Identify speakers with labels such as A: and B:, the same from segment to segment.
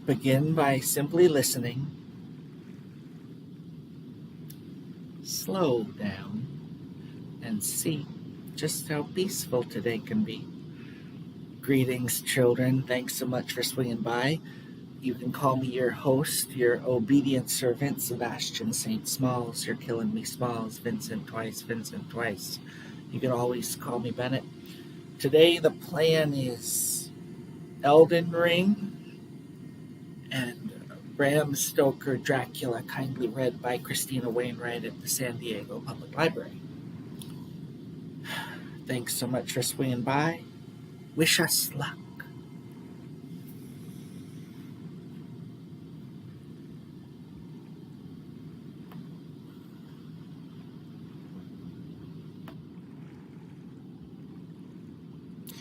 A: Begin by simply listening. Slow down and see just how peaceful today can be. Greetings, children. Thanks so much for swinging by. You can call me your host, your obedient servant, Sebastian Smalls. You're killing me, Smalls. Vincent twice. You can always call me Bennet. Today the plan is Elden Ring and Bram Stoker Dracula, kindly read by Christina Wainwright at the San Diego Public Library. Thanks so much for swinging by. Wish us luck.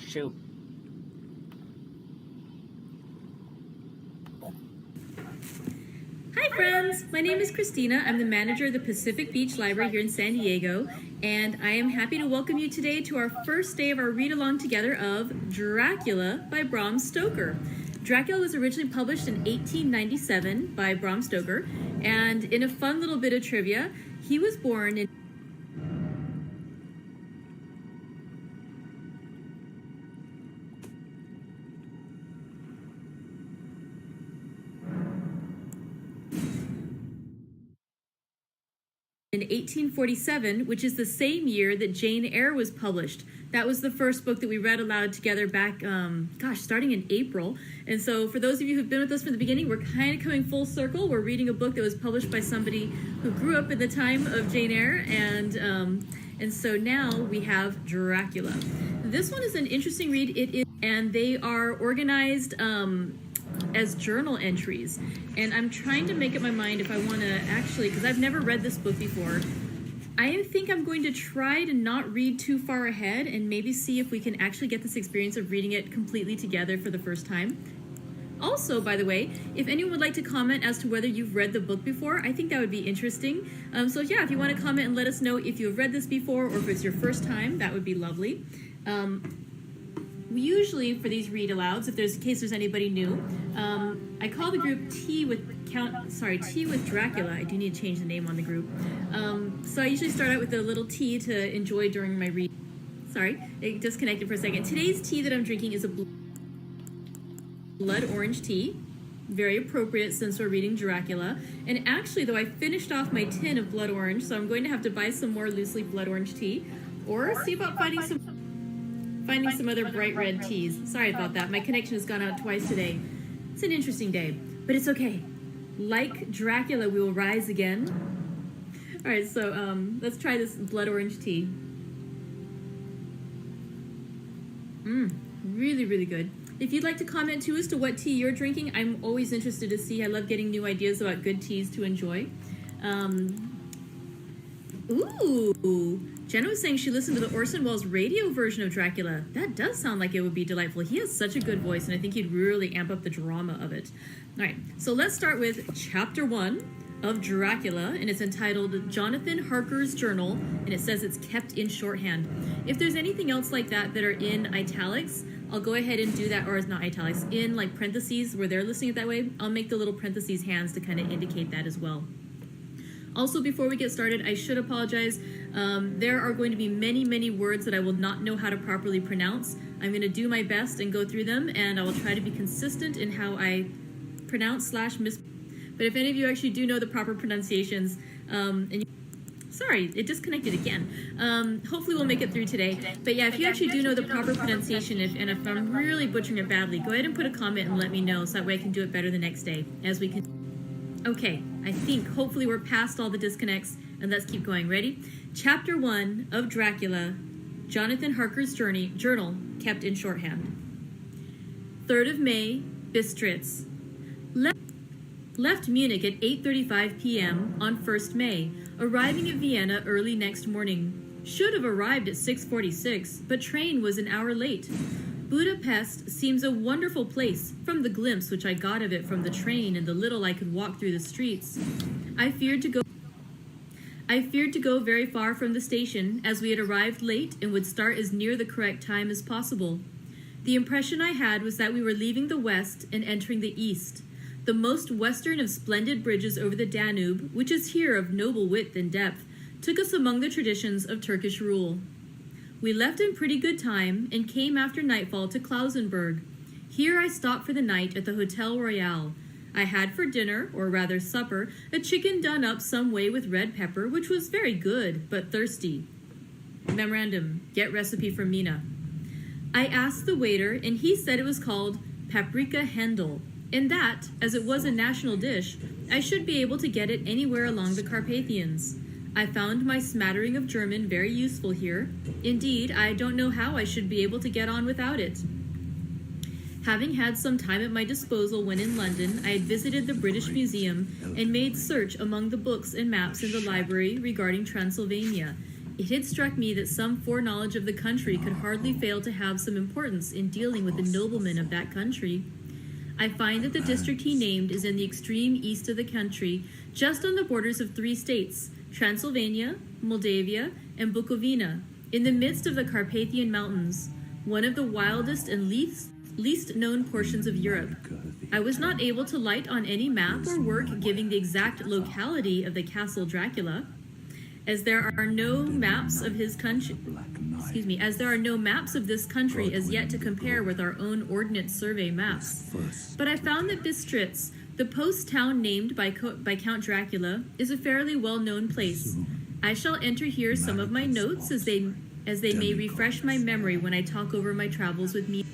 A: Shoot.
B: Hi friends, my name is Christina. I'm the manager of the Pacific Beach Library here in San Diego, and I am happy to welcome you today to our first day of our read-along together of Dracula by Bram Stoker. Dracula was originally published in 1897 by Bram Stoker, and in a fun little bit of trivia, he was born in in 1847, which is the same year that Jane Eyre was published. That was the first book that we read aloud together back, starting in April. And so for those of you who've been with us from the beginning, we're kind of coming full circle. We're reading a book that was published by somebody who grew up in the time of Jane Eyre, and so now we have Dracula. This one is an interesting read. It is, and they are organized as journal entries, and I'm trying to make up my mind if I want to actually, because I've never read this book before, I think I'm going to try to not read too far ahead and maybe see if we can actually get this experience of reading it completely together for the first time. Also, by the way, if anyone would like to comment as to whether you've read the book before, I think that would be interesting. So yeah, if you want to comment and let us know if you've read this before or if it's your first time, that would be lovely. Usually for these read alouds, if there's in case there's anybody new, I call the group Tea with Dracula. I do need to change the name on the group. So I usually start out with a little tea to enjoy during my read. Sorry, it disconnected for a second. Today's tea that I'm drinking is a blood orange tea. Very appropriate since we're reading Dracula. And actually, though, I finished off my tin of blood orange, so I'm going to have to buy some more loose leaf blood orange tea, or see about finding some other bright red teas. Sorry about that. My connection has gone out twice today. It's an interesting day, but it's okay. Like Dracula, we will rise again. All right, so let's try this blood orange tea. Really, really good. If you'd like to comment too as to what tea you're drinking, I'm always interested to see. I love getting new ideas about good teas to enjoy. Ooh, Jenna was saying she listened to the Orson Welles radio version of Dracula. That does sound like it would be delightful. He has such a good voice, and I think he'd really amp up the drama of it. All right, so let's start with Chapter 1 of Dracula, and it's entitled Jonathan Harker's Journal, and it says it's kept in shorthand. If there's anything else like that are in italics, I'll go ahead and do that, or it's not italics, in like parentheses where they're listing it that way, I'll make the little parentheses hands to kind of indicate that as well. Also, before we get started, I should apologize. There are going to be many, many words that I will not know how to properly pronounce. I'm going to do my best and go through them, and I will try to be consistent in how I pronounce / miss. But if any of you actually do know the proper pronunciations, sorry, it disconnected again. Hopefully we'll make it through today. But yeah, if you actually do know the proper pronunciation, and if I'm really butchering it badly, go ahead and put a comment and let me know, so that way I can do it better the next day as we can. Okay, I think hopefully we're past all the disconnects, and let's keep going. Ready? Chapter 1 of Dracula, Jonathan Harker's Journal, kept in shorthand. 3rd of May, Bistritz. Left Munich at 8:35 p.m. on 1st May, arriving at Vienna early next morning. Should have arrived at 6:46, but train was an hour late. Budapest seems a wonderful place, from the glimpse which I got of it from the train and the little I could walk through the streets. I feared to go very far from the station, as we had arrived late and would start as near the correct time as possible. The impression I had was that we were leaving the west and entering the east. The most western of splendid bridges over the Danube, which is here of noble width and depth, took us among the traditions of Turkish rule. We left in pretty good time and came after nightfall to Klausenburg. Here I stopped for the night at the Hotel Royal. I had for dinner, or rather supper, a chicken done up some way with red pepper, which was very good, but thirsty. Memorandum, get recipe from Mina. I asked the waiter, and he said it was called paprika Händel, and that, as it was a national dish, I should be able to get it anywhere along the Carpathians. I found my smattering of German very useful here. Indeed, I don't know how I should be able to get on without it. Having had some time at my disposal when in London, I had visited the British Museum and made search among the books and maps in the library regarding Transylvania. It had struck me that some foreknowledge of the country could hardly fail to have some importance in dealing with the noblemen of that country. I find that the district he named is in the extreme east of the country, just on the borders of 3 states, Transylvania, Moldavia, and Bukovina, in the midst of the Carpathian Mountains, one of the wildest and least known portions of Europe. I was not able to light on any map or work giving the exact locality of the Castle Dracula, as there are no maps of his country. As there are no maps of this country as yet to compare with our own Ordnance Survey maps. But I found that Bistritz, the post town named by Count Dracula, is a fairly well-known place. I shall enter here some of my notes as they may refresh my memory when I talk over my travels with me.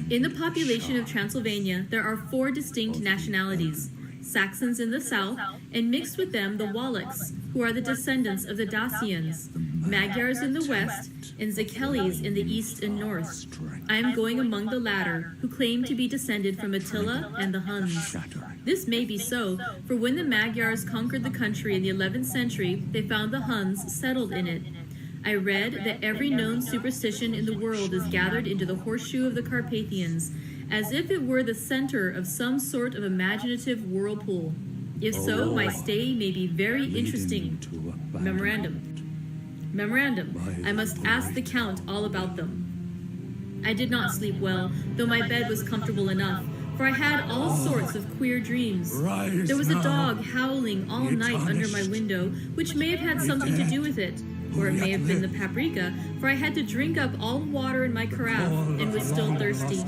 B: In the population of Transylvania, there are 4 distinct nationalities: Saxons in the south, and mixed with them the Wallachs, who are the descendants of the Dacians, Magyars in the west, and Zakelis in the east and north. I am going among the latter, who claim to be descended from Attila and the Huns. This may be so, for when the Magyars conquered the country in the 11th century, they found the Huns settled in it. I read that every known superstition in the world is gathered into the horseshoe of the Carpathians, as if it were the center of some sort of imaginative whirlpool. If so, my stay may be very interesting. Memorandum. I must ask the Count all about them. I did not sleep well, though my bed was comfortable enough, for I had all sorts of queer dreams. There was a dog howling all night under my window, which may have had something to do with it. Or it may have been the paprika, for I had to drink up all the water in my carafe and was still thirsty.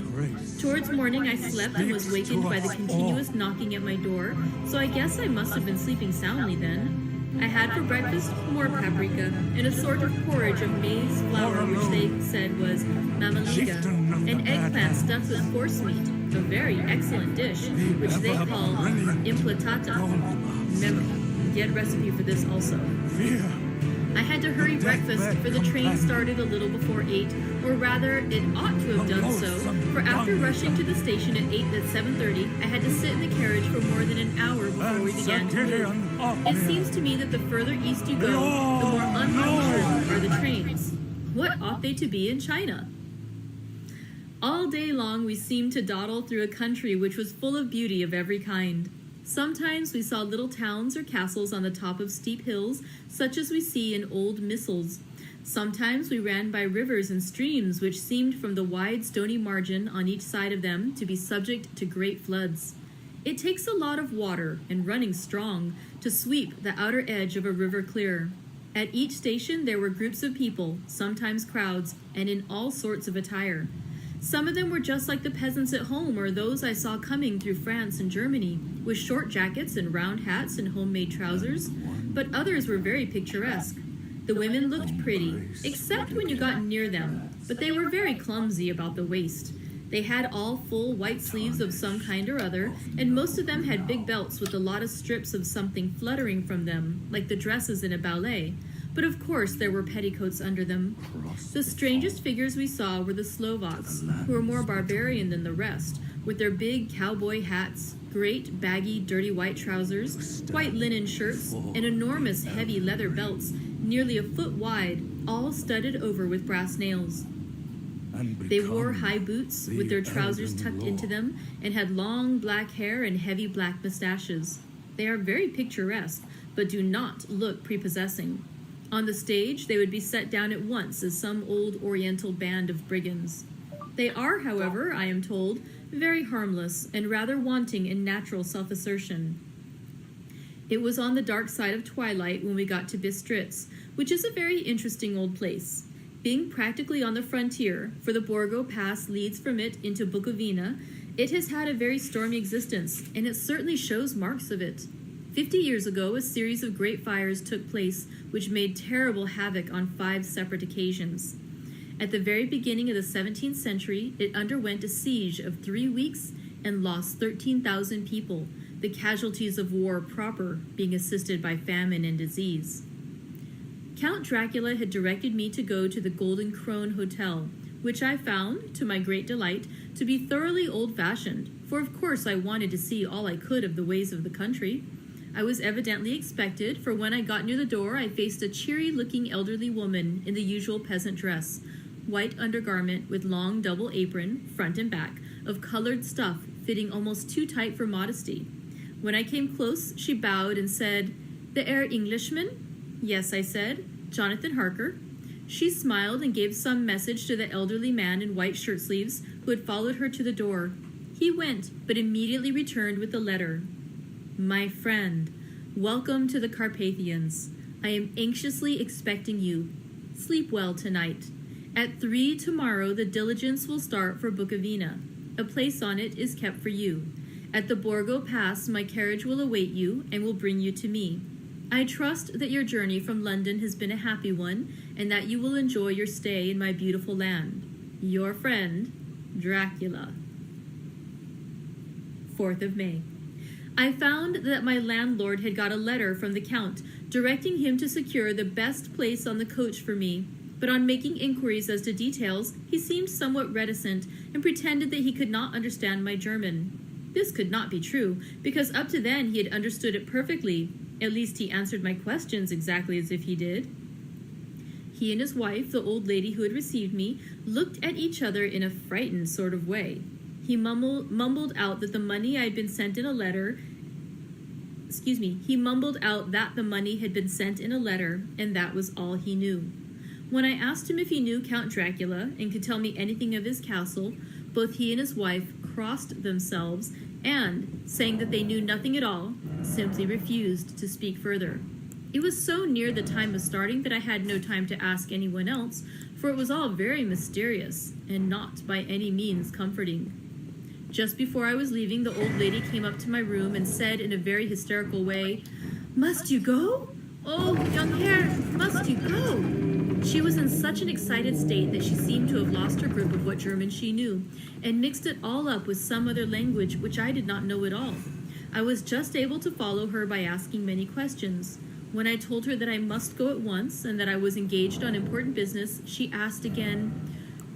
B: Towards morning I slept and was wakened by the continuous knocking at my door, so I guess I must have been sleeping soundly then. I had for breakfast more paprika and a sort of porridge of maize flour which they said was mamaliga, and eggplant stuffed with forcemeat, a very excellent dish, which they call implatata. Get recipe for this also. I had to hurry breakfast, for the train started a little before 8, or rather, it ought to have done so, for after rushing to the station at 7:30, I had to sit in the carriage for more than an hour before we began to move. It seems to me that the further east you go, the more unpunctual are the trains. What ought they to be in China? All day long we seemed to dawdle through a country which was full of beauty of every kind. Sometimes we saw little towns or castles on the top of steep hills, such as we see in old missals. Sometimes we ran by rivers and streams which seemed from the wide stony margin on each side of them to be subject to great floods. It takes a lot of water, and running strong, to sweep the outer edge of a river clear. At each station there were groups of people, sometimes crowds, and in all sorts of attire. Some of them were just like the peasants at home or those I saw coming through France and Germany, with short jackets and round hats and homemade trousers, but others were very picturesque. The women looked pretty, except when you got near them, but they were very clumsy about the waist. They had all full white sleeves of some kind or other, and most of them had big belts with a lot of strips of something fluttering from them, like the dresses in a ballet. But of course there were petticoats under them. The strangest figures we saw were the Slovaks, who were more barbarian than the rest, with their big cowboy hats, great baggy dirty white trousers, white linen shirts, and enormous heavy leather belts, nearly a foot wide, all studded over with brass nails. They wore high boots, with their trousers tucked into them, and had long black hair and heavy black mustaches. They are very picturesque, but do not look prepossessing. On the stage, they would be set down at once as some old oriental band of brigands. They are, however, I am told, very harmless and rather wanting in natural self-assertion. It was on the dark side of twilight when we got to Bistritz, which is a very interesting old place. Being practically on the frontier, for the Borgo Pass leads from it into Bukovina, it has had a very stormy existence, and it certainly shows marks of it. 50 years ago, a series of great fires took place, which made terrible havoc on 5 separate occasions. At the very beginning of the 17th century, it underwent a siege of 3 weeks and lost 13,000 people, the casualties of war proper being assisted by famine and disease. Count Dracula had directed me to go to the Golden Crone Hotel, which I found, to my great delight, to be thoroughly old-fashioned, for of course I wanted to see all I could of the ways of the country. I was evidently expected, for when I got near the door I faced a cheery-looking elderly woman in the usual peasant dress, white undergarment with long double apron, front and back, of colored stuff fitting almost too tight for modesty. When I came close, she bowed and said, "The Herr Englishman?" "Yes," I said, "Jonathan Harker." She smiled and gave some message to the elderly man in white shirt-sleeves who had followed her to the door. He went, but immediately returned with the letter. "My friend, welcome to the Carpathians. I am anxiously expecting you. Sleep well tonight. At 3 tomorrow the diligence will start for Bukovina. A place on it is kept for you. At the Borgo Pass my carriage will await you and will bring you to me. I trust that your journey from London has been a happy one, and that you will enjoy your stay in my beautiful land. Your friend, Dracula." 4th of May. I found that my landlord had got a letter from the Count, directing him to secure the best place on the coach for me, but on making inquiries as to details, he seemed somewhat reticent, and pretended that he could not understand my German. This could not be true, because up to then he had understood it perfectly. At least he answered my questions exactly as if he did. He and his wife, the old lady who had received me, looked at each other in a frightened sort of way. He mumbled out that the money had been sent in a letter, and that was all he knew. When I asked him if he knew Count Dracula and could tell me anything of his castle, both he and his wife crossed themselves and, saying that they knew nothing at all, simply refused to speak further. It was so near the time of starting that I had no time to ask anyone else, for it was all very mysterious and not by any means comforting. Just before I was leaving, the old lady came up to my room and said in a very hysterical way, "Must you go? Oh, young Herr, must you go?" She was in such an excited state that she seemed to have lost her grip of what German she knew, and mixed it all up with some other language which I did not know at all. I was just able to follow her by asking many questions. When I told her that I must go at once and that I was engaged on important business, she asked again,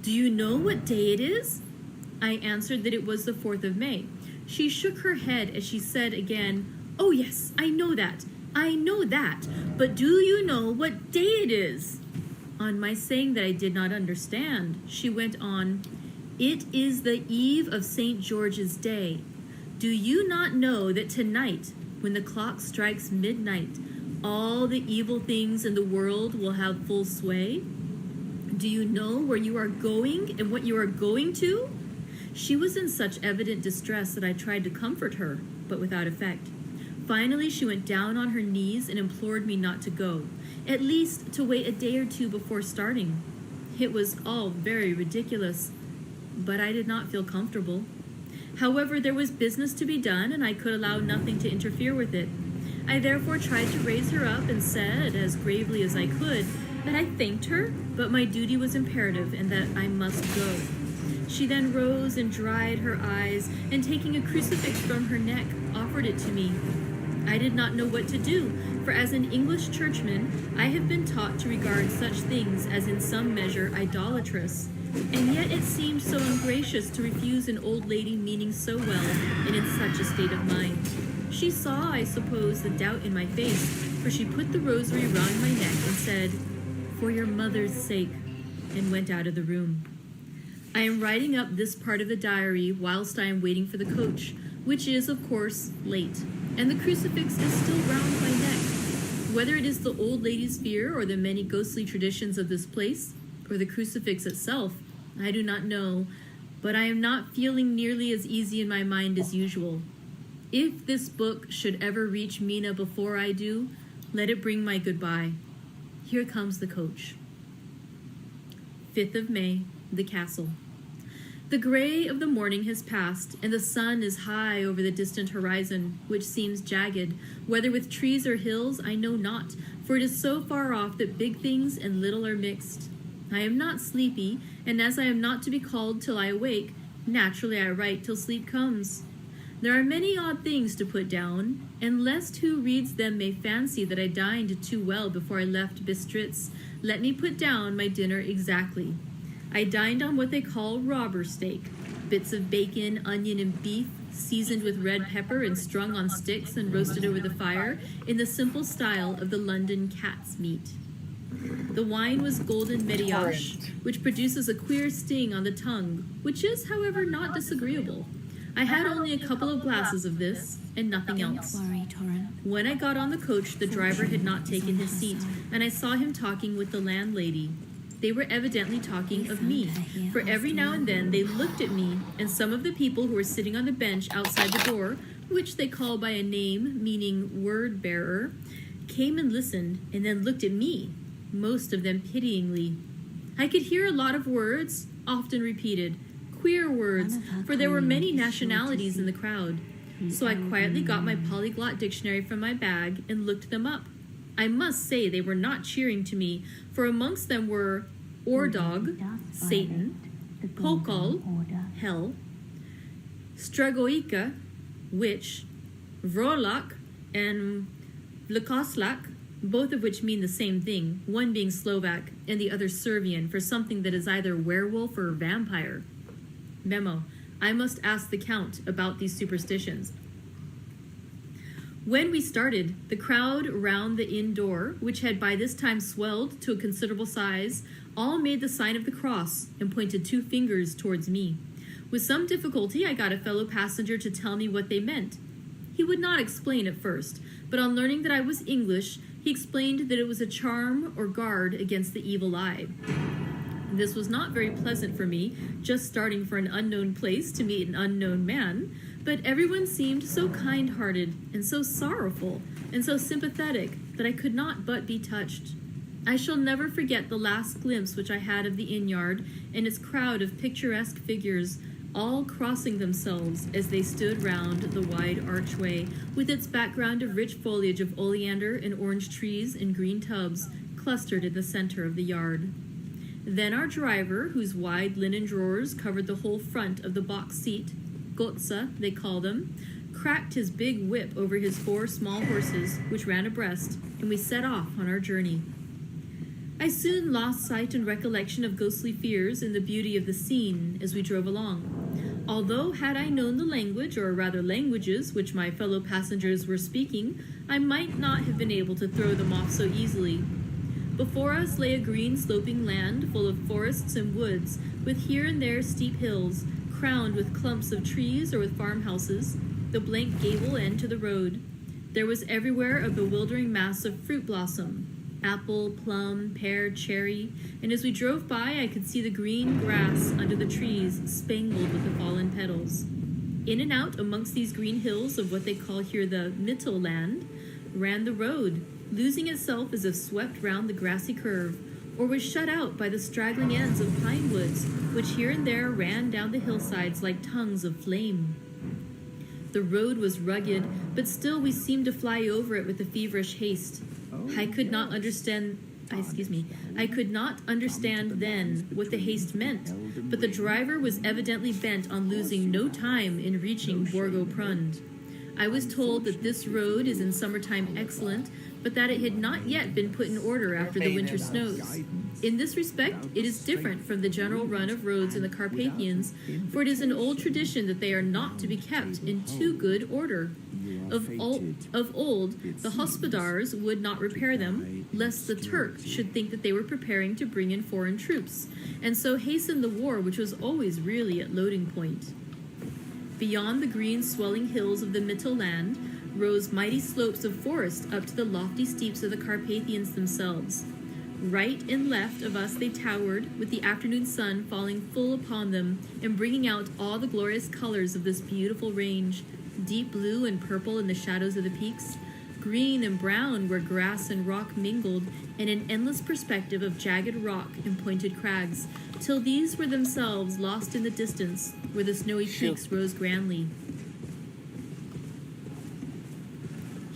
B: "Do you know what day it is?" I answered that it was the 4th of May. She shook her head as she said again, "Oh yes, I know that, but do you know what day it is?" On my saying that I did not understand, she went on, "It is the eve of St. George's Day. Do you not know that tonight, when the clock strikes midnight, all the evil things in the world will have full sway? Do you know where you are going and what you are going to?" She was in such evident distress that I tried to comfort her, but without effect. Finally, she went down on her knees and implored me not to go, at least to wait a day or 2 before starting. It was all very ridiculous, but I did not feel comfortable. However, there was business to be done, and I could allow nothing to interfere with it. I therefore tried to raise her up and said, as gravely as I could, that I thanked her, but my duty was imperative and that I must go. She then rose and dried her eyes, and taking a crucifix from her neck, offered it to me. I did not know what to do, for as an English churchman, I have been taught to regard such things as in some measure idolatrous, and yet it seemed so ungracious to refuse an old lady meaning so well and in such a state of mind. She saw, I suppose, the doubt in my face, for she put the rosary round my neck and said, "For your mother's sake," and went out of the room. I am writing up this part of the diary whilst I am waiting for the coach, which is, of course, late, and the crucifix is still round my neck. Whether it is the old lady's fear or the many ghostly traditions of this place, or the crucifix itself, I do not know, but I am not feeling nearly as easy in my mind as usual. If this book should ever reach Mina before I do, let it bring my goodbye. Here comes the coach. 5th of May, the castle. The gray of the morning has passed, and the sun is high over the distant horizon, which seems jagged. Whether with trees or hills, I know not, for it is so far off that big things and little are mixed. I am not sleepy, and as I am not to be called till I awake, naturally I write till sleep comes. There are many odd things to put down, and lest who reads them may fancy that I dined too well before I left Bistritz, let me put down my dinner exactly. I dined on what they call robber steak, bits of bacon, onion, and beef, seasoned with red pepper and strung on sticks and roasted over the fire in the simple style of the London cat's meat. The wine was golden Mediache, which produces a queer sting on the tongue, which is, however, not disagreeable. I had only a couple of glasses of this, and nothing else. When I got on the coach, the driver had not taken his seat, and I saw him talking with the landlady. They were evidently talking of me, for every now and then they looked at me, and some of the people who were sitting on the bench outside the door, which they call by a name meaning word-bearer, came and listened, and then looked at me, most of them pityingly. I could hear a lot of words, often repeated, queer words, for there were many nationalities in the crowd. So I quietly got my polyglot dictionary from my bag and looked them up. I must say they were not cheering to me, for amongst them were Ordog, Satan, Pokal, Hell, Stragoika, Witch, Vrolak, and Vlkoslak, both of which mean the same thing, one being Slovak and the other Serbian, for something that is either werewolf or vampire. Memo: I must ask the Count about these superstitions. When we started, the crowd round the inn door, which had by this time swelled to a considerable size, all made the sign of the cross and pointed 2 fingers towards me. With some difficulty, I got a fellow passenger to tell me what they meant. He would not explain at first, but on learning that I was English, he explained that it was a charm or guard against the evil eye. This was not very pleasant for me, just starting for an unknown place to meet an unknown man, but everyone seemed so kind-hearted and so sorrowful and so sympathetic that I could not but be touched. I shall never forget the last glimpse which I had of the inn-yard and its crowd of picturesque figures, all crossing themselves as they stood round the wide archway, with its background of rich foliage of oleander and orange trees in green tubs clustered in the center of the yard. Then our driver, whose wide linen drawers covered the whole front of the box seat, Gotza, they call them, cracked his big whip over his 4 small horses, which ran abreast, and we set off on our journey. I soon lost sight and recollection of ghostly fears in the beauty of the scene as we drove along. Although, had I known the language, or rather languages, which my fellow passengers were speaking, I might not have been able to throw them off so easily. Before us lay a green sloping land full of forests and woods, with here and there steep hills, crowned with clumps of trees or with farmhouses, the blank gable end to the road. There was everywhere a bewildering mass of fruit blossom, apple, plum, pear, cherry, and as we drove by I could see the green grass under the trees spangled with the fallen petals. In and out amongst these green hills of what they call here the Mittelland ran the road, losing itself as if swept round the grassy curve, or was shut out by the straggling ends of pine woods, which here and there ran down the hillsides like tongues of flame. The road was rugged, but still we seemed to fly over it with a feverish haste. I could not understand then what the haste meant, but the driver was evidently bent on losing no time in reaching Borgo Prund. I was told that this road is in summertime excellent, but that it had not yet been put in order after the winter snows. In this respect, it is different from the general run of roads in the Carpathians, for it is an old tradition that they are not to be kept in too good order. Of old, the hospodars would not repair them, lest the Turk should think that they were preparing to bring in foreign troops, and so hasten the war which was always really at loading point. Beyond the green swelling hills of the Mittelland rose mighty slopes of forest up to the lofty steeps of the Carpathians themselves. Right and left of us they towered, with the afternoon sun falling full upon them and bringing out all the glorious colors of this beautiful range, deep blue and purple in the shadows of the peaks, green and brown where grass and rock mingled, and an endless perspective of jagged rock and pointed crags, till these were themselves lost in the distance, where the snowy peaks rose grandly.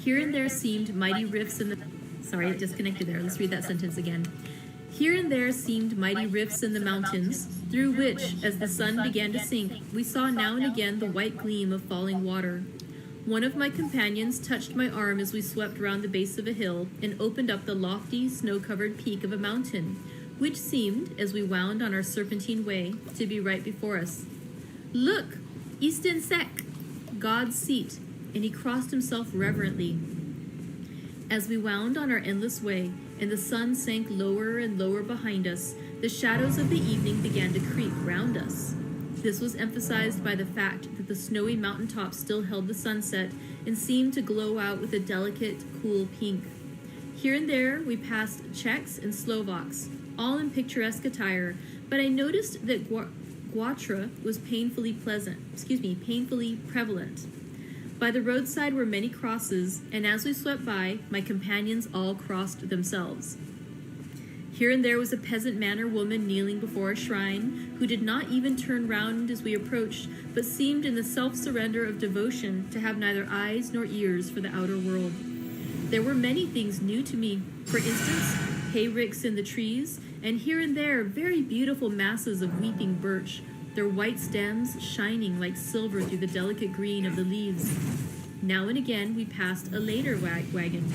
B: Here and there seemed mighty rifts in the... Sorry, it disconnected there. Let's read that sentence again. Here and there seemed mighty rifts in the mountains, through which, as the sun began to sink, we saw now and again the white gleam of falling water. One of my companions touched my arm as we swept round the base of a hill and opened up the lofty, snow-covered peak of a mountain, which seemed, as we wound on our serpentine way, to be right before us. "Look! Easton Sek! God's seat!" And he crossed himself reverently. As we wound on our endless way, and the sun sank lower and lower behind us, the shadows of the evening began to creep round us. This was emphasized by the fact that the snowy mountaintops still held the sunset and seemed to glow out with a delicate, cool pink. Here and there we passed Czechs and Slovaks, all in picturesque attire, but I noticed that Guatra was painfully prevalent. By the roadside were many crosses, and as we swept by, my companions all crossed themselves. Here and there was a peasant man or woman kneeling before a shrine, who did not even turn round as we approached, but seemed in the self-surrender of devotion to have neither eyes nor ears for the outer world. There were many things new to me. For instance, hayricks in the trees, and here and there very beautiful masses of weeping birch, their white stems shining like silver through the delicate green of the leaves. Now and again we passed a later wagon,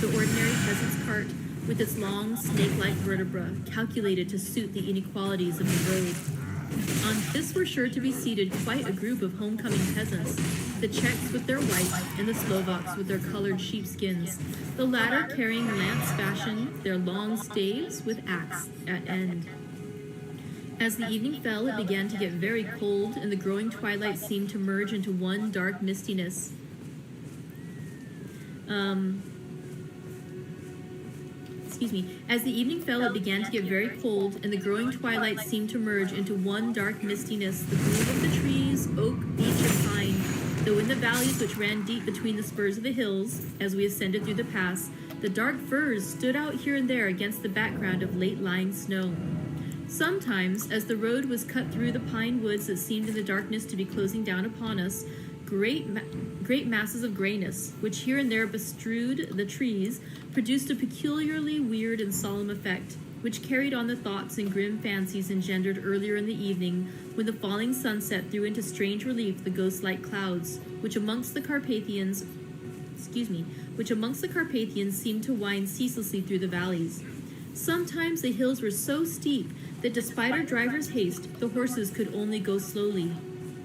B: the ordinary peasant's cart, with its long snake-like vertebra calculated to suit the inequalities of the road. On this were sure to be seated quite a group of homecoming peasants, the Czechs with their white and the Slovaks with their colored sheepskins, the latter carrying lance fashion, their long staves with axe at end. As the evening fell, it began to get very cold, and the growing twilight seemed to merge into one dark mistiness. As the evening fell, it began to get very cold, and the growing twilight seemed to merge into one dark mistiness, the gloom of the trees, oak, beech, and pine, though in the valleys which ran deep between the spurs of the hills, as we ascended through the pass, the dark firs stood out here and there against the background of late-lying snow. Sometimes, as the road was cut through the pine woods that seemed in the darkness to be closing down upon us, great masses of grayness, which here and there bestrewed the trees, produced a peculiarly weird and solemn effect, which carried on the thoughts and grim fancies engendered earlier in the evening, when the falling sunset threw into strange relief the ghost-like clouds, which amongst the Carpathians seemed to wind ceaselessly through the valleys. Sometimes the hills were so steep that despite our driver's haste, the horses could only go slowly.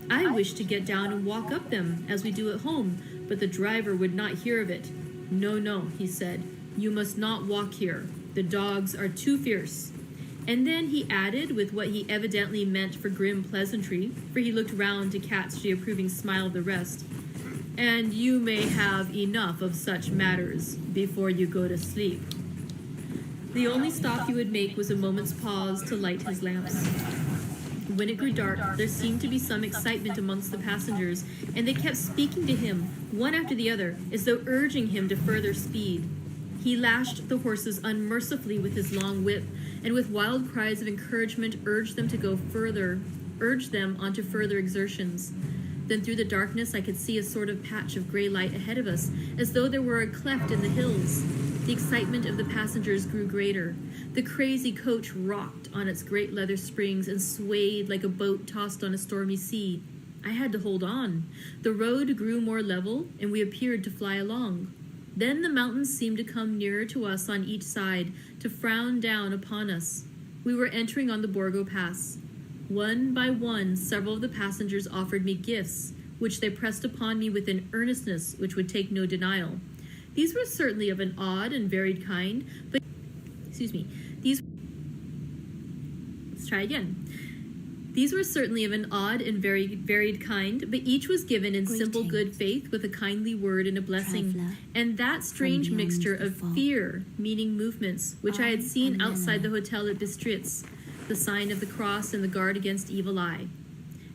B: I wished to get down and walk up them, as we do at home, but the driver would not hear of it. No, he said, you must not walk here. The dogs are too fierce. And then he added, with what he evidently meant for grim pleasantry, for he looked round to catch the approving smile of the rest, and you may have enough of such matters before you go to sleep. The only stop he would make was a moment's pause to light his lamps. When it grew dark, there seemed to be some excitement amongst the passengers, and they kept speaking to him, one after the other, as though urging him to further speed. He lashed the horses unmercifully with his long whip, and with wild cries of encouragement urged them onto further exertions. Then through the darkness I could see a sort of patch of gray light ahead of us, as though there were a cleft in the hills. The excitement of the passengers grew greater. The crazy coach rocked on its great leather springs and swayed like a boat tossed on a stormy sea. I had to hold on. The road grew more level, and we appeared to fly along. Then the mountains seemed to come nearer to us on each side, to frown down upon us. We were entering on the Borgo Pass. One by one, several of the passengers offered me gifts, which they pressed upon me with an earnestness which would take no denial. These were certainly of an odd and varied kind, These were certainly of an odd and very varied kind, but each was given in simple good faith with a kindly word and a blessing, and that strange mixture of fear, meaning movements, which I had seen outside the hotel at Bistritz, the sign of the cross and the guard against evil eye.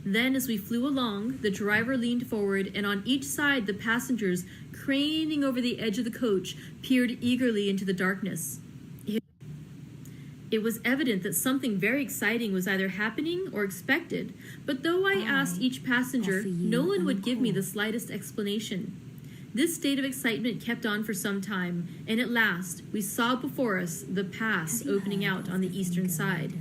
B: Then, as we flew along, the driver leaned forward, and on each side the passengers, craning over the edge of the coach, peered eagerly into the darkness. It was evident that something very exciting was either happening or expected, but though I asked each passenger, no one would give me the slightest explanation. This state of excitement kept on for some time, and at last we saw before us the pass opening out on the eastern side.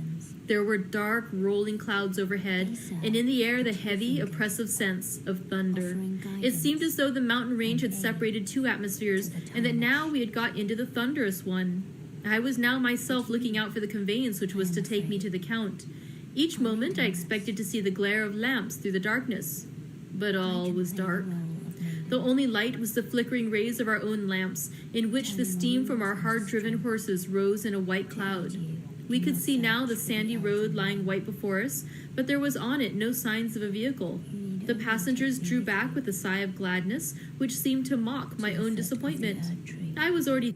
B: There were dark, rolling clouds overhead, and in the air the heavy, oppressive sense of thunder. It seemed as though the mountain range had separated two atmospheres, and that now we had got into the thunderous one. I was now myself looking out for the conveyance which was to take me to the Count. Each moment I expected to see the glare of lamps through the darkness, but all was dark. The only light was the flickering rays of our own lamps, in which the steam from our hard-driven horses rose in a white cloud. We could see now the sandy road lying white before us, but there was on it no signs of a vehicle. The passengers drew back with a sigh of gladness, which seemed to mock my own disappointment. I was already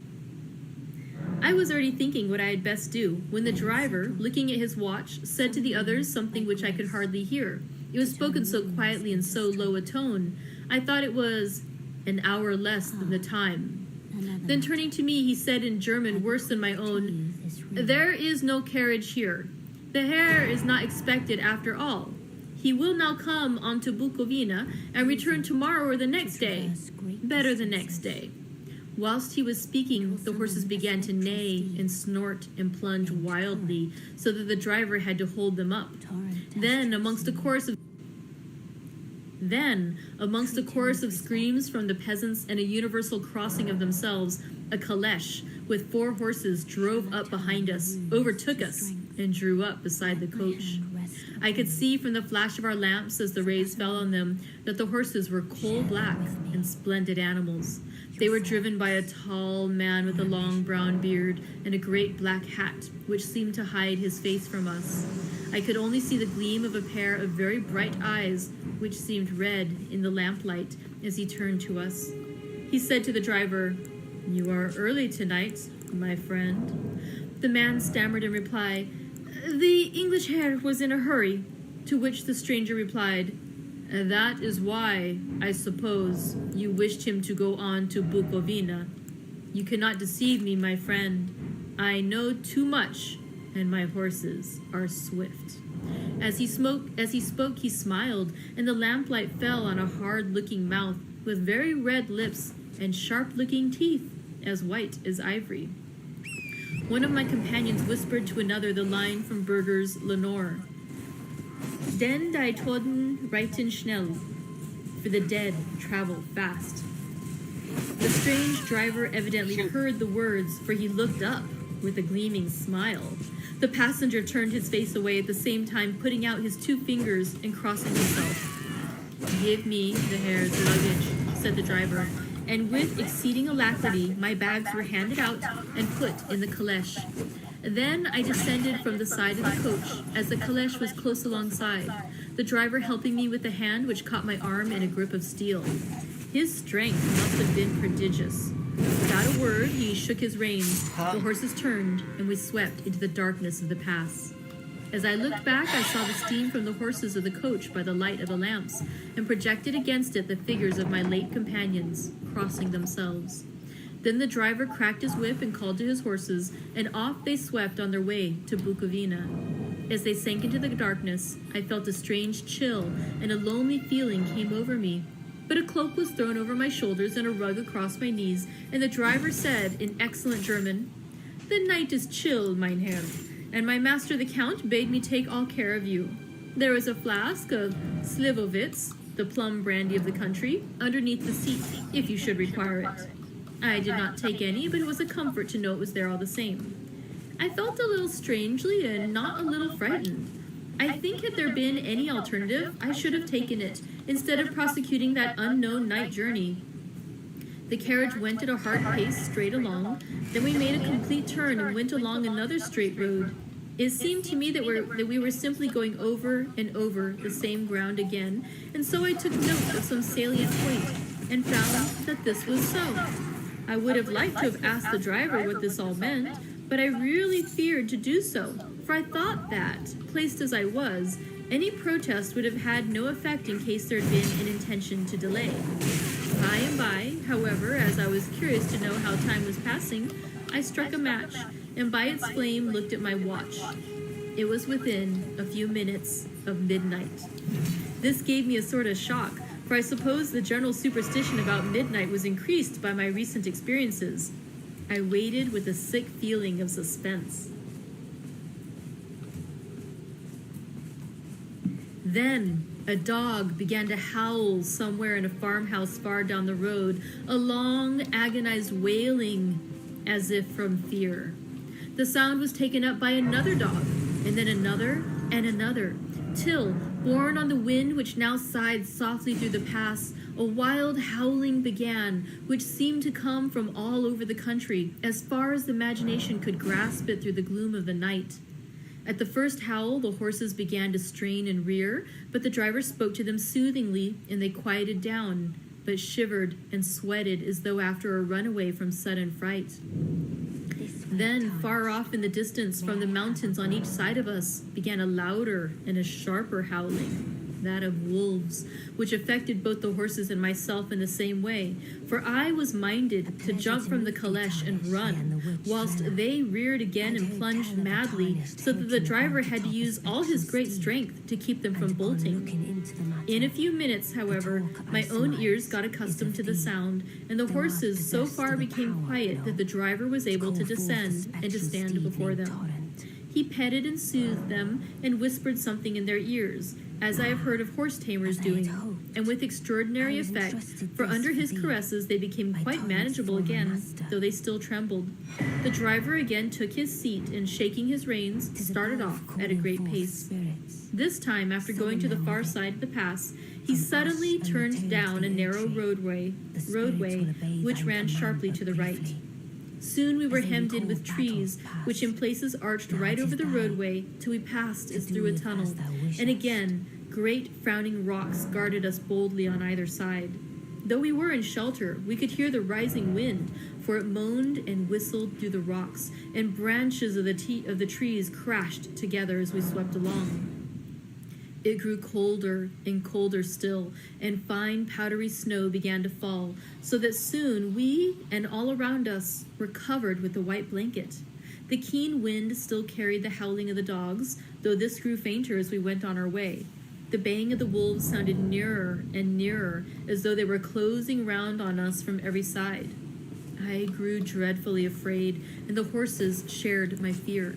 B: thinking what I had best do, when the driver, looking at his watch, said to the others something which I could hardly hear. It was spoken so quietly and so low a tone, I thought it was an hour less than the time. Then turning to me, he said in German worse than my own, "There is no carriage here. The Herr is not expected after all. He will now come on to Bukovina and return tomorrow or the next day. Better the next day." Whilst he was speaking, the horses began to neigh and snort and plunge wildly, so that the driver had to hold them up. Then, amongst a chorus of screams from the peasants and a universal crossing of themselves, a caleche with 4 horses drove up behind us, overtook us, and drew up beside the coach. I could see from the flash of our lamps as the rays fell on them that the horses were coal-black and splendid animals. They were driven by a tall man with a long brown beard and a great black hat, which seemed to hide his face from us. I could only see the gleam of a pair of very bright eyes, which seemed red in the lamplight as he turned to us. He said to the driver, "You are early tonight, my friend." The man stammered in reply, "The English Herr was in a hurry," to which the stranger replied, "That is why, I suppose, you wished him to go on to Bukovina. You cannot deceive me, my friend. I know too much, and my horses are swift." As he spoke, he smiled, and the lamplight fell on a hard-looking mouth with very red lips and sharp-looking teeth, as white as ivory. One of my companions whispered to another the line from Berger's Lenore, "Den die Toten reiten schnell," for the dead travel fast. The strange driver evidently heard the words, for he looked up with a gleaming smile. The passenger turned his face away at the same time putting out his 2 fingers and crossing himself. "Give me the Herr's luggage," said the driver, and with exceeding alacrity my bags were handed out and put in the caleche. Then I descended from the side of the coach, as the caleche was close alongside, the driver helping me with a hand which caught my arm in a grip of steel. His strength must have been prodigious. Without a word, he shook his reins, the horses turned, and we swept into the darkness of the pass. As I looked back, I saw the steam from the horses of the coach by the light of the lamps, and projected against it the figures of my late companions, crossing themselves. Then the driver cracked his whip and called to his horses, and off they swept on their way to Bukovina. As they sank into the darkness, I felt a strange chill, and a lonely feeling came over me. But a cloak was thrown over my shoulders and a rug across my knees, and the driver said in excellent German, "The night is chill, mein Herr, and my master the Count bade me take all care of you. There is a flask of Slivovitz, the plum brandy of the country, underneath the seat, if you should require it." I did not take any, but it was a comfort to know it was there all the same. I felt a little strangely and not a little frightened. I think had there been any alternative, I should have taken it, instead of prosecuting that unknown night journey. The carriage went at a hard pace straight along, then we made a complete turn and went along another straight road. It seemed to me that we were simply going over and over the same ground again, and so I took note of some salient point and found that this was so. I would have liked to have asked the driver what this all meant, but I really feared to do so, for I thought that, placed as I was, any protest would have had no effect in case there had been an intention to delay. By and by, however, as I was curious to know how time was passing, I struck a match, and by its flame looked at my watch. It was within a few minutes of midnight. This gave me a sort of shock, for I suppose the general superstition about midnight was increased by my recent experiences. I waited with a sick feeling of suspense. Then a dog began to howl somewhere in a farmhouse far down the road, a long, agonized wailing as if from fear. The sound was taken up by another dog, and then another and another, till, borne on the wind which now sighed softly through the pass, a wild howling began, which seemed to come from all over the country, as far as the imagination could grasp it through the gloom of the night. At the first howl, the horses began to strain and rear, but the driver spoke to them soothingly, and they quieted down, but shivered and sweated as though after a runaway from sudden fright. Then, far off in the distance, from the mountains on each side of us, began a louder and a sharper howling, that of wolves, which affected both the horses and myself in the same way, for I was minded to jump from the caleche and run, whilst they reared again and plunged madly, so that the driver had to use all his great strength to keep them from bolting. In a few minutes, however, my own ears got accustomed to the sound, and the horses so far became quiet that the driver was able to descend and to stand before them. He petted and soothed them and whispered something in their ears, as I have heard of horse tamers doing, and with extraordinary effect, for under his caresses they became quite manageable again, though they still trembled. The driver again took his seat and, shaking his reins, started off at a great pace. This time, after going to the far side of the pass, he suddenly turned down a narrow roadway which ran sharply to the right. Soon we were hemmed in with trees, which in places arched right over the roadway till we passed as through a tunnel, and again great frowning rocks guarded us boldly on either side. Though we were in shelter, we could hear the rising wind, for it moaned and whistled through the rocks, and branches of the trees crashed together as we swept along. It grew colder and colder still, and fine powdery snow began to fall, so that soon we and all around us were covered with a white blanket. The keen wind still carried the howling of the dogs, though this grew fainter as we went on our way. The baying of the wolves sounded nearer and nearer, as though they were closing round on us from every side. I grew dreadfully afraid, and the horses shared my fear.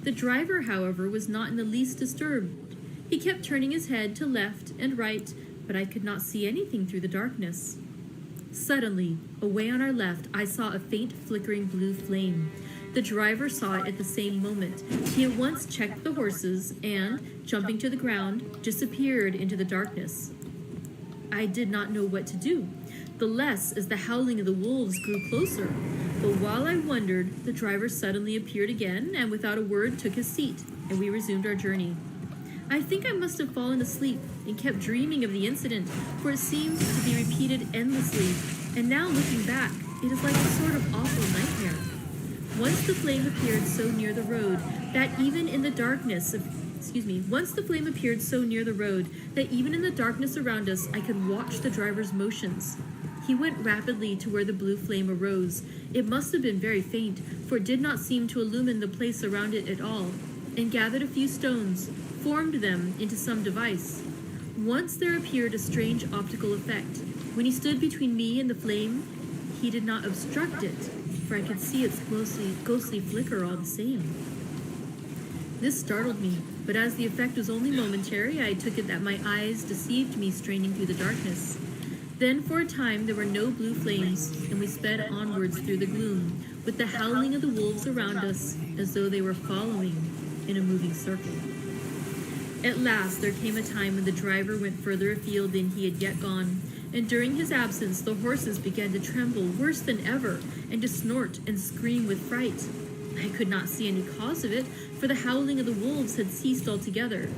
B: The driver, however, was not in the least disturbed. He kept turning his head to left and right, but I could not see anything through the darkness. Suddenly, away on our left, I saw a faint flickering blue flame. The driver saw it at the same moment. He at once checked the horses and, jumping to the ground, disappeared into the darkness. I did not know what to do, the less as the howling of the wolves grew closer. But while I wondered, the driver suddenly appeared again and without a word took his seat, and we resumed our journey. I think I must have fallen asleep and kept dreaming of the incident, for it seemed to be repeated endlessly, and now looking back, it is like a sort of awful nightmare. Once the flame appeared so near the road that even in the darkness around us I could watch the driver's motions. He went rapidly to where the blue flame arose. It must have been very faint, for it did not seem to illumine the place around it at all, and gathered a few stones, formed them into some device. Once there appeared a strange optical effect. When he stood between me and the flame, he did not obstruct it, for I could see its ghostly flicker all the same. This startled me, but as the effect was only momentary, I took it that my eyes deceived me straining through the darkness. Then for a time there were no blue flames, and we sped onwards through the gloom, with the howling of the wolves around us as though they were following in a moving circle. At last there came a time when the driver went further afield than he had yet gone, and during his absence the horses began to tremble worse than ever, and to snort and scream with fright. I could not see any cause of it, for the howling of the wolves had ceased altogether.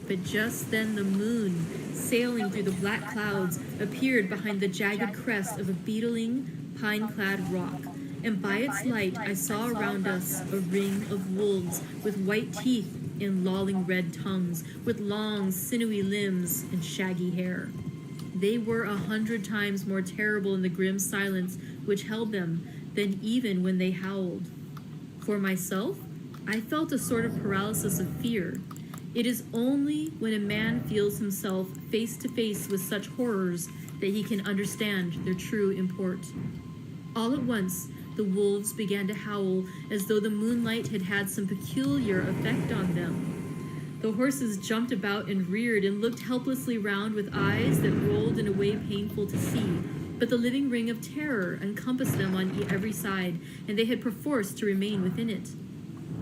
B: But just then the moon, sailing through the black clouds, appeared behind the jagged crest of a beetling, pine-clad rock, and by its light I saw around us a ring of wolves with white teeth and lolling red tongues, with long, sinewy limbs and shaggy hair. They were 100 times more terrible in the grim silence which held them than even when they howled. For myself, I felt a sort of paralysis of fear. It is only when a man feels himself face to face with such horrors that he can understand their true import. All at once, the wolves began to howl as though the moonlight had had some peculiar effect on them. The horses jumped about and reared and looked helplessly round with eyes that rolled in a way painful to see, but the living ring of terror encompassed them on every side, and they had perforce to remain within it.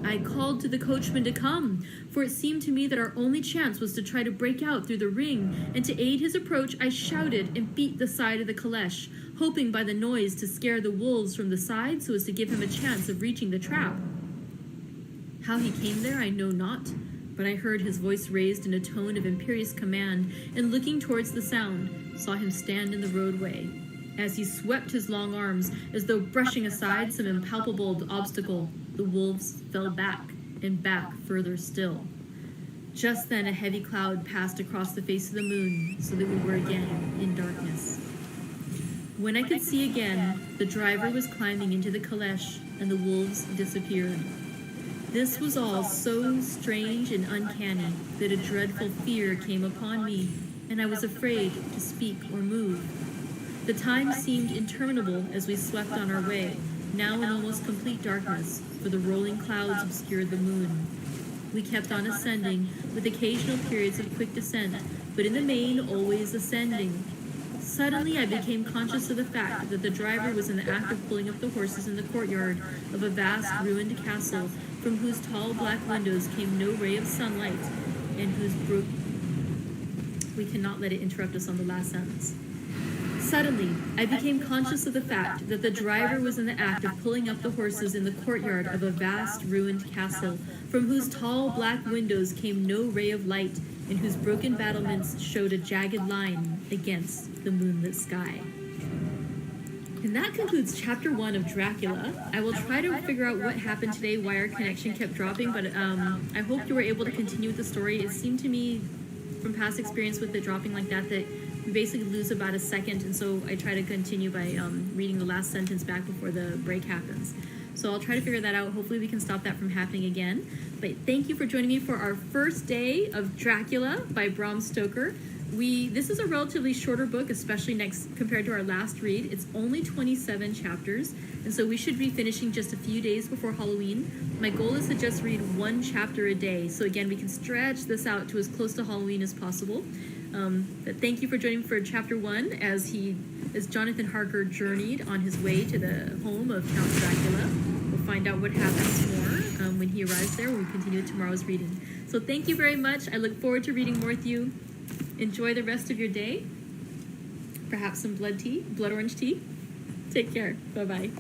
B: I called to the coachman to come, for it seemed to me that our only chance was to try to break out through the ring, and to aid his approach I shouted and beat the side of the caleche, hoping by the noise to scare the wolves from the side so as to give him a chance of reaching the trap. How he came there I know not, but I heard his voice raised in a tone of imperious command, and looking towards the sound, saw him stand in the roadway. As he swept his long arms, as though brushing aside some impalpable obstacle, the wolves fell back, and back further still. Just then a heavy cloud passed across the face of the moon, so that we were again in darkness. When I could see again, the driver was climbing into the caleche, and the wolves disappeared. This was all so strange and uncanny that a dreadful fear came upon me, and I was afraid to speak or move. The time seemed interminable as we swept on our way, now in almost complete darkness, for the rolling clouds obscured the moon. We kept on ascending, with occasional periods of quick descent, but in the main always ascending. Suddenly I became conscious of the fact that the driver was in the act of pulling up the horses in the courtyard of a vast ruined castle, from whose tall black windows came no ray of sunlight, and whose We cannot let it interrupt us on the last sentence. Suddenly, I became conscious of the fact that the driver was in the act of pulling up the horses in the courtyard of a vast ruined castle, from whose tall black windows came no ray of light, and whose broken battlements showed a jagged line against the moonlit sky. And that concludes Chapter 1 of Dracula. I will try to figure out what happened today, why our connection kept dropping, but I hope you were able to continue with the story. It seemed to me, from past experience with it dropping like that, that we basically lose about a second, and so I try to continue by reading the last sentence back before the break happens. So I'll try to figure that out. Hopefully we can stop that from happening again. But thank you for joining me for our first day of Dracula by Bram Stoker. This is a relatively shorter book, especially compared to our last read. It's only 27 chapters, and so we should be finishing just a few days before Halloween. My goal is to just read one chapter a day, so again, we can stretch this out to as close to Halloween as possible. But thank you for joining for Chapter 1 as Jonathan Harker journeyed on his way to the home of Count Dracula. We'll find out what happens more when he arrives there when we continue with tomorrow's reading. So thank you very much. I look forward to reading more with you. Enjoy the rest of your day. Perhaps some blood orange tea. Take care. Bye-bye.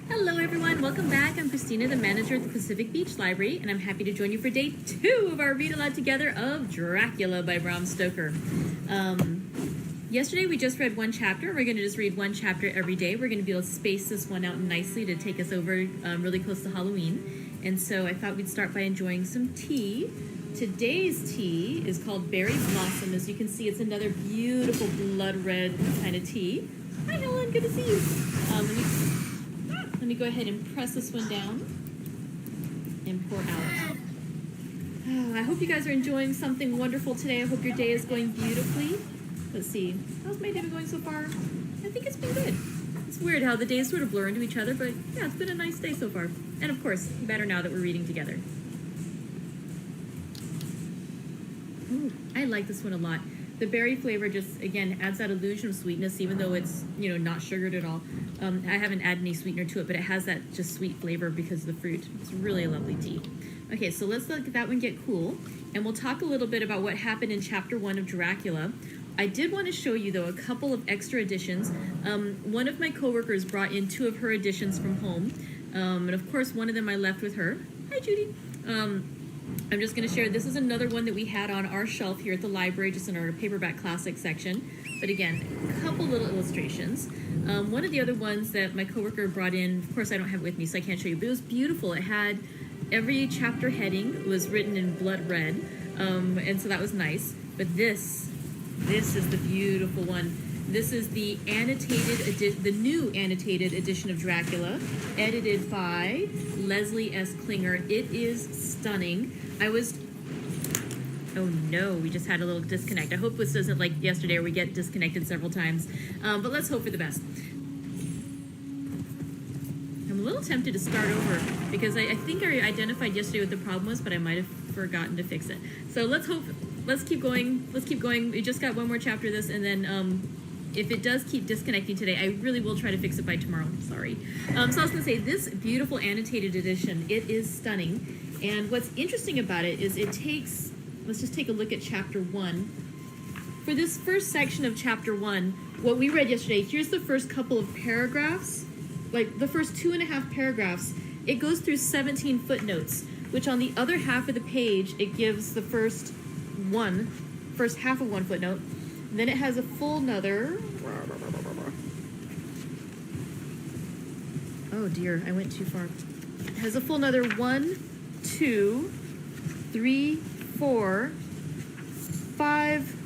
B: Hello everyone, welcome back. I'm Christina, the manager at the Pacific Beach Library, and I'm happy to join you for day 2 of our read aloud together of Dracula by Bram Stoker. Yesterday we just read one chapter. We're going to just read one chapter every day. We're going to be able to space this one out nicely to take us over really close to Halloween. And so I thought we'd start by enjoying some tea. Today's tea is called Berry Blossom. As you can see, it's another beautiful blood red kind of tea. Hi Helen, good to see you. Let me go ahead and press this one down and pour out. Oh, I hope you guys are enjoying something wonderful today. I hope your day is going beautifully. Let's see. How's my day been going so far? I think it's been good. It's weird how the days sort of blur into each other, but yeah, it's been a nice day so far. And of course, better now that we're reading together. Ooh, I like this one a lot. The berry flavor just, again, adds that illusion of sweetness, even though it's, not sugared at all. I haven't added any sweetener to it, but it has that just sweet flavor because of the fruit. It's really a lovely tea. Okay, so let's let that one get cool, and we'll talk a little bit about what happened in Chapter 1 of Dracula. I did want to show you, though, a couple of extra editions. One of my coworkers brought in 2 of her editions from home. And of course, one of them I left with her. Hi, Judy. I'm just going to share. This is another one that we had on our shelf here at the library, just in our paperback classic section. But again, a couple little illustrations. One of the other ones that my coworker brought in, of course I don't have it with me, so I can't show you, but it was beautiful. It had every chapter heading was written in blood red, and so that was nice. But this is the beautiful one. This is the the new annotated edition of Dracula, edited by Leslie S. Klinger. It is stunning. Oh no, we just had a little disconnect. I hope this isn't like yesterday where we get disconnected several times. But let's hope for the best. I'm a little tempted to start over because I think I identified yesterday what the problem was, but I might have forgotten to fix it. So let's keep going. We just got one more chapter of this, and then if it does keep disconnecting today, I really will try to fix it by tomorrow. Sorry. So I was going to say, this beautiful annotated edition, it is stunning. And what's interesting about it is it takes... Let's just take a look at chapter 1. For this first section of chapter 1, what we read yesterday, here's the first couple of paragraphs, like the first 2.5 paragraphs. It goes through 17 footnotes, which on the other half of the page, it gives the first half of one footnote. Then it has a full nother. Oh dear, I went too far. It has a full nother 1, 2, 3, 4, 5,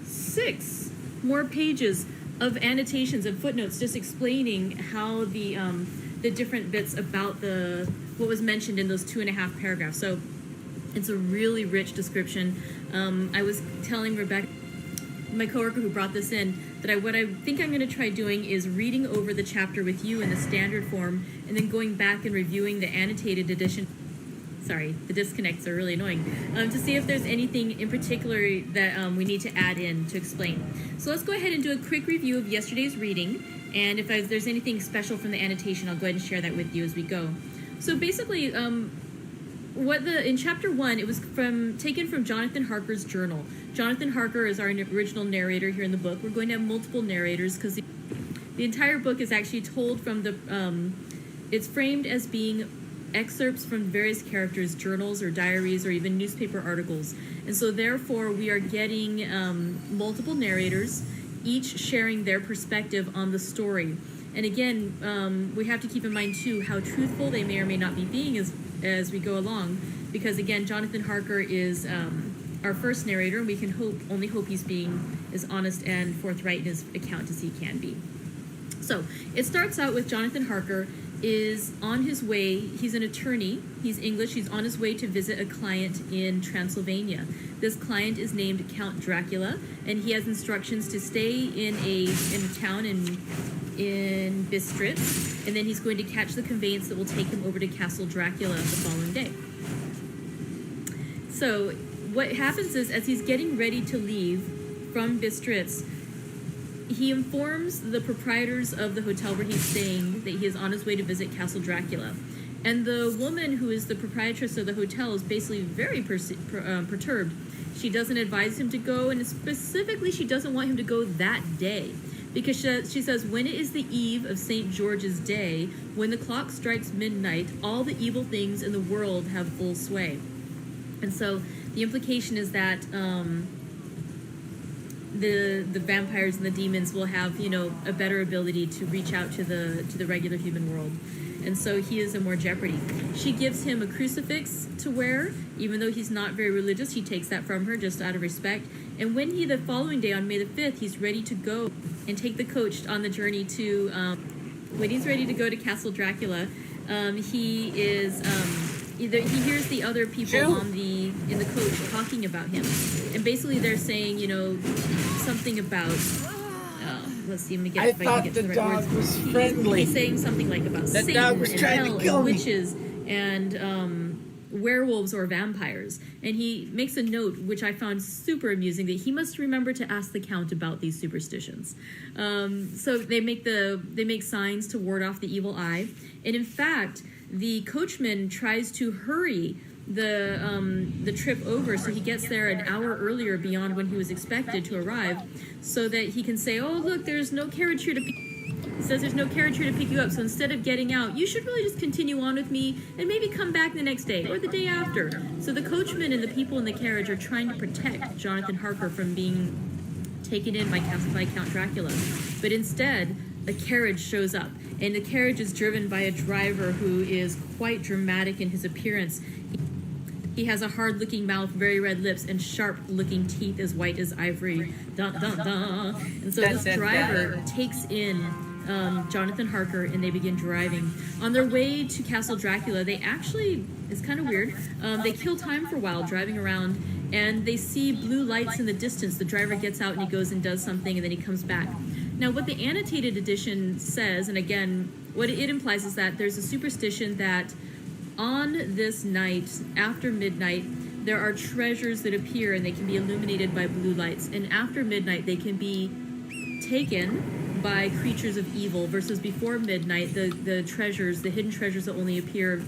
B: 6 more pages of annotations and footnotes just explaining how the different bits about what was mentioned in those 2.5 paragraphs. So it's a really rich description. I was telling Rebecca, my coworker who brought this in, that what I think I'm going to try doing is reading over the chapter with you in the standard form and then going back and reviewing the annotated edition. Sorry, the disconnects are really annoying. To see if there's anything in particular that we need to add in to explain. So let's go ahead and do a quick review of yesterday's reading. And if there's anything special from the annotation, I'll go ahead and share that with you as we go. So basically, in chapter 1, it was taken from Jonathan Harker's journal. Jonathan Harker is our original narrator here in the book. We're going to have multiple narrators because the entire book is actually told from it's framed as being excerpts from various characters' journals or diaries or even newspaper articles. And so therefore we are getting multiple narrators, each sharing their perspective on the story. And again, we have to keep in mind too how truthful they may or may not be being as we go along, because again, Jonathan Harker is our first narrator, and we can only hope he's being as honest and forthright in his account as he can be. So it starts out with Jonathan Harker is on his way. He's an attorney. He's English. He's on his way to visit a client in Transylvania. This client is named Count Dracula, and he has instructions to stay in a town in Bistritz, and then he's going to catch the conveyance that will take him over to Castle Dracula the following day. So what happens is, as he's getting ready to leave from Bistritz, he informs the proprietors of the hotel where he's staying that he is on his way to visit Castle Dracula. And the woman who is the proprietress of the hotel is basically very perturbed. She doesn't advise him to go, and specifically she doesn't want him to go that day. Because she says, when it is the eve of St. George's Day, when the clock strikes midnight, all the evil things in the world have full sway. And so the implication is that the vampires and the demons will have, a better ability to reach out to the regular human world. And so he is in more jeopardy. She gives him a crucifix to wear. Even though he's not very religious, he takes that from her just out of respect. And when the following day, on May the 5th, he's ready to go and take the coach on the journey to, when he's ready to go to Castle Dracula, he hears the other people in the coach talking about him. And basically they're saying, something about... let's see, let me get, if I can get to the right words.
A: Was friendly.
B: He's saying something like about
A: The
B: Satan
A: dog was
B: and
A: trying to
B: hell
A: kill
B: and
A: me.
B: witches and werewolves or vampires. And he makes a note, which I found super amusing, that he must remember to ask the Count about these superstitions. So they make signs to ward off the evil eye. And in fact, the coachman tries to hurry the trip over, so he gets there an hour earlier beyond when he was expected to arrive, so that he can say, "Oh, look, there's no carriage here to pick." He says there's no carriage here to pick you up, so instead of getting out, you should really just continue on with me and maybe come back the next day or the day after. So the coachman and the people in the carriage are trying to protect Jonathan Harker from being taken in by Count Dracula. But instead, a carriage shows up, and the carriage is driven by a driver who is quite dramatic in his appearance. He has a hard-looking mouth, very red lips, and sharp-looking teeth as white as ivory. Dun, dun, dun. And so this driver takes in Jonathan Harker, and they begin driving. On their way to Castle Dracula, they actually, it's kind of weird, they kill time for a while driving around, and they see blue lights in the distance. The driver gets out and he goes and does something, and then he comes back. Now, what the annotated edition says, and again, what it implies is that there's a superstition that on this night, after midnight, there are treasures that appear, and they can be illuminated by blue lights. And after midnight, they can be taken by creatures of evil, versus before midnight, the treasures, the hidden treasures that only appear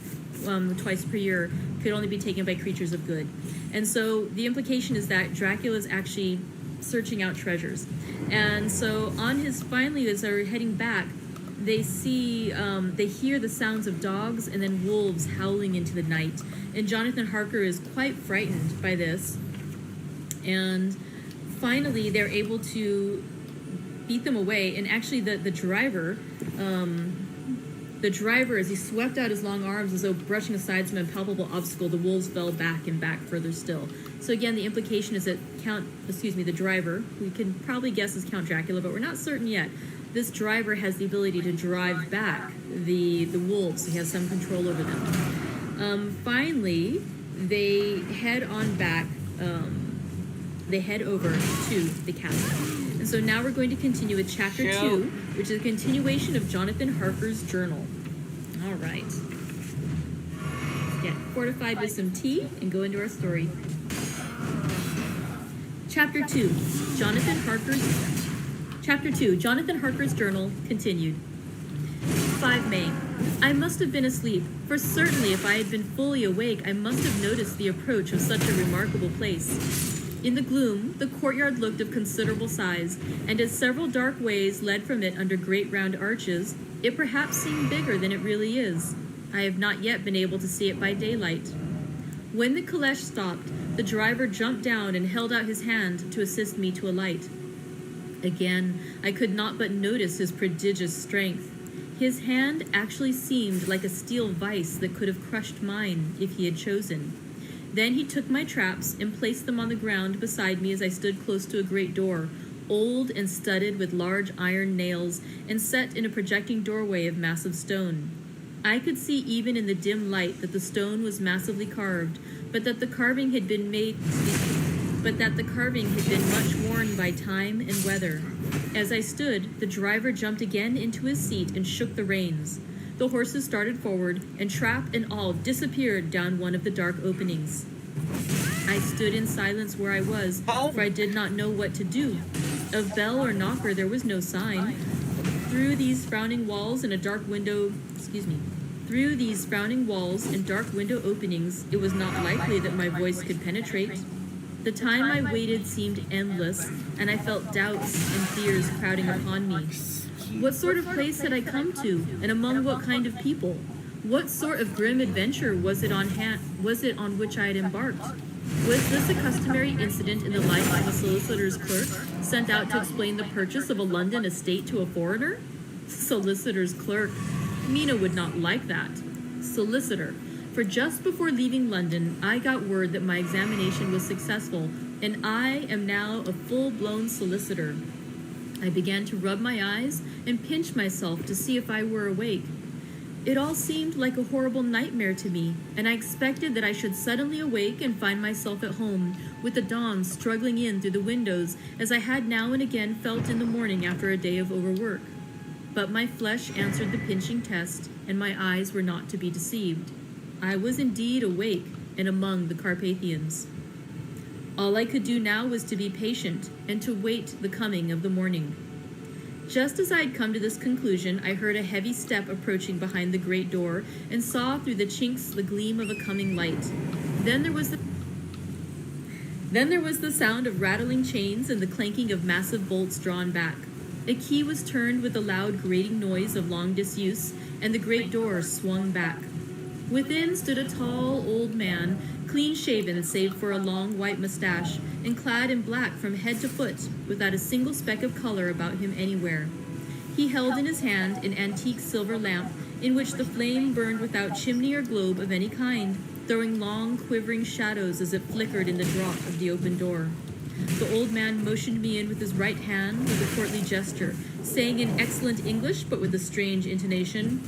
B: twice per year, could only be taken by creatures of good. And so the implication is that Dracula is actually searching out treasures. And so finally, as they're heading back, they see, they hear the sounds of dogs and then wolves howling into the night. And Jonathan Harker is quite frightened by this. And finally, they're able to beat them away. And actually, the driver, as he swept out his long arms as though brushing aside some impalpable obstacle, the wolves fell back and back further still. So again, the implication is that the driver, we can probably guess is Count Dracula, but we're not certain yet. This driver has the ability to drive back the wolves. He has some control over them. Finally, they head on back. They head over to the castle. And so now we're going to continue with Chapter 2, which is a continuation of Jonathan Harker's journal. All right. Let's get fortified with some tea and go into our story. Chapter 2, Jonathan Harker's journal, continued. 5 May. I must have been asleep, for certainly if I had been fully awake, I must have noticed the approach of such a remarkable place. In the gloom, the courtyard looked of considerable size, and as several dark ways led from it under great round arches, it perhaps seemed bigger than it really is. I have not yet been able to see it by daylight. When the caleche stopped, the driver jumped down and held out his hand to assist me to alight. Again, I could not but notice his prodigious strength. His hand actually seemed like a steel vice that could have crushed mine if he had chosen. Then he took my traps and placed them on the ground beside me as I stood close to a great door, old and studded with large iron nails and set in a projecting doorway of massive stone. I could see even in the dim light that the stone was massively carved, but that the carving had been much worn by time and weather. As I stood, the driver jumped again into his seat and shook the reins. The horses started forward, and trap and all disappeared down one of the dark openings. I stood in silence where I was, for I did not know what to do. Of bell or knocker there was no sign. Through these frowning walls and dark window openings, it was not likely that my voice could penetrate. The time I waited seemed endless, and I felt doubts and fears crowding upon me. What sort of place had I come to, and among what kind of people? What sort of grim adventure was it on which I had embarked? Was this a customary incident in the life of a solicitor's clerk, sent out to explain the purchase of a London estate to a foreigner? Solicitor's clerk. Mina would not like that. Solicitor. For just before leaving London, I got word that my examination was successful, and I am now a full-blown solicitor. I began to rub my eyes and pinch myself to see if I were awake. It all seemed like a horrible nightmare to me, and I expected that I should suddenly awake and find myself at home, with the dawn struggling in through the windows, as I had now and again felt in the morning after a day of overwork. But my flesh answered the pinching test, and my eyes were not to be deceived. I was indeed awake and among the Carpathians. All I could do now was to be patient and to wait the coming of the morning. Just as I had come to this conclusion, I heard a heavy step approaching behind the great door and saw through the chinks the gleam of a coming light. Then there was the sound of rattling chains and the clanking of massive bolts drawn back. A key was turned with a loud grating noise of long disuse, and the great door swung back. Within stood a tall old man, clean-shaven save for a long white mustache, and clad in black from head to foot, without a single speck of color about him anywhere. He held in his hand an antique silver lamp, in which the flame burned without chimney or globe of any kind, throwing long, quivering shadows as it flickered in the draught of the open door. The old man motioned me in with his right hand with a courtly gesture, saying in excellent English but with a strange intonation,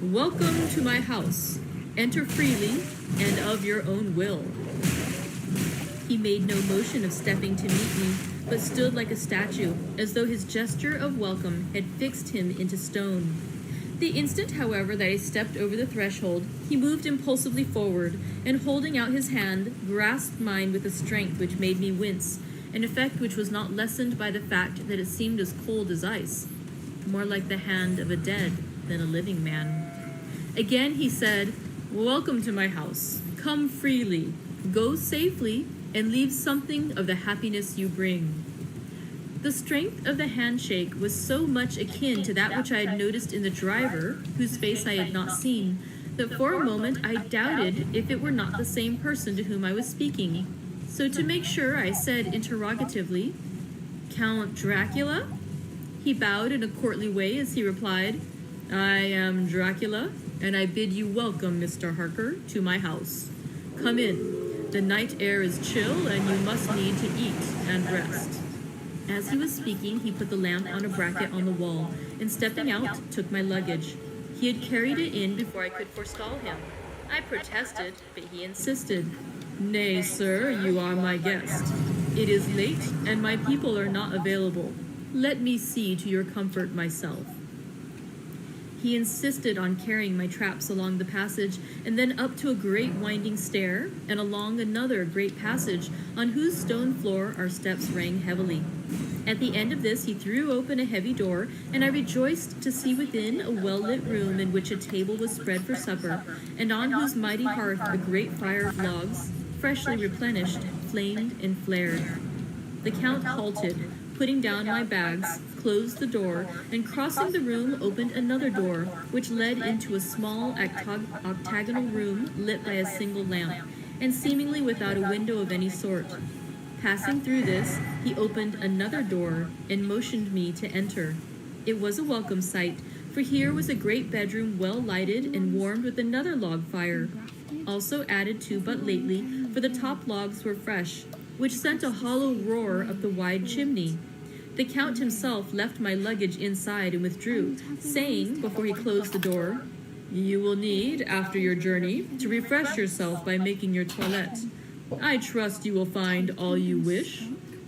B: "Welcome to my house. Enter freely and of your own will." He made no motion of stepping to meet me, but stood like a statue, as though his gesture of welcome had fixed him into stone. The instant, however, that I stepped over the threshold, he moved impulsively forward, and holding out his hand, grasped mine with a strength which made me wince, an effect which was not lessened by the fact that it seemed as cold as ice, more like the hand of a dead than a living man. Again he said, "Welcome to my house. Come freely, go safely, and leave something of the happiness you bring." The strength of the handshake was so much akin to that which I had noticed in the driver, whose face I had not seen, that for a moment I doubted if it were not the same person to whom I was speaking. So to make sure, I said interrogatively, "Count Dracula?" He bowed in a courtly way as he replied, "I am Dracula, and I bid you welcome, Mr. Harker, to my house. Come in. The night air is chill, and you must need to eat and rest." As he was speaking, he put the lamp on a bracket on the wall, and stepping out, took my luggage. He had carried it in before I could forestall him. I protested, but he insisted. "Nay, sir, you are my guest. It is late, and my people are not available. Let me see to your comfort myself." He insisted on carrying my traps along the passage, and then up to a great winding stair, and along another great passage, on whose stone floor our steps rang heavily. At the end of this he threw open a heavy door, and I rejoiced to see within a well-lit room in which a table was spread for supper, and on whose mighty hearth a great fire of logs, freshly replenished, flamed and flared. The Count halted, putting down my bags, closed the door, and crossing the room opened another door, which led into a small octagonal room lit by a single lamp, and seemingly without a window of any sort. Passing through this, he opened another door and motioned me to enter. It was a welcome sight, for here was a great bedroom well lighted and warmed with another log fire, also added to but lately, for the top logs were fresh, which sent a hollow roar up the wide chimney. The Count himself left my luggage inside and withdrew, saying, before he closed the door, "You will need, after your journey, to refresh yourself by making your toilette. I trust you will find all you wish.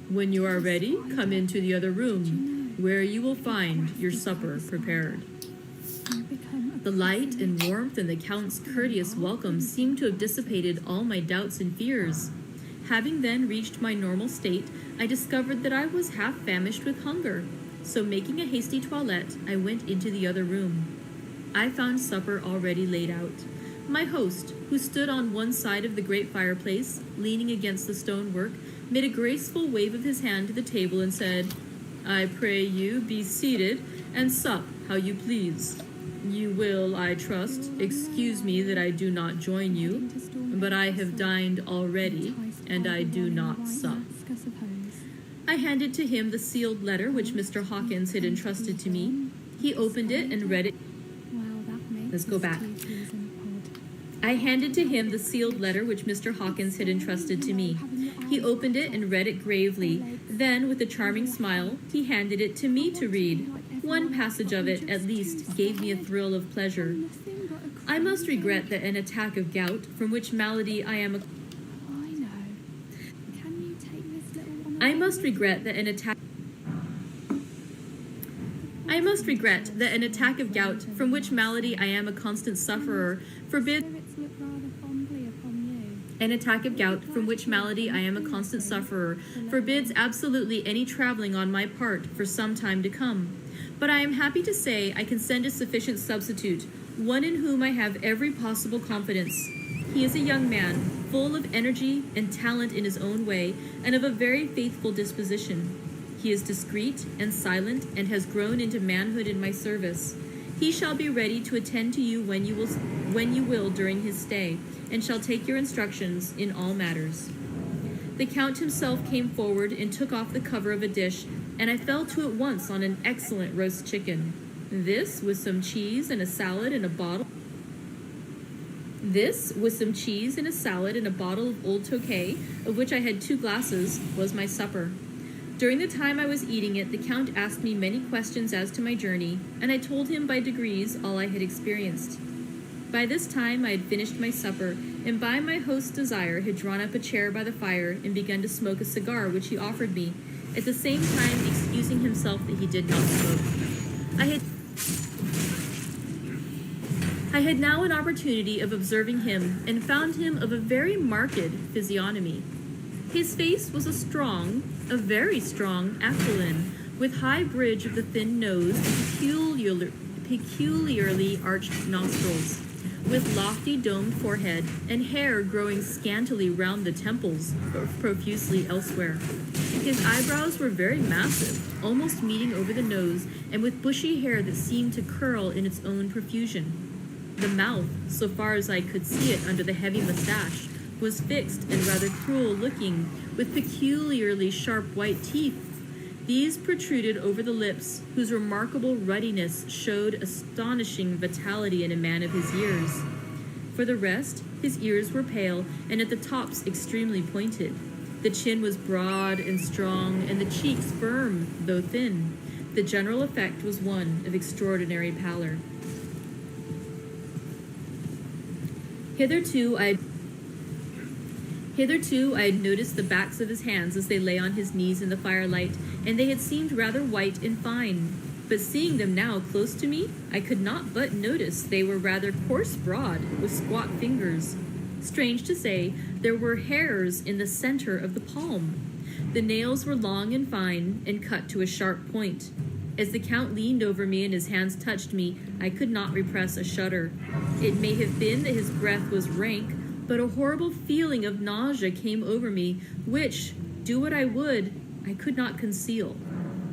B: When you are ready, come into the other room, where you will find your supper prepared." The light and warmth and the Count's courteous welcome seemed to have dissipated all my doubts and fears. Having then reached my normal state, I discovered that I was half famished with hunger, so making a hasty toilette, I went into the other room. I found supper already laid out. My host, who stood on one side of the great fireplace, leaning against the stonework, made a graceful wave of his hand to the table and said, "I pray you be seated and sup how you please. You will, I trust, excuse me that I do not join you, but I have dined already, and I do not sup." I handed to him the sealed letter which Mr. Hawkins had entrusted to me. He opened it and read it. Let's go back. I handed to him the sealed letter which Mr. Hawkins had entrusted to me. He opened it and read it gravely. Then, with a charming smile, he handed it to me to read. One passage of it, at least, gave me a thrill of pleasure. "I must regret that an attack of gout, from which malady I am I must regret that an attack of gout, from which malady I am a constant sufferer, forbids absolutely any traveling on my part for some time to come. But I am happy to say I can send a sufficient substitute, one in whom I have every possible confidence. He is a young man, full of energy and talent in his own way, and of a very faithful disposition. He is discreet and silent, and has grown into manhood in my service. He shall be ready to attend to you when you will during his stay, and shall take your instructions in all matters. The Count himself came forward and took off the cover of a dish, and I fell to at once on an excellent roast chicken. This, with some cheese and a salad and a bottle of Old Tokay, of which I had 2 glasses, was my supper. During the time I was eating it, the Count asked me many questions as to my journey, and I told him by degrees all I had experienced. By this time I had finished my supper, and by my host's desire had drawn up a chair by the fire and begun to smoke a cigar which he offered me, at the same time excusing himself that he did not smoke. I had now an opportunity of observing him, and found him of a very marked physiognomy. His face was a very strong aquiline, with high bridge of the thin nose and peculiarly arched nostrils, with lofty domed forehead, and hair growing scantily round the temples, but profusely elsewhere. His eyebrows were very massive, almost meeting over the nose, and with bushy hair that seemed to curl in its own profusion. The mouth, so far as I could see it under the heavy mustache, was fixed and rather cruel-looking, with peculiarly sharp white teeth. These protruded over the lips, whose remarkable ruddiness showed astonishing vitality in a man of his years. For the rest, his ears were pale, and at the tops extremely pointed. The chin was broad and strong, and the cheeks firm, though thin. The general effect was one of extraordinary pallor. Hitherto I had noticed the backs of his hands as they lay on his knees in the firelight, and they had seemed rather white and fine. But seeing them now close to me, I could not but notice they were rather coarse broad, with squat fingers. Strange to say, there were hairs in the center of the palm. The nails were long and fine, and cut to a sharp point. As the Count leaned over me and his hands touched me, I could not repress a shudder. It may have been that his breath was rank, but a horrible feeling of nausea came over me, which, do what I would, I could not conceal.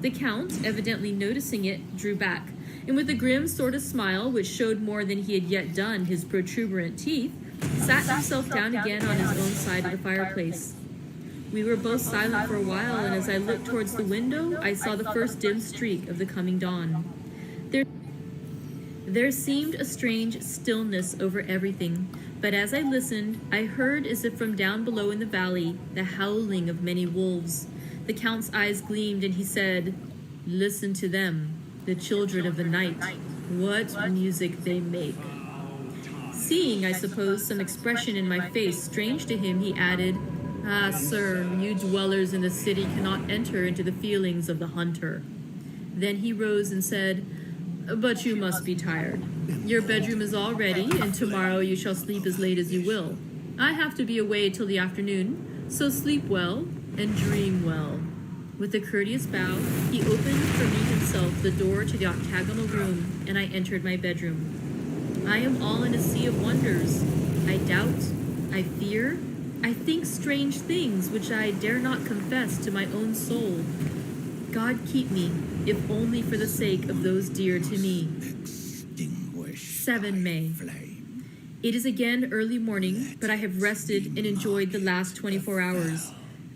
B: The Count, evidently noticing it, drew back, and with a grim sort of smile, which showed more than he had yet done his protuberant teeth, sat himself down again on his own side of the fireplace. We were both silent for a while, and as I looked towards the window, I saw the first dim streak of the coming dawn. There seemed a strange stillness over everything, but as I listened, I heard, as if from down below in the valley, the howling of many wolves. The Count's eyes gleamed, and he said, "Listen to them, the children of the night. What music they make." Seeing, I suppose, some expression in my face strange to him, he added, "Ah, sir, you dwellers in the city cannot enter into the feelings of the hunter." Then he rose and said, "But you must be tired. Your bedroom is all ready, and tomorrow you shall sleep as late as you will. I have to be away till the afternoon, so sleep well and dream well." With a courteous bow, he opened for me himself the door to the octagonal room, and I entered my bedroom. I am all in a sea of wonders. I doubt, I fear, I think strange things which I dare not confess to my own soul. God keep me, if only for the sake of those dear to me. 7 May. It is again early morning, but I have rested and enjoyed the last 24 hours.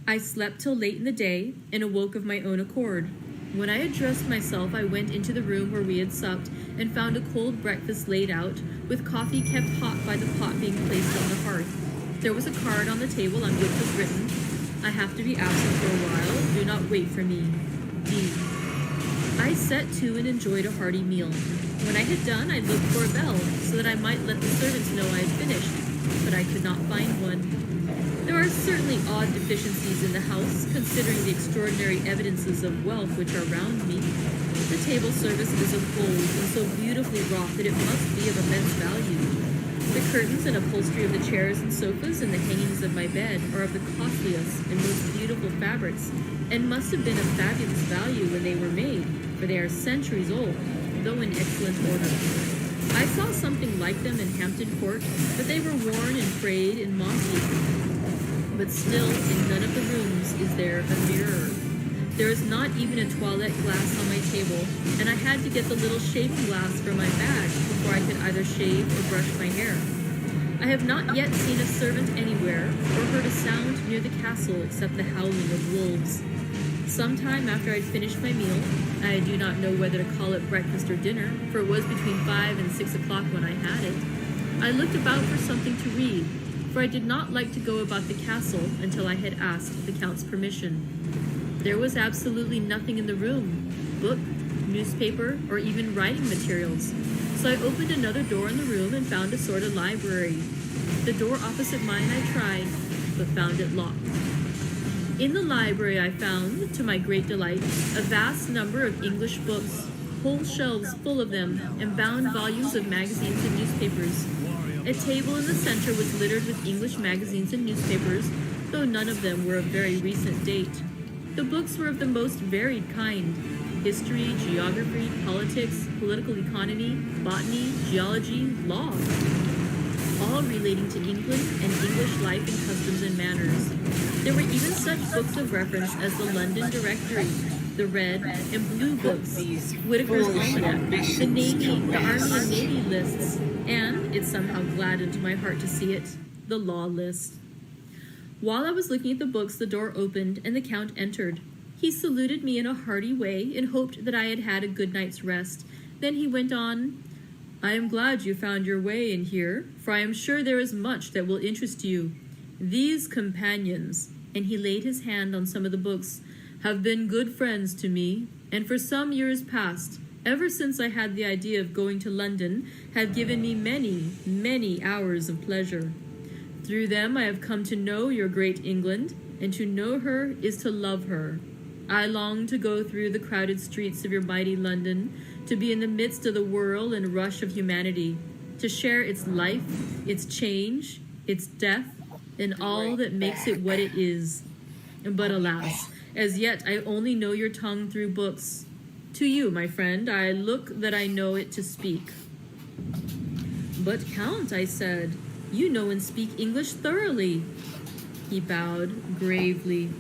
B: I slept till late in the day and awoke of my own accord. When I had dressed myself, I went into the room where we had supped and found a cold breakfast laid out, with coffee kept hot by the pot being placed on the hearth. There was a card on the table on which was written, "I have to be absent for a while. Do not wait for me. D." I set to and enjoyed a hearty meal. When I had done, I looked for a bell, so that I might let the servants know I had finished, but I could not find one. There are certainly odd deficiencies in the house, considering the extraordinary evidences of wealth which are round me. The table service is of gold, and so beautifully wrought that it must be of immense value. The curtains and upholstery of the chairs and sofas and the hangings of my bed are of the costliest and most beautiful fabrics, and must have been of fabulous value when they were made, for they are centuries old, though in excellent order. I saw something like them in Hampton Court, but they were worn and frayed and mossy. But still, in none of the rooms is there a mirror. There is not even a toilette glass on my table, and I had to get the little shaving glass from my bag before I could either shave or brush my hair. I have not yet seen a servant anywhere, or heard a sound near the castle except the howling of wolves. Sometime after I'd finished my meal, I do not know whether to call it breakfast or dinner, for it was between 5 and 6 o'clock when I had it, I looked about for something to read, for I did not like to go about the castle until I had asked the Count's permission. There was absolutely nothing in the room, book, newspaper, or even writing materials, so I opened another door in the room and found a sort of library. The door opposite mine I tried, but found it locked. In the library I found, to my great delight, a vast number of English books, whole shelves full of them, and bound volumes of magazines and newspapers. A table in the center was littered with English magazines and newspapers, though none of them were of very recent date. The books were of the most varied kind: history, geography, politics, political economy, botany, geology, law, all relating to England and English life and customs and manners. There were even such books of reference as the London Directory, the Red and Blue Books, Whitaker's Almanac, the Navy, the Army and Navy lists, and, it somehow gladdened my heart to see it, the law list. While I was looking at the books, the door opened and the Count entered. He saluted me in a hearty way and hoped that I had had a good night's rest. Then he went on, "I am glad you found your way in here, for I am sure there is much that will interest you. These companions," and he laid his hand on some of the books, "have been good friends to me, and for some years past, ever since I had the idea of going to London, have given me many, many hours of pleasure. Through them I have come to know your great England, and to know her is to love her. I long to go through the crowded streets of your mighty London, to be in the midst of the whirl and rush of humanity, to share its life, its change, its death, and all that makes it what it is. But alas, as yet I only know your tongue through books. To you, my friend, I look that I know it to speak." "But, Count," I said, "you know and speak English thoroughly." He bowed gravely.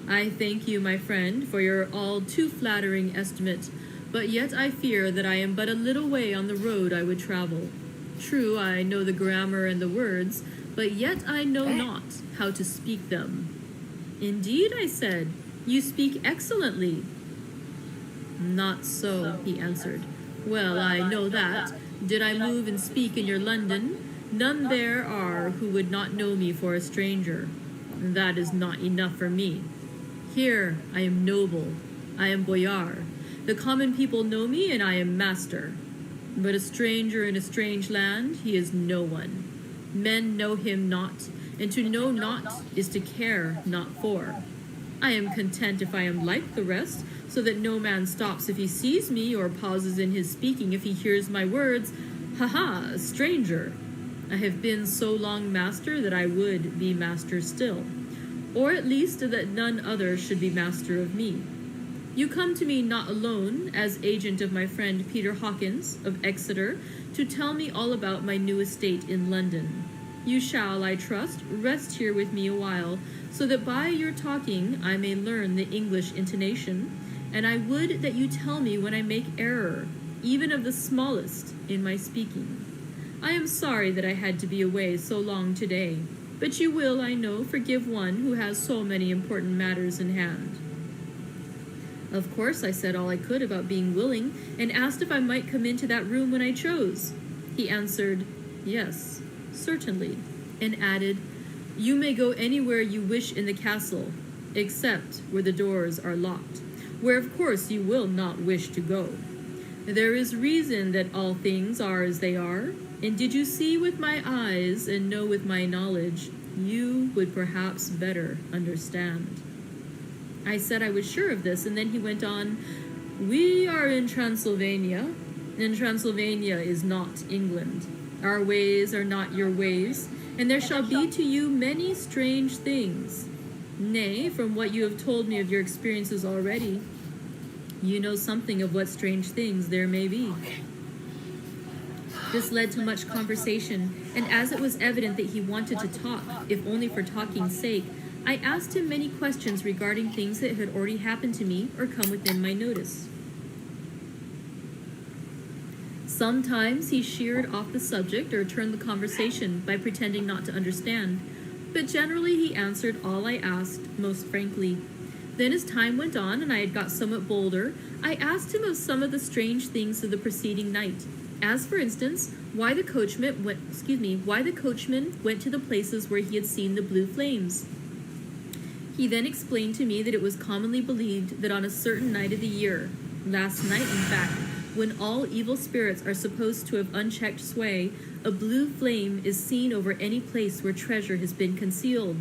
B: "I thank you, my friend, for your all too flattering estimate, but yet I fear that I am but a little way on the road I would travel. True, I know the grammar and the words, but yet I know not how to speak them." "Indeed," I said, "you speak excellently." "Not so," he answered. "Well, I know that, did I move and speak in your London, none there are who would not know me for a stranger. That is not enough for me. Here I am noble, I am boyar. The common people know me, and I am master. But a stranger in a strange land, he is no one. Men know him not, and to know not is to care not for. I am content if I am like the rest, so that no man stops if he sees me, or pauses in his speaking if he hears my words. Ha-ha, a stranger! I have been so long master that I would be master still, or at least that none other should be master of me. You come to me not alone, as agent of my friend Peter Hawkins of Exeter, to tell me all about my new estate in London. You shall, I trust, rest here with me a while, so that by your talking I may learn the English intonation, and I would that you tell me when I make error, even of the smallest, in my speaking. I am sorry that I had to be away so long today, but you will, I know, forgive one who has so many important matters in hand." Of course, I said all I could about being willing, and asked if I might come into that room when I chose. He answered, "Yes, certainly," and added, "You may go anywhere you wish in the castle, except where the doors are locked, where of course you will not wish to go. There is reason that all things are as they are, and did you see with my eyes and know with my knowledge, you would perhaps better understand." I said I was sure of this, and then he went on, "We are in Transylvania, and Transylvania is not England. Our ways are not your ways, and there shall be to you many strange things. Nay, from what you have told me of your experiences already, you know something of what strange things there may be." This led to much conversation, and as it was evident that he wanted to talk, if only for talking's sake, I asked him many questions regarding things that had already happened to me or come within my notice. Sometimes he sheered off the subject or turned the conversation by pretending not to understand, but generally he answered all I asked most frankly. Then as time went on and I had got somewhat bolder, I asked him of some of the strange things of the preceding night, as for instance, why the coachman went to the places where he had seen the blue flames. He then explained to me that it was commonly believed that on a certain night of the year, last night in fact, when all evil spirits are supposed to have unchecked sway, a blue flame is seen over any place where treasure has been concealed.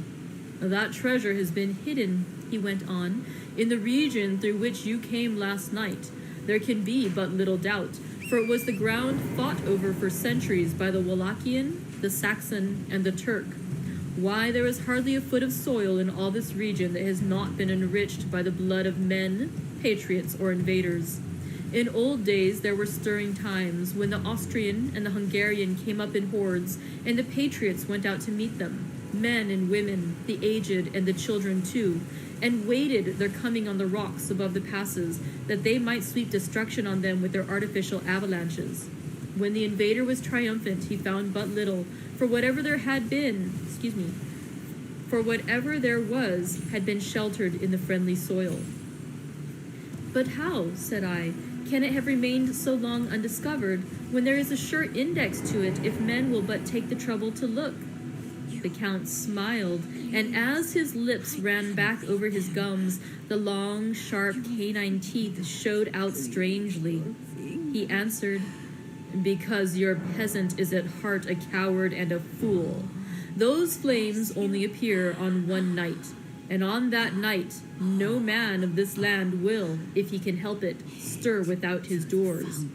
B: That treasure has been hidden, he went on, in the region through which you came last night. There can be but little doubt, for it was the ground fought over for centuries by the Wallachian, the Saxon, and the Turk. Why, there is hardly a foot of soil in all this region that has not been enriched by the blood of men, patriots, or invaders. In old days there were stirring times, when the Austrian and the Hungarian came up in hordes, and the patriots went out to meet them, men and women, the aged and the children too, and waited their coming on the rocks above the passes, that they might sweep destruction on them with their artificial avalanches. When the invader was triumphant, he found but little, for whatever there was had been sheltered in the friendly soil. But how, said I, can it have remained so long undiscovered, when there is a sure index to it if men will but take the trouble to look? The Count smiled, and as his lips ran back over his gums, the long, sharp canine teeth showed out strangely. He answered, because your peasant is at heart a coward and a fool. Those flames only appear on one night, and on that night no man of this land will, if he can help it, stir without his doors.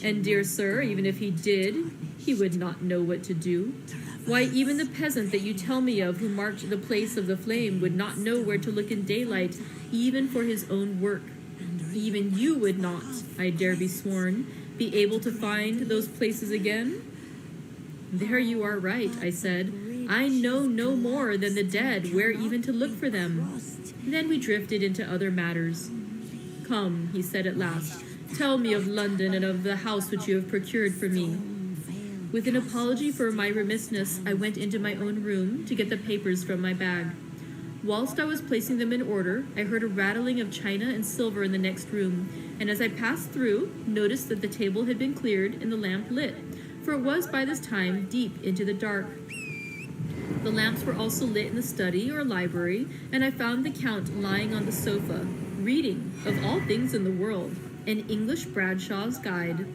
B: And, dear sir, even if he did, he would not know what to do. Why, even the peasant that you tell me of who marked the place of the flame would not know where to look in daylight, even for his own work. Even you would not, I dare be sworn, be able to find those places again? There you are right, I said. I know no more than the dead where even to look for them. Then we drifted into other matters. Come, he said at last, tell me of London and of the house which you have procured for me. With an apology for my remissness, I went into my own room to get the papers from my bag. Whilst I was placing them in order, I heard a rattling of china and silver in the next room, and as I passed through, noticed that the table had been cleared and the lamp lit, for it was by this time deep into the dark. The lamps were also lit in the study or library, and I found the Count lying on the sofa, reading, of all things in the world, an English Bradshaw's Guide.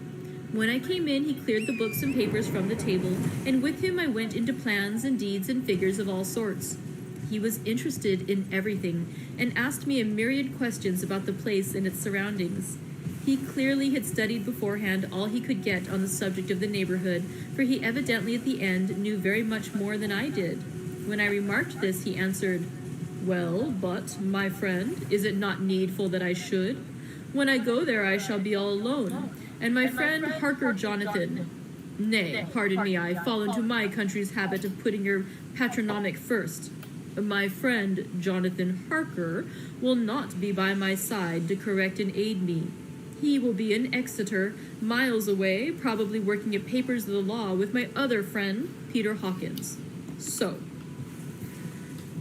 B: When I came in, he cleared the books and papers from the table, and with him I went into plans and deeds and figures of all sorts. He was interested in everything, and asked me a myriad questions about the place and its surroundings. He clearly had studied beforehand all he could get on the subject of the neighborhood, for he evidently at the end knew very much more than I did. When I remarked this, he answered, Well, but, my friend, is it not needful that I should? When I go there I shall be all alone, and my friend Harker Jonathan. Nay, pardon me, I fall into my country's habit of putting your patronymic first. My friend Jonathan Harker will not be by my side to correct and aid me. He will be in Exeter, miles away, probably working at papers of the law with my other friend, Peter Hawkins. So,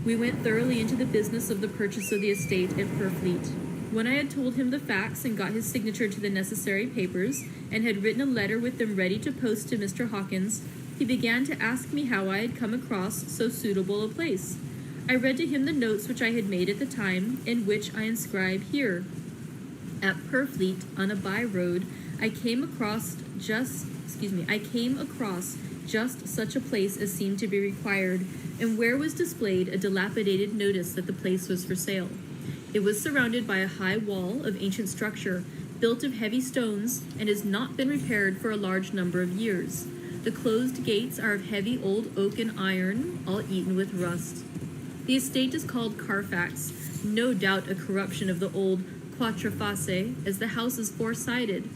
B: we went thoroughly into the business of the purchase of the estate at Purfleet. When I had told him the facts and got his signature to the necessary papers, and had written a letter with them ready to post to Mr. Hawkins, he began to ask me how I had come across so suitable a place. I read to him the notes which I had made at the time, and which I inscribe here. At Purfleet, on a by-road, I came across just such a place as seemed to be required, and where was displayed a dilapidated notice that the place was for sale. It was surrounded by a high wall of ancient structure, built of heavy stones, and has not been repaired for a large number of years. The closed gates are of heavy old oak and iron, all eaten with rust. The estate is called Carfax, no doubt a corruption of the old Quatreface, as the house is four-sided.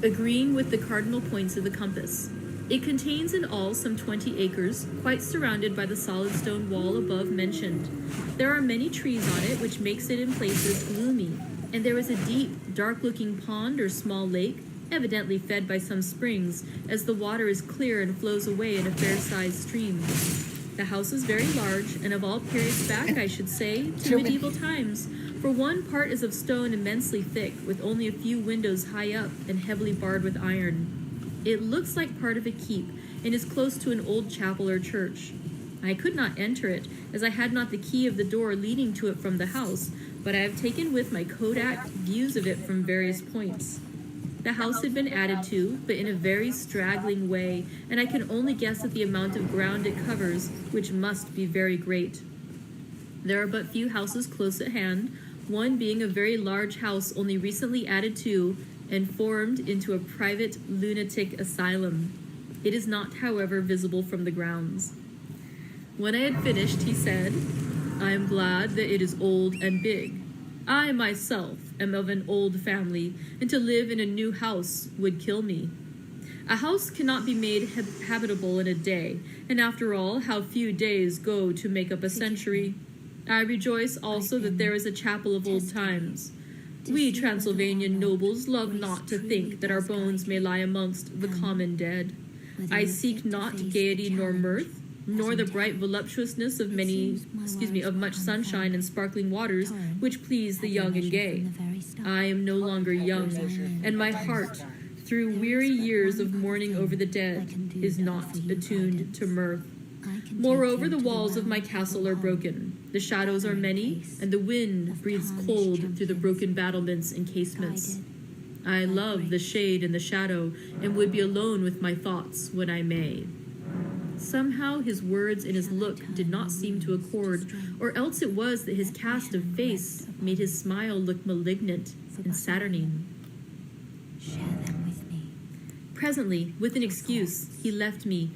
B: agreeing with the cardinal points of the compass. It contains in all some 20 acres, quite surrounded by the solid stone wall above mentioned. There are many trees on it, which makes it in places gloomy, and there is a deep, dark-looking pond or small lake, evidently fed by some springs, as the water is clear and flows away in a fair-sized stream. The house is very large, and of all periods back, I should say, to medieval times, for one part is of stone immensely thick, with only a few windows high up and heavily barred with iron. It looks like part of a keep, and is close to an old chapel or church. I could not enter it, as I had not the key of the door leading to it from the house, but I have taken with my Kodak views of it from various points. The house had been added to, but in a very straggling way, and I can only guess at the amount of ground it covers, which must be very great. There are but few houses close at hand, one being a very large house only recently added to, and formed into a private lunatic asylum. It is not, however, visible from the grounds. When I had finished, he said, "I am glad that it is old and big. I myself am of an old family, and to live in a new house would kill me. A house cannot be made habitable in a day, and after all, how few days go to make up a century. I rejoice also that there is a chapel of old times. We Transylvanian nobles love not to think that our bones may lie amongst the common dead. I seek not gaiety nor mirth, nor the bright voluptuousness of much sunshine and sparkling waters, which please the young and gay. I am no longer young, and my heart, through weary years of mourning over the dead, is not attuned to mirth. Moreover, the walls of my castle are broken. The shadows are many, and the wind breathes cold through the broken battlements and casements. I love the shade and the shadow, and would be alone with my thoughts when I may." Somehow his words and his look did not seem to accord, or else it was that his cast of face made his smile look malignant and saturnine.
C: Share them with me.
B: Presently, with an excuse, he left me,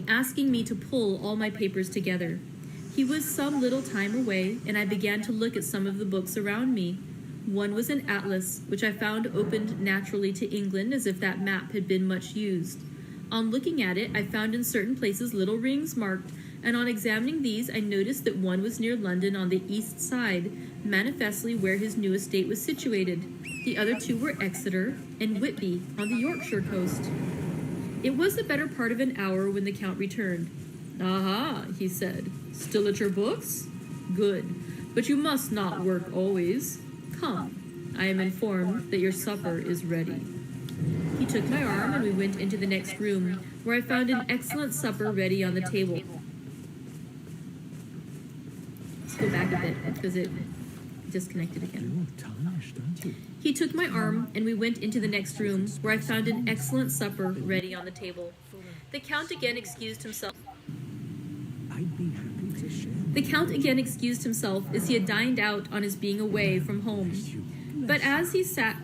B: asking me to pull all my papers together. He was some little time away, and I began to look at some of the books around me. One was an atlas, which I found opened naturally to England, as if that map had been much used. On looking at it, I found in certain places little rings marked, and on examining these, I noticed that one was near London on the east side, manifestly where his new estate was situated. The other two were Exeter and Whitby on the Yorkshire coast. It was the better part of an hour when the Count returned. "Aha," he said, "still at your books? Good, but you must not work always. Come, I am informed that your supper is ready." He took my arm and we went into the next room, where I found an excellent supper ready on the table. Let's go back a bit, because it disconnected again. He took my arm and we went into the next room, where I found an excellent supper ready on the table. The Count again excused himself. As he had dined out on his being away from home. But he sat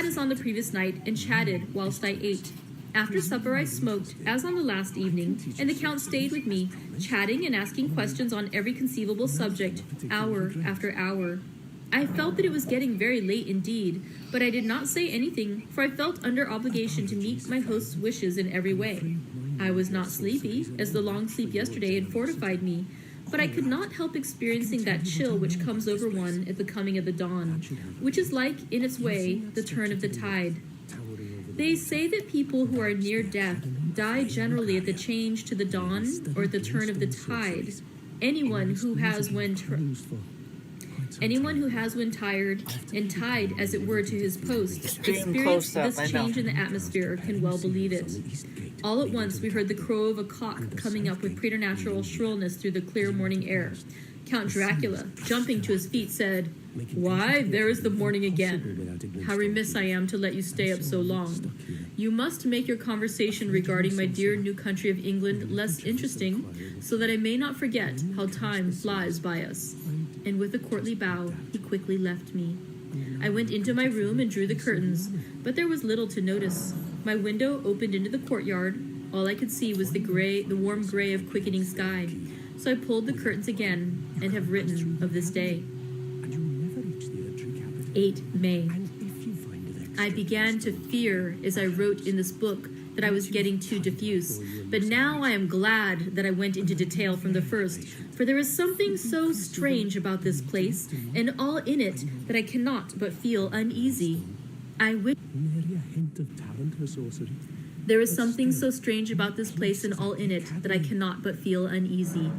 B: as on the previous night and chatted whilst I ate. After supper I smoked, as on the last evening, and the Count stayed with me, chatting and asking questions on every conceivable subject, hour after hour. I felt that it was getting very late indeed, but I did not say anything, for I felt under obligation to meet my host's wishes in every way. I was not sleepy, as the long sleep yesterday had fortified me, but I could not help experiencing that chill which comes over one at the coming of the dawn, which is like, in its way, the turn of the tide. They say that people who are near death die generally at the change to the dawn or at the turn of the tide. Anyone who has when tired and tied, as it were, to his post, experienced this change in the atmosphere, can well believe it. All at once we heard the crow of a cock coming up with preternatural shrillness through the clear morning air. Count Dracula, jumping to his feet, said, "Why, there is the morning again. How remiss I am to let you stay up so long. You must make your conversation regarding my dear new country of England less interesting, so that I may not forget how time flies by us." And with a courtly bow, he quickly left me. I went into my room and drew the curtains, but there was little to notice. My window opened into the courtyard. All I could see was the warm gray of quickening sky. So I pulled the curtains again, and have written of this day. 8 May. I began to fear, as I wrote in this book, that I was getting too diffuse. But now I am glad that I went into detail from the first, for there is something so strange about this place, and all in it, that I cannot but feel uneasy. I wish... There is something so strange about this place and all in it that I cannot but feel uneasy.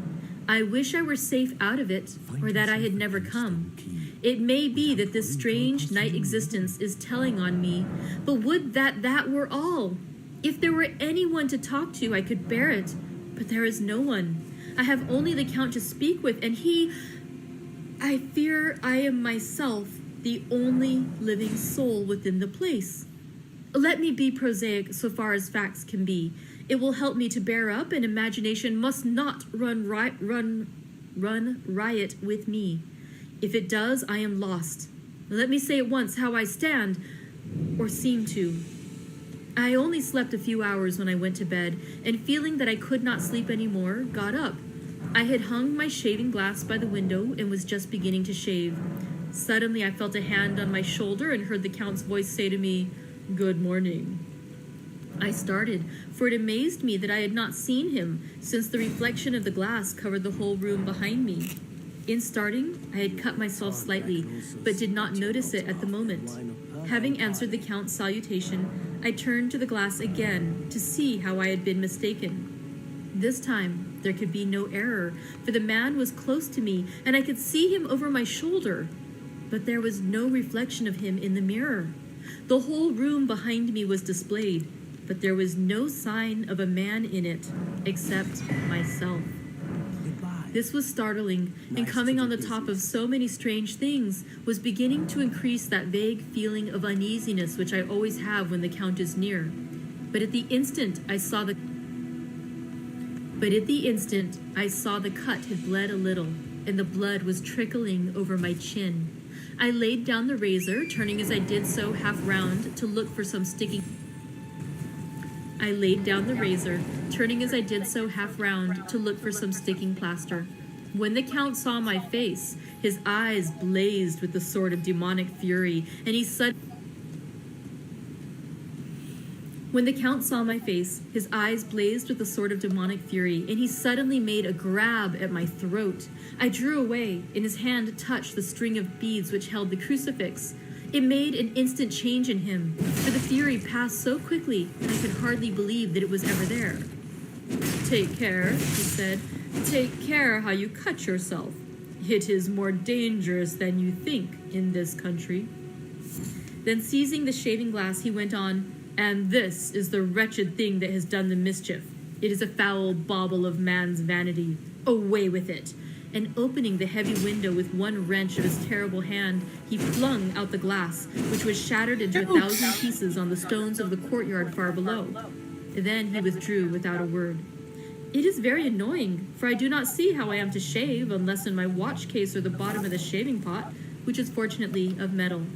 B: I wish I were safe out of it, or that I had never come. It may be that this strange night existence is telling on me, but would that that were all. If there were anyone to talk to, I could bear it, but there is no one. I have only the Count to speak with, and he... I fear I am myself the only living soul within the place. Let me be prosaic so far as facts can be. It will help me to bear up, and imagination must not run riot with me. If it does, I am lost. Let me say at once how I stand, or seem to. I only slept a few hours when I went to bed, and feeling that I could not sleep any more, got up. I had hung my shaving glass by the window and was just beginning to shave. Suddenly I felt a hand on my shoulder and heard the Count's voice say to me, "Good morning." I started, for it amazed me that I had not seen him, since the reflection of the glass covered the whole room behind me. In starting, I had cut myself slightly, but did not notice it at the moment. Having answered the Count's salutation, I turned to the glass again to see how I had been mistaken. This time, there could be no error, for the man was close to me, and I could see him over my shoulder. But there was no reflection of him in the mirror. The whole room behind me was displayed, but there was no sign of a man in it, except myself. This was startling, and coming on the top of so many strange things, was beginning to increase that vague feeling of uneasiness which I always have when the Count is near. But at the instant I saw the cut had bled a little, and the blood was trickling over my chin. I laid down the razor, turning as I did so half round to look for some sticking plaster. When the Count saw my face, his eyes blazed with the sort of demonic fury, and he suddenly made a grab at my throat. I drew away, and his hand touched the string of beads which held the crucifix. It made an instant change in him, for the fury passed so quickly I could hardly believe that it was ever there. "Take care," he said. "Take care how you cut yourself. It is more dangerous than you think in this country." Then seizing the shaving glass, he went on, "And this is the wretched thing that has done the mischief. It is a foul bauble of man's vanity. Away with it." And opening the heavy window with one wrench of his terrible hand, he flung out the glass, which was shattered into 1,000 pieces on the stones of the courtyard far below. Then he withdrew without a word. It is very annoying, for I do not see how I am to shave unless in my watch case or the bottom of the shaving pot, which is fortunately of metal.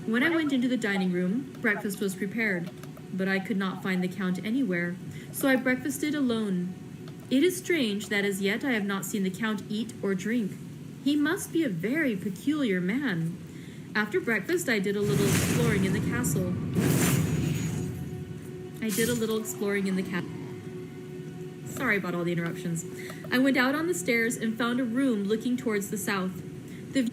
B: When I went into the dining room, breakfast was prepared, but I could not find the Count anywhere, so I breakfasted alone. It is strange that as yet I have not seen the Count eat or drink. He must be a very peculiar man. After breakfast, I did a little exploring in the castle. Sorry about all the interruptions. I went out on the stairs and found a room looking towards the south. The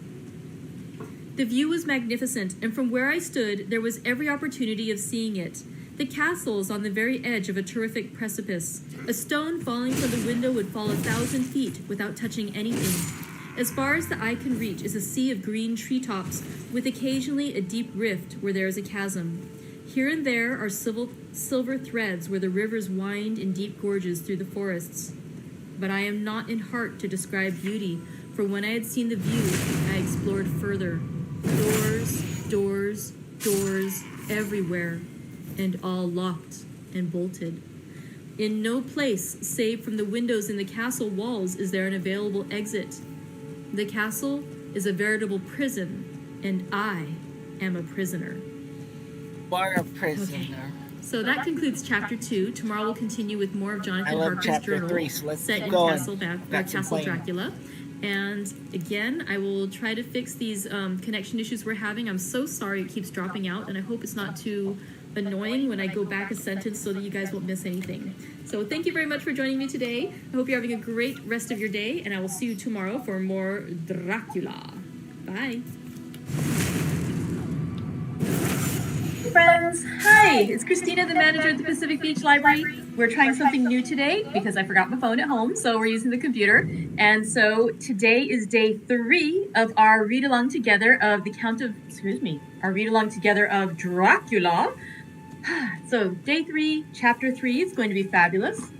B: view was magnificent, and from where I stood, there was every opportunity of seeing it. The castle is on the very edge of a terrific precipice. A stone falling from the window would fall 1,000 feet without touching anything. As far as the eye can reach is a sea of green treetops, with occasionally a deep rift where there is a chasm. Here and there are silver threads where the rivers wind in deep gorges through the forests. But I am not in heart to describe beauty, for when I had seen the view, I explored further. Doors, everywhere, and all locked and bolted. In no place, save from the windows in the castle walls, is there an available exit. The castle is a veritable prison, and I am a prisoner.
A: You are a prisoner.
B: Okay. So that concludes Chapter 2. Tomorrow we'll continue with more of Jonathan Harker's
A: Chapter
B: journal
A: 3, so let's
B: set
A: keep
B: in
A: going.
B: Castle
A: Got some
B: Dracula. And again, I will try to fix these connection issues we're having. I'm so sorry it keeps dropping out, and I hope it's not too annoying when I go back a sentence so that you guys won't miss anything. So thank you very much for joining me today. I hope you're having a great rest of your day, and I will see you tomorrow for more Dracula. Bye. Friends, hi, it's Christina, the manager at the Pacific Beach Library. We're trying something new today because I forgot my phone at home, so we're using the computer. And so today is day 3 of our read-along together of our read-along together of Dracula. So day 3, chapter 3 is going to be fabulous.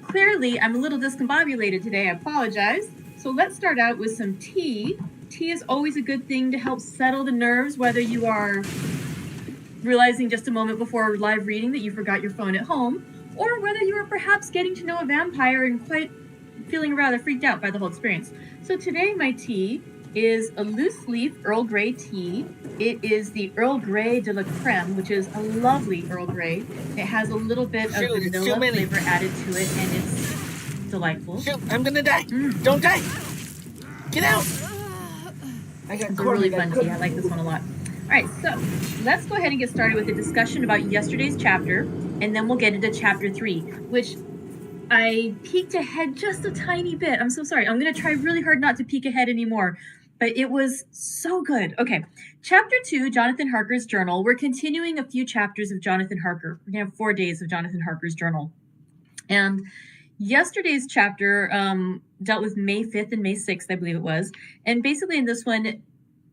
B: Clearly, I'm a little discombobulated today, I apologize. So let's start out with some tea. Tea is always a good thing to help settle the nerves, whether you are realizing just a moment before live reading that you forgot your phone at home, or whether you are perhaps getting to know a vampire and quite feeling rather freaked out by the whole experience. So today my tea is a loose leaf Earl Grey tea. It is the Earl Grey de la Creme, which is a lovely Earl Grey. It has a little bit of vanilla flavor added to it, and it's delightful.
A: Shoot, I'm gonna die. Don't die. Get out.
B: It's a really fun tea. I like this one a lot. All right, so let's go ahead and get started with a discussion about yesterday's chapter, and then we'll get into chapter 3, which I peeked ahead just a tiny bit. I'm so sorry. I'm going to try really hard not to peek ahead anymore, but it was so good. Okay, chapter 2, Jonathan Harker's journal. We're continuing a few chapters of Jonathan Harker. We're going to have 4 days of Jonathan Harker's journal. And yesterday's chapter dealt with May 5th and May 6th, I believe it was. And basically in this one,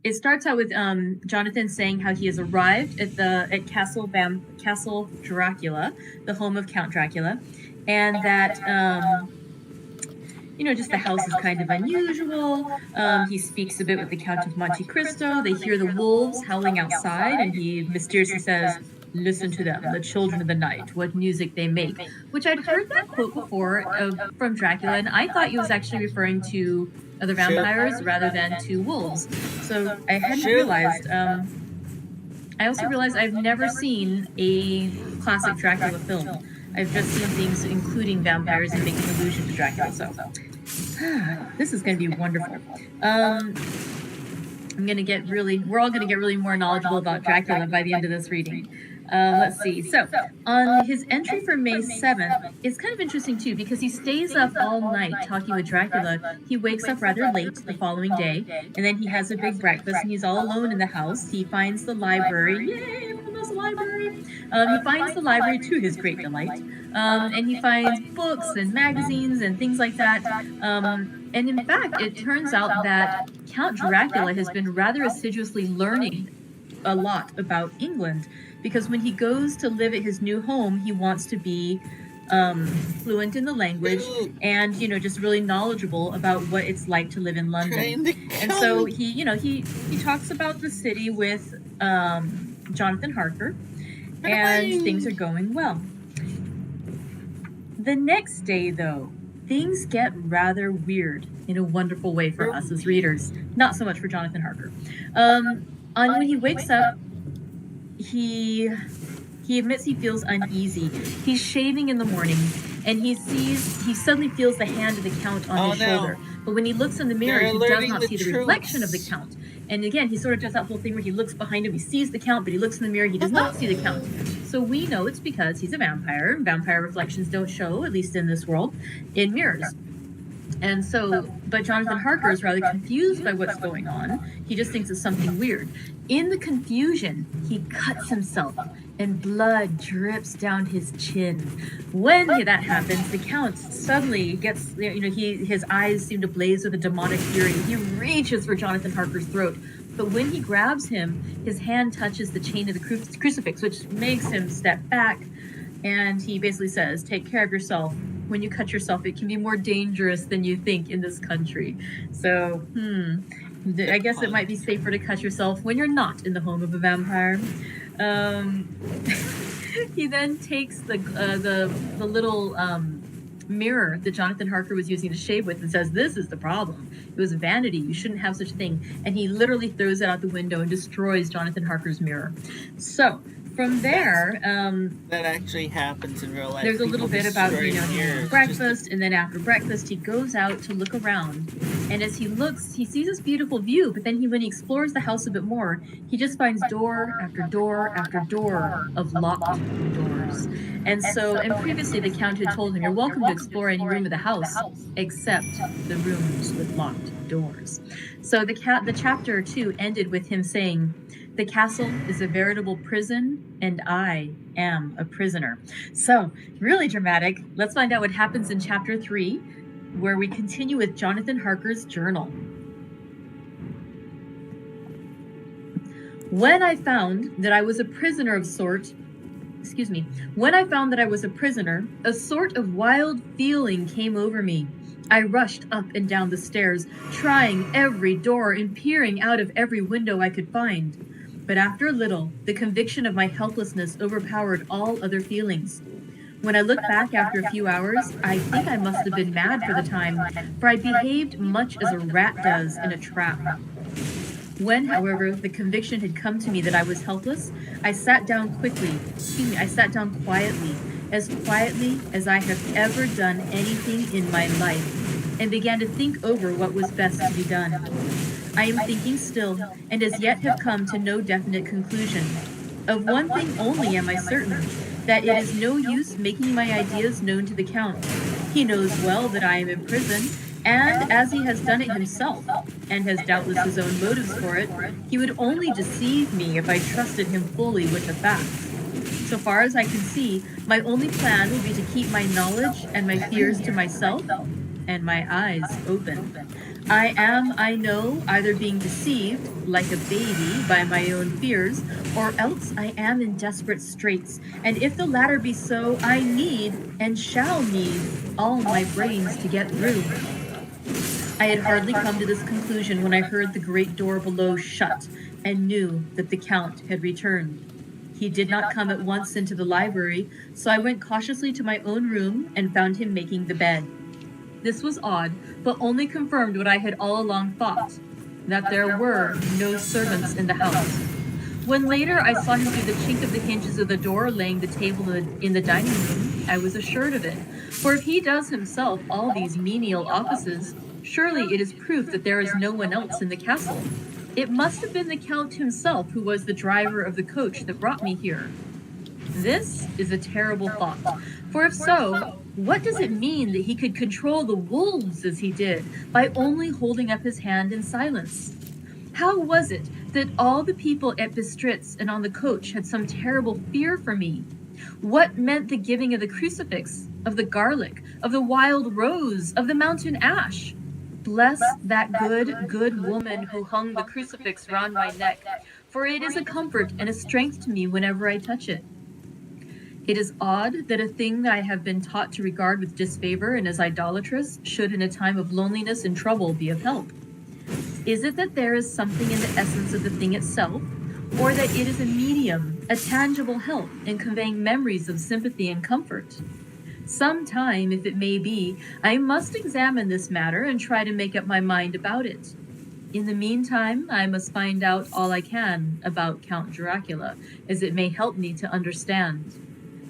B: it starts out with Jonathan saying how he has arrived at Castle Dracula, the home of Count Dracula, and that just the house is kind of unusual. He speaks a bit with the Count of Monte Cristo. They hear the wolves howling outside, and he mysteriously says, "Listen to them, the children of the night, what music they make," which I'd heard that quote before from Dracula, and I thought he was actually referring to other vampires rather than to wolves. So I hadn't realized. I also realized I've never seen a classic Dracula film. I've just seen things including vampires and making allusion to Dracula. So this is going to be wonderful. We're all going to get really more knowledgeable about Dracula by the end of this reading. Let's see. So, on his entry for May 7th, it's kind of interesting too because he stays up all night talking with Dracula. He wakes up rather late the following day, and then he has a big breakfast, and he's all alone in the house. He finds the library. Yay, everyone loves the library. He finds the library to his great delight, and he finds books and magazines and things like that. And in fact, it turns out that Count Dracula has been rather assiduously learning a lot about England, because when he goes to live at his new home, he wants to be fluent in the language and just really knowledgeable about what it's like to live in London. And so he talks about the city with Jonathan Harker, and things are going well. The next day, though, things get rather weird in a wonderful way for us as readers. Not so much for Jonathan Harker. When he wakes up, he admits he feels uneasy. He's shaving in the morning, and he suddenly feels the hand of the Count on his shoulder. But when he looks in the mirror, he does not see the reflection of the Count. And again, he sort of does that whole thing where he looks behind him, he sees the Count, but he looks in the mirror, he does not see the Count. So we know it's because he's a vampire, and vampire reflections don't show, at least in this world, in mirrors. And so, but Jonathan Harker is rather confused by what's going on. He just thinks it's something weird. In the confusion, he cuts himself, and blood drips down his chin. When that happens, the Count suddenly gets, his eyes seem to blaze with a demonic fury. He reaches for Jonathan Harker's throat. But when he grabs him, his hand touches the chain of the crucifix, which makes him step back. And he basically says, "Take care of yourself. When you cut yourself, it can be more dangerous than you think in this country." So, I guess it might be safer to cut yourself when you're not in the home of a vampire. He then takes the little mirror that Jonathan Harker was using to shave with and says, "This is the problem. It was vanity. You shouldn't have such a thing." And he literally throws it out the window and destroys Jonathan Harker's mirror. So, from there,
A: That actually happens in real life.
B: there's a little bit about,
A: Destroy
B: he has
A: mirrors
B: breakfast, and then after breakfast, he goes out to look around. And as he looks, he sees this beautiful view, but then when he explores the house a bit more, he just finds door after door after door of locked doors. And previously the Count had told him, you're welcome to explore any room of the house, except the rooms with locked doors. So the chapter 2 ended with him saying, the castle is a veritable prison, and I am a prisoner. So, really dramatic. Let's find out what happens in chapter 3, where we continue with Jonathan Harker's journal. When I found that I was a prisoner, a sort of wild feeling came over me. I rushed up and down the stairs, trying every door and peering out of every window I could find. But after a little, the conviction of my helplessness overpowered all other feelings. When I look back after a few hours, I think I must have been mad for the time, for I behaved much as a rat does in a trap. When, however, the conviction had come to me that I was helpless, I sat down quietly, as I have ever done anything in my life, and began to think over what was best to be done. I am thinking still, and as yet have come to no definite conclusion. Of one thing only am I certain, that it is no use making my ideas known to the Count. He knows well that I am in prison, and as he has done it himself, and has doubtless his own motives for it, he would only deceive me if I trusted him fully with the facts. So far as I can see, my only plan will be to keep my knowledge and my fears to myself, and my eyes open. I am, I know, either being deceived, like a baby, by my own fears, or else I am in desperate straits, and if the latter be so, I need, and shall need, all my brains to get through. I had hardly come to this conclusion when I heard the great door below shut, and knew that the Count had returned. He did not come at once into the library, so I went cautiously to my own room and found him making the bed. This was odd, but only confirmed what I had all along thought, that there were no servants in the house. When later I saw him through the chink of the hinges of the door laying the table in the dining room, I was assured of it. For if he does himself all these menial offices, surely it is proof that there is no one else in the castle. It must have been the Count himself who was the driver of the coach that brought me here. This is a terrible thought, for if so, what does it mean that he could control the wolves as he did by only holding up his hand in silence? How was it that all the people at Bistritz and on the coach had some terrible fear for me? What meant the giving of the crucifix, of the garlic, of the wild rose, of the mountain ash? Bless that good woman who hung the crucifix round my neck, for it is a comfort and a strength to me whenever I touch it. It is odd that a thing that I have been taught to regard with disfavor and as idolatrous should in a time of loneliness and trouble be of help. Is it that there is something in the essence of the thing itself, or that it is a medium, a tangible help in conveying memories of sympathy and comfort? Sometime, if it may be, I must examine this matter and try to make up my mind about it. In the meantime, I must find out all I can about Count Dracula, as it may help me to understand.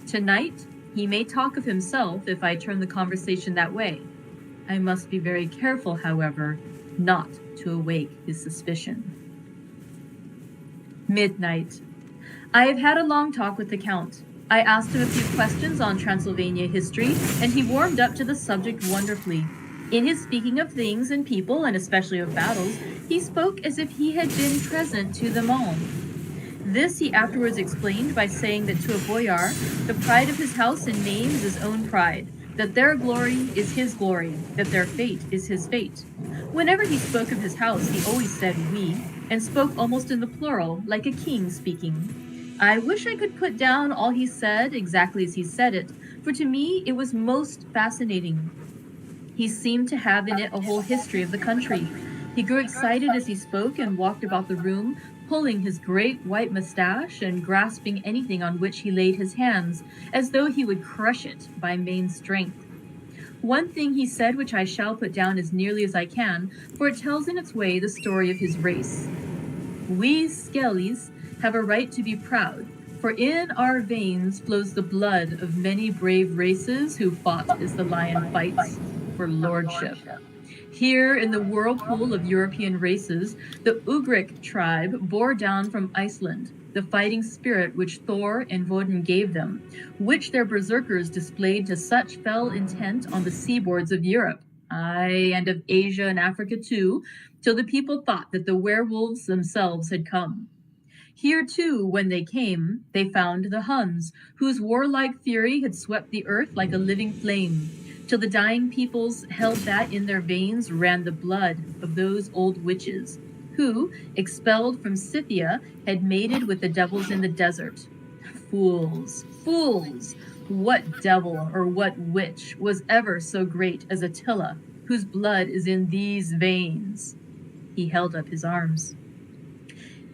B: Tonight, he may talk of himself if I turn the conversation that way. I must be very careful, however, not to awake his suspicion. Midnight. I have had a long talk with the Count. I asked him a few questions on Transylvania history, and he warmed up to the subject wonderfully. In his speaking of things and people, and especially of battles, he spoke as if he had been present to them all. This he afterwards explained by saying that to a boyar, the pride of his house and name is his own pride, that their glory is his glory, that their fate is his fate. Whenever he spoke of his house, he always said we, and spoke almost in the plural, like a king speaking. I wish I could put down all he said exactly as he said it, for to me it was most fascinating. He seemed to have in it a whole history of the country. He grew excited as he spoke and walked about the room, pulling his great white mustache and grasping anything on which he laid his hands, as though he would crush it by main strength. One thing he said which I shall put down as nearly as I can, for it tells in its way the story of his race. We Skellies have a right to be proud,
D: For in our veins flows the blood of many brave races who fought as the lion fights for lordship. Here in the whirlpool of European races, the Ugric tribe bore down from Iceland the fighting spirit which Thor and Woden gave them, which their berserkers displayed to such fell intent on the seaboards of Europe, aye, and of Asia and Africa too, till the people thought that the werewolves themselves had come. Here too, when they came, they found the Huns, whose warlike fury had swept the earth like a living flame, till the dying peoples held that in their veins ran the blood of those old witches, who, expelled from Scythia, had mated with the devils in the desert. Fools, fools! What devil or what witch was ever so great as Attila, whose blood is in these veins? He held up his arms.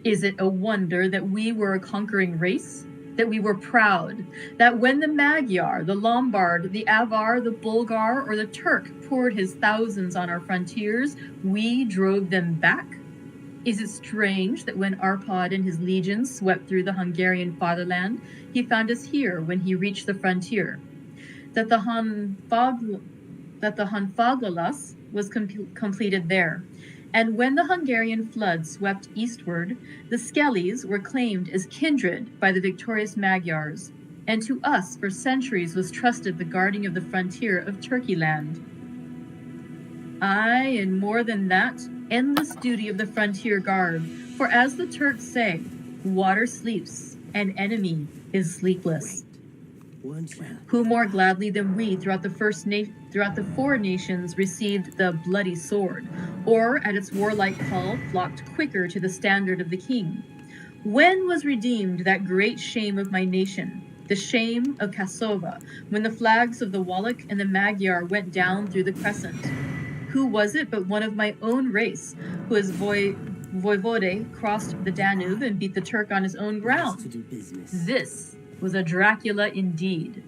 D: Is it a wonder that we were a conquering race? That we were proud? That when the Magyar, the Lombard, the Avar, the Bulgar, or the Turk poured his thousands on our frontiers, we drove them back? Is it strange that when Arpad and his legions swept through the Hungarian fatherland, he found us here when he reached the frontier? That the Honfoglalas was completed there. And when the Hungarian flood swept eastward, the Skellies were claimed as kindred by the victorious Magyars, and to us for centuries was trusted the guarding of the frontier of Turkeyland. Aye, and more than that, endless duty of the frontier guard, for as the Turks say, water sleeps, and enemy is sleepless. Who more gladly than we throughout the four nations received the bloody sword, or at its warlike call flocked quicker to the standard of the king? When was redeemed that great shame of my nation, the shame of Kasova, when the flags of the Wallach and the Magyar went down through the crescent? Who was it but one of my own race, who as voivode crossed the Danube and beat the Turk on his own ground? This was a Dracula indeed.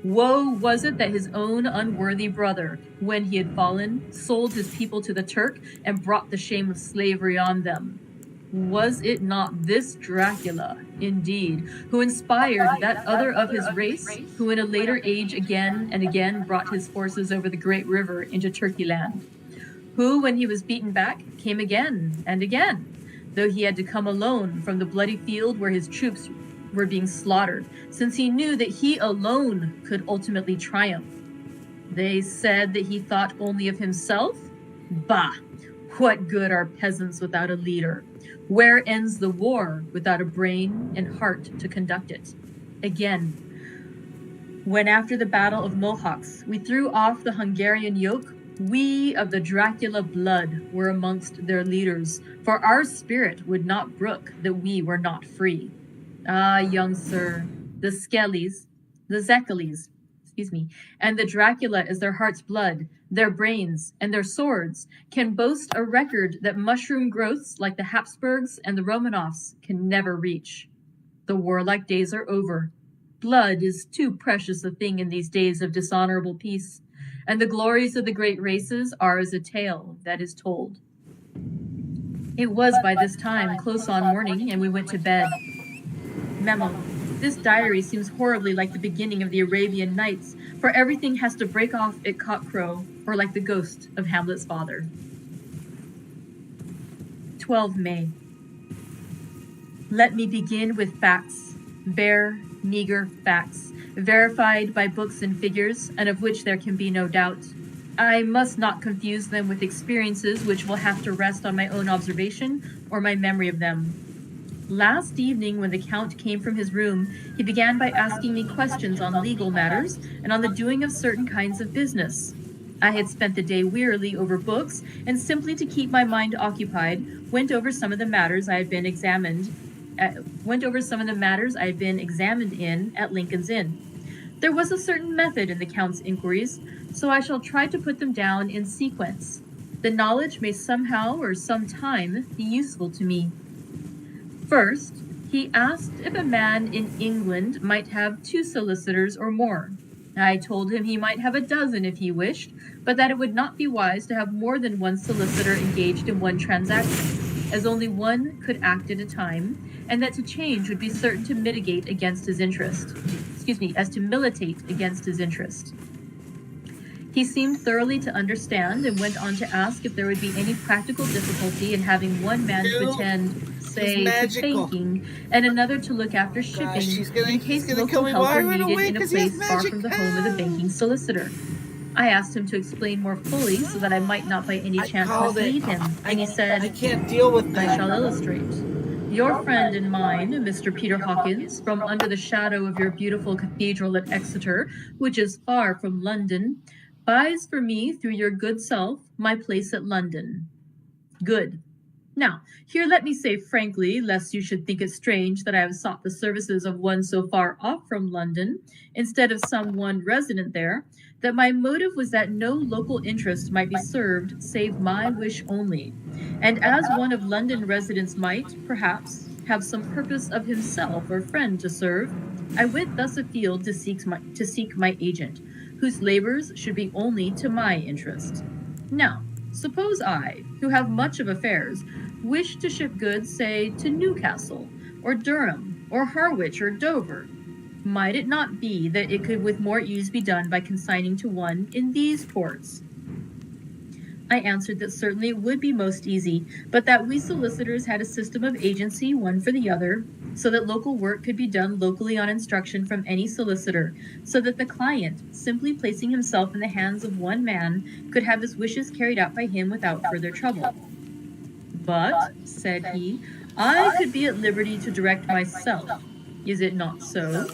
D: Woe was it that his own unworthy brother, when he had fallen, sold his people to the Turk and brought the shame of slavery on them. Was it not this Dracula, indeed, who inspired that other of his race, who in a later age again and again brought his forces over the great river into Turkeyland? Who, when he was beaten back, came again and again, though he had to come alone from the bloody field where his troops were being slaughtered, since he knew that he alone could ultimately triumph. They said that he thought only of himself? Bah! What good are peasants without a leader? Where ends the war without a brain and heart to conduct it? Again, when after the Battle of Mohawks we threw off the Hungarian yoke, we of the Dracula blood were amongst their leaders, for our spirit would not brook that we were not free. Ah, young sir, the Skellies, the Zekalies, and the Dracula as their heart's blood, their brains, and their swords can boast a record that mushroom growths like the Habsburgs and the Romanovs can never reach. The warlike days are over. Blood is too precious a thing in these days of dishonorable peace, and the glories of the great races are as a tale that is told. It was by this time close on morning, and we went to bed. Memo. This diary seems horribly like the beginning of the Arabian Nights, for everything has to break off at cockcrow, or like the ghost of Hamlet's father. 12 May. Let me begin with facts, bare, meager facts, verified by books and figures, and of which there can be no doubt. I must not confuse them with experiences which will have to rest on my own observation or my memory of them. Last evening, when the Count came from his room, he began by asking me questions on legal matters and on the doing of certain kinds of business. I had spent the day wearily over books, and simply to keep my mind occupied, went over some of the matters I had been examined in at Lincoln's Inn. There was a certain method in the Count's inquiries, so I shall try to put them down in sequence. The knowledge may somehow or sometime be useful to me. First, he asked if a man in England might have 2 solicitors or more. I told him he might have a dozen if he wished, but that it would not be wise to have more than one solicitor engaged in one transaction, as only one could act at a time, and that to change would be certain to mitigate against his interest. As to militate against his interest. He seemed thoroughly to understand and went on to ask if there would be any practical difficulty in having one man to attend, say, to banking, and another to look after shipping in case local help were needed in a place far from the home of the banking solicitor. I asked him to explain more fully so that I might not by any chance mislead him, and he said,
A: I can't deal with
D: I
A: that.
D: shall illustrate. Your friend and mine, Mr. Peter Hawkins, from under the shadow of your beautiful cathedral at Exeter, which is far from London, buys for me, through your good self, my place at London. Good. Now, here let me say frankly, lest you should think it strange that I have sought the services of one so far off from London, instead of some one resident there, that my motive was that no local interest might be served save my wish only, and as one of London residents might, perhaps, have some purpose of himself or friend to serve, I went thus afield to seek my agent, whose labors should be only to my interest. Now, suppose I, who have much of affairs, wish to ship goods, say, to Newcastle, or Durham, or Harwich, or Dover, might it not be that it could with more ease be done by consigning to one in these ports? I answered that certainly it would be most easy, but that we solicitors had a system of agency, one for the other, so that local work could be done locally on instruction from any solicitor, so that the client, simply placing himself in the hands of one man, could have his wishes carried out by him without further trouble. But, said he, I could be at liberty to direct myself. Is it not so?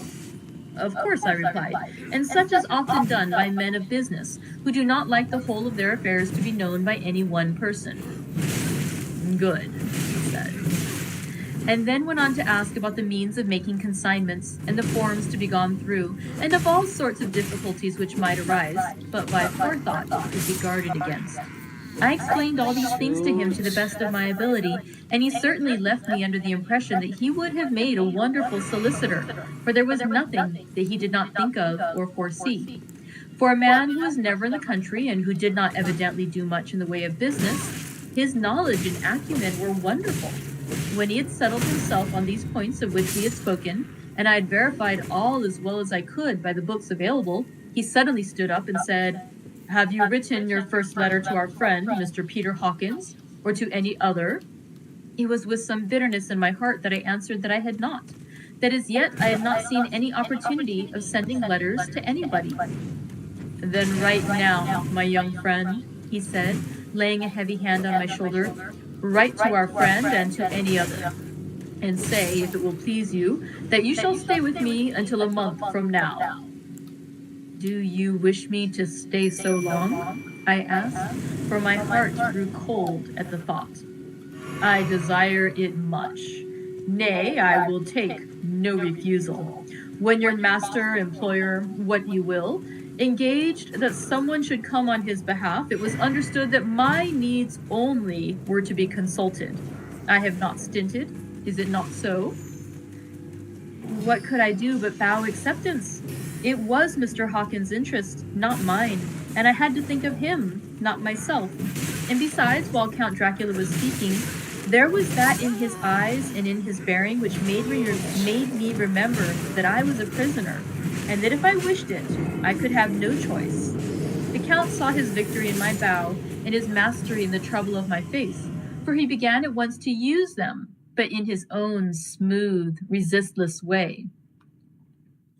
D: Of course, I replied, and such is often done by men of business, who do not like the whole of their affairs to be known by any one person. Good, he said, and then went on to ask about the means of making consignments, and the forms to be gone through, and of all sorts of difficulties which might arise, but by forethought could be guarded against. I explained all these things to him to the best of my ability, and he certainly left me under the impression that he would have made a wonderful solicitor, for there was nothing that he did not think of or foresee. For a man who was never in the country and who did not evidently do much in the way of business, his knowledge and acumen were wonderful. When he had settled himself on these points of which we had spoken, and I had verified all as well as I could by the books available, he suddenly stood up and said, Have you written your first letter to our friend, Mr. Peter Hawkins, or to any other? It was with some bitterness in my heart that I answered that I had not, that as yet I had not seen any opportunity of sending letters to anybody. Then write now, my young friend, he said, laying a heavy hand on my shoulder. Write to our friend and to any other, and say, if it will please you, that you shall stay with me until a month from now. Do you wish me to stay so long? I asked, for my heart grew cold at the thought. I desire it much. Nay, I will take no refusal. When your master, employer, what you will, engaged that someone should come on his behalf, it was understood that my needs only were to be consulted. I have not stinted. Is it not so? What could I do but bow acceptance? It was Mr. Hawkins' interest, not mine, and I had to think of him, not myself. And besides, while Count Dracula was speaking, there was that in his eyes and in his bearing which made me remember that I was a prisoner, and that if I wished it, I could have no choice. The Count saw his victory in my bow and his mastery in the trouble of my face, for he began at once to use them, but in his own smooth, resistless way.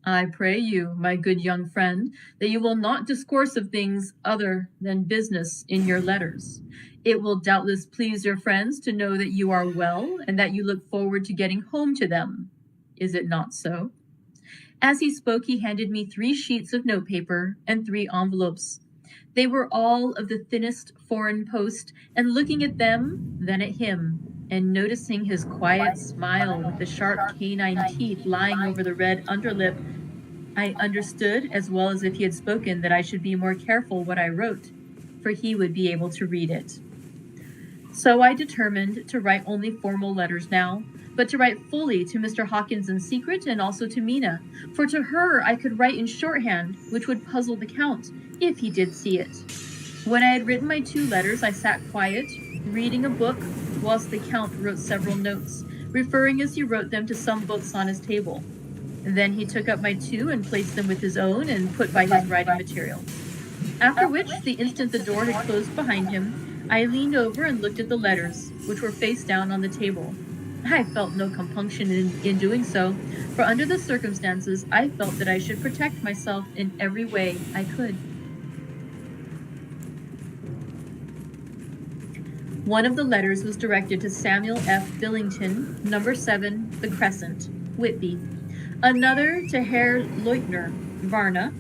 D: I pray you, my good young friend, that you will not discourse of things other than business in your letters. It will doubtless please your friends to know that you are well and that you look forward to getting home to them. Is it not so? As he spoke, he handed me 3 sheets of notepaper and 3 envelopes. They were all of the thinnest foreign post, and looking at them, then at him, and noticing his quiet smile with the sharp canine teeth lying over the red underlip, I understood as well as if he had spoken that I should be more careful what I wrote, for he would be able to read it. So I determined to write only formal letters now, but to write fully to Mr. Hawkins in secret and also to Mina, for to her I could write in shorthand, which would puzzle the Count, if he did see it. When I had written my 2 letters, I sat quiet, reading a book, whilst the Count wrote several notes, referring as he wrote them to some books on his table. Then he took up my two and placed them with his own and put by his writing material. After which, the instant the door had closed behind him, I leaned over and looked at the letters, which were face down on the table. I felt no compunction in doing so, for under the circumstances, I felt that I should protect myself in every way I could. One of the letters was directed to Samuel F. Billington, number 7, The Crescent, Whitby. Another to Herr Leutner, Varna.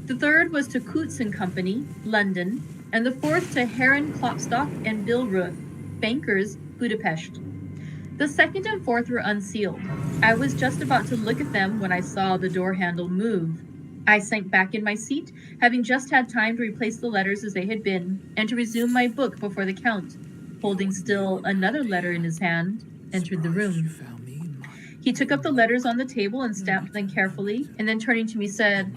D: The third was to Coutts and Company, London, and the fourth to Herren Klopstock and Billruth, bankers, Budapest. The second and fourth were unsealed. I was just about to look at them when I saw the door handle move. I sank back in my seat, having just had time to replace the letters as they had been, and to resume my book before the Count, holding still another letter in his hand, entered the room. He took up the letters on the table and stamped them carefully, and then turning to me said,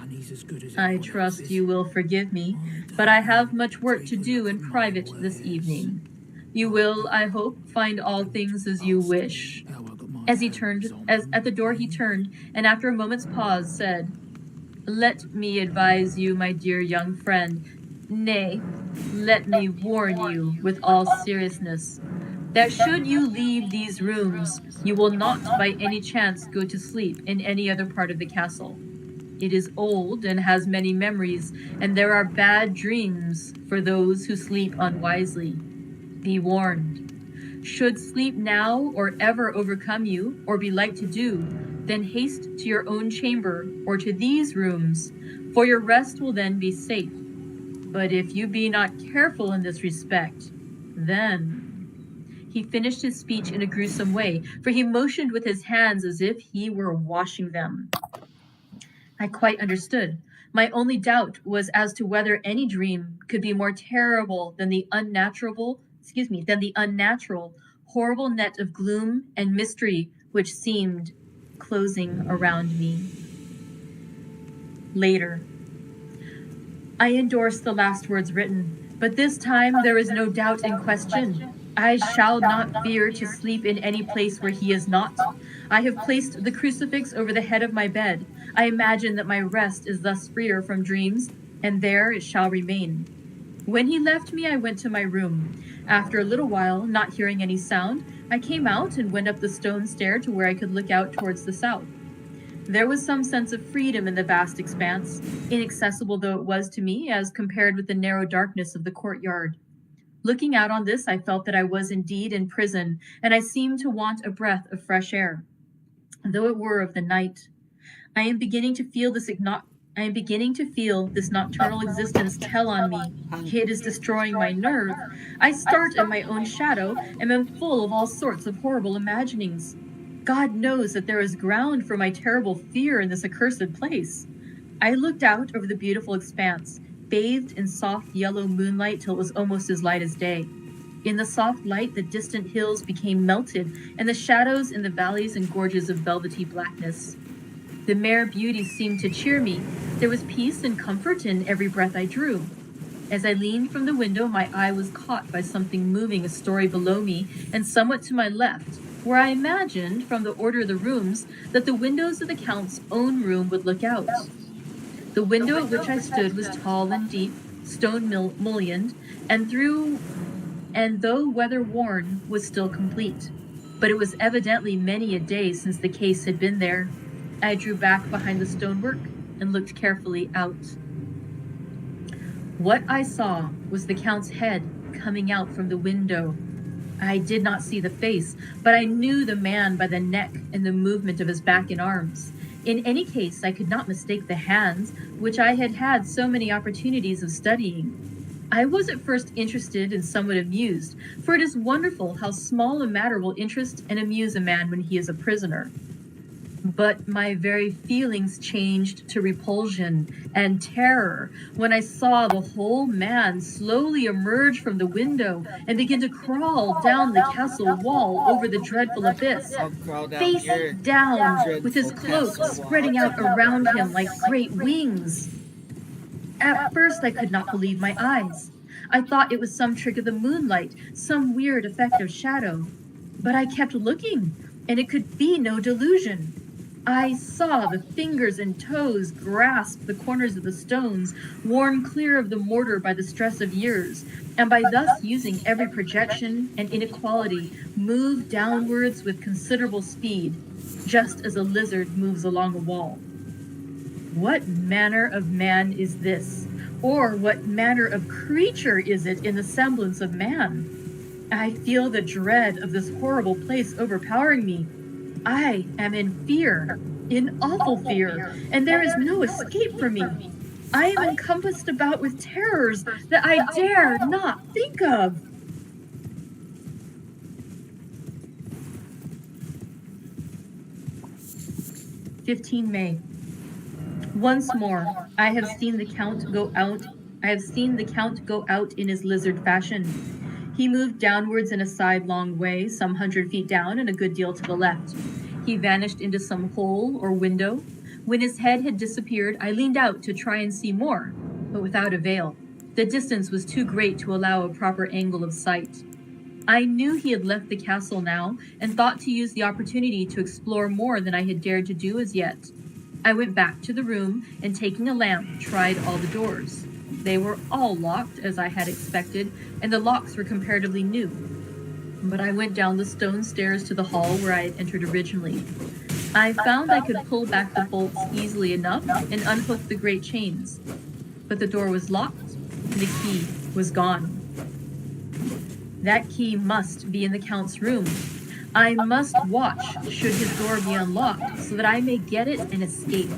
D: "I trust you will forgive me, but I have much work to do in private this evening. You will, I hope, find all things as you wish." As at the door he turned, and after a moment's pause said, "Let me advise you, my dear young friend, nay, let me warn you with all seriousness, that should you leave these rooms, you will not by any chance go to sleep in any other part of the castle. It is old and has many memories, and there are bad dreams for those who sleep unwisely. Be warned. Should sleep now or ever overcome you, or be like to do, then haste to your own chamber or to these rooms, for your rest will then be safe. But if you be not careful in this respect, then..." He finished his speech in a gruesome way, for he motioned with his hands as if he were washing them. I quite understood. My only doubt was as to whether any dream could be more terrible than the unnatural, horrible net of gloom and mystery which seemed closing around me. Later. I endorse the last words written, but this time there is no doubt in question. I shall not fear to sleep in any place where he is not. I have placed the crucifix over the head of my bed. I imagine that my rest is thus freer from dreams, and there it shall remain. When he left me, I went to my room. After a little while, not hearing any sound, I came out and went up the stone stair to where I could look out towards the south. There was some sense of freedom in the vast expanse, inaccessible though it was to me as compared with the narrow darkness of the courtyard. Looking out on this, I felt that I was indeed in prison, and I seemed to want a breath of fresh air, though it were of the night. I am beginning to feel this nocturnal existence tell on me. It is destroying my nerve. I start at my own shadow and am full of all sorts of horrible imaginings. God knows that there is ground for my terrible fear in this accursed place. I looked out over the beautiful expanse, bathed in soft yellow moonlight till it was almost as light as day. In the soft light, the distant hills became melted, and the shadows in the valleys and gorges of velvety blackness. The mere beauty seemed to cheer me. There was peace and comfort in every breath I drew. As I leaned from the window, my eye was caught by something moving a story below me and somewhat to my left, where I imagined, from the order of the rooms, that the windows of the Count's own room would look out. The window at which I stood was tall and deep, stone-mullioned, and though weather-worn, was still complete. But it was evidently many a day since the case had been there. I drew back behind the stonework and looked carefully out. What I saw was the Count's head coming out from the window. I did not see the face, but I knew the man by the neck and the movement of his back and arms. In any case, I could not mistake the hands, which I had had so many opportunities of studying. I was at first interested and somewhat amused, for it is wonderful how small a matter will interest and amuse a man when he is a prisoner. But my very feelings changed to repulsion and terror when I saw the whole man slowly emerge from the window and begin to crawl down the castle wall over the dreadful abyss, face down, with his cloak spreading out around him like great wings. At first I could not believe my eyes. I thought it was some trick of the moonlight, some weird effect of shadow. But I kept looking, and it could be no delusion. I saw the fingers and toes grasp the corners of the stones, worn clear of the mortar by the stress of years, and by thus using every projection and inequality, move downwards with considerable speed, just as a lizard moves along a wall. What manner of man is this? Or what manner of creature is it in the semblance of man? I feel the dread of this horrible place overpowering me. I am in fear, in awful fear, and there is no escape for me. I am encompassed about with terrors that I dare not think of. May 15. Once more, I have seen the Count go out in his lizard fashion. He moved downwards in a sidelong way, some 100 feet down and a good deal to the left. He vanished into some hole or window. When his head had disappeared, I leaned out to try and see more, but without avail. The distance was too great to allow a proper angle of sight. I knew he had left the castle now, and thought to use the opportunity to explore more than I had dared to do as yet. I went back to the room, and taking a lamp, tried all the doors. They were all locked, as I had expected, and the locks were comparatively new. But I went down the stone stairs to the hall where I had entered originally. I found I could pull back the bolts easily enough and unhook the great chains. But the door was locked, and the key was gone. That key must be in the Count's room. I must watch should his door be unlocked, so that I may get it and escape.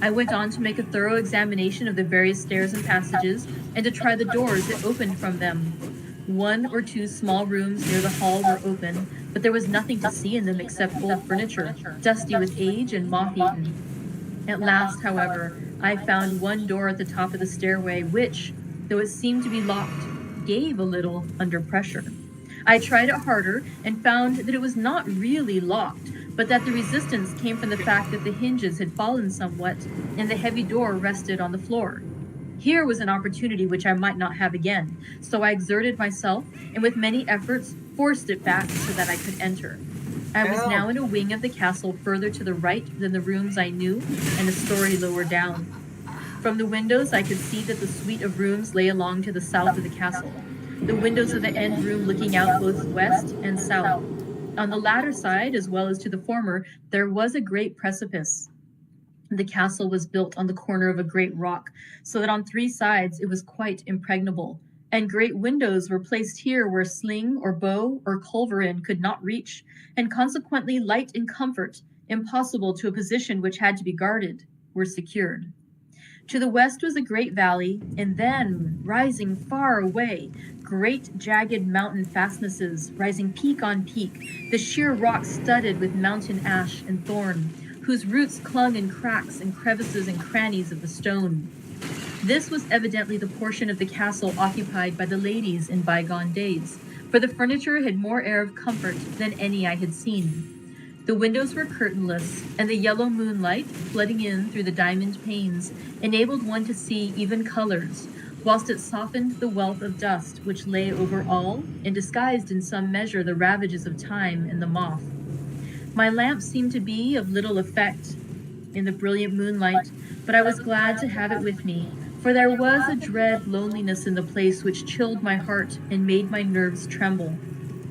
D: I went on to make a thorough examination of the various stairs and passages, and to try the doors that opened from them. 1 or 2 small rooms near the hall were open, but there was nothing to see in them except old furniture, dusty with age and moth-eaten. At last, however, I found one door at the top of the stairway which, though it seemed to be locked, gave a little under pressure. I tried it harder and found that it was not really locked, but that the resistance came from the fact that the hinges had fallen somewhat and the heavy door rested on the floor. Here was an opportunity which I might not have again, so I exerted myself and with many efforts forced it back so that I could enter. I was now in a wing of the castle further to the right than the rooms I knew and a story lower down. From the windows I could see that the suite of rooms lay along to the south of the castle, the windows of the end room looking out both west and south. On the latter side, as well as to the former, there was a great precipice. The castle was built on the corner of a great rock, so that on 3 sides it was quite impregnable, and great windows were placed here where sling or bow or culverin could not reach, and consequently light and comfort, impossible to a position which had to be guarded, were secured. To the west was a great valley, and then, rising far away, great jagged mountain fastnesses, rising peak on peak, the sheer rock studded with mountain ash and thorn, whose roots clung in cracks and crevices and crannies of the stone. This was evidently the portion of the castle occupied by the ladies in bygone days, for the furniture had more air of comfort than any I had seen. The windows were curtainless, and the yellow moonlight, flooding in through the diamond panes, enabled one to see even colors, whilst it softened the wealth of dust which lay over all, and disguised in some measure the ravages of time and the moth. My lamp seemed to be of little effect in the brilliant moonlight, but I was glad to have it with me, for there was a dread loneliness in the place which chilled my heart and made my nerves tremble.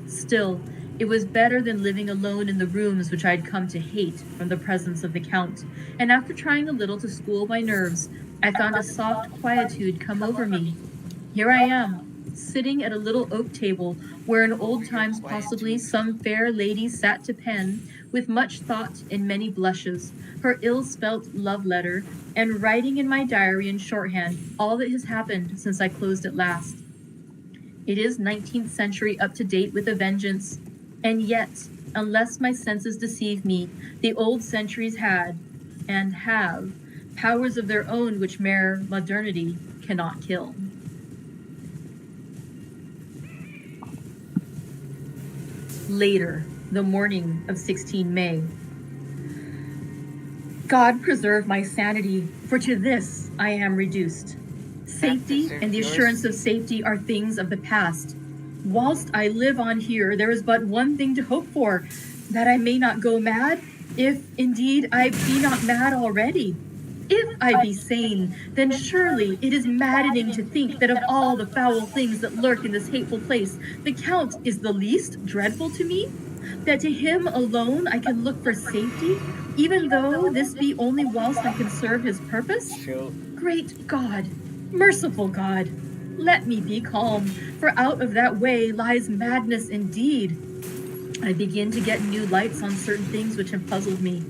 D: Still, it was better than living alone in the rooms which I had come to hate from the presence of the Count, and after trying a little to school my nerves, I found a soft quietude come over me. Here I am, sitting at a little oak table, where in old times possibly some fair lady sat to pen, with much thought and many blushes, her ill-spelt love letter, and writing in my diary in shorthand all that has happened since I closed it last. It is 19th century up to date with a vengeance, and yet, unless my senses deceive me, the old centuries had, and have, powers of their own which mere modernity cannot kill. Later, the morning of 16 May. God preserve my sanity, for to this I am reduced. Safety and the assurance of safety are things of the past. Whilst I live on here, there is but one thing to hope for, that I may not go mad, if indeed I be not mad already. If I be sane, then surely it is maddening to think that of all the foul things that lurk in this hateful place, the Count is the least dreadful to me? That to him alone I can look for safety, even though this be only whilst I can serve his purpose? Great God, merciful God, let me be calm, for out of that way lies madness indeed. I begin to get new lights on certain things which have puzzled me.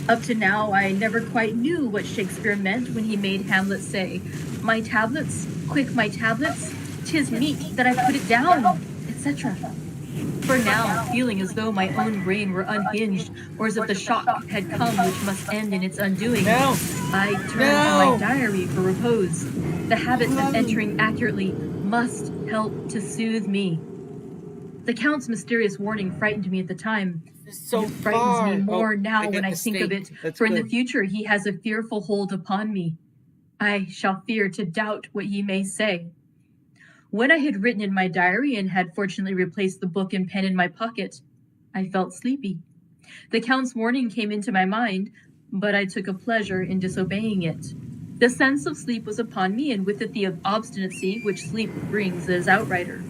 D: Up to now, I never quite knew what Shakespeare meant when he made Hamlet say, "My tablets, quick my tablets, 'tis meet that I put it down," etc. For now, feeling as though my own brain were unhinged, or as if the shock had come which must end in its undoing, I turned to my diary for repose. The habit of entering accurately must help to soothe me. The Count's mysterious warning frightened me at the time.
A: So
D: it frightens me more now when I think of it, for in the
A: good.
D: future he has a fearful hold upon me. I shall fear to doubt what ye may say. When I had written in my diary and had fortunately replaced the book and pen in my pocket, I felt sleepy. The Count's warning came into my mind, but I took a pleasure in disobeying it. The sense of sleep was upon me, and with it the obstinacy which sleep brings as outrider.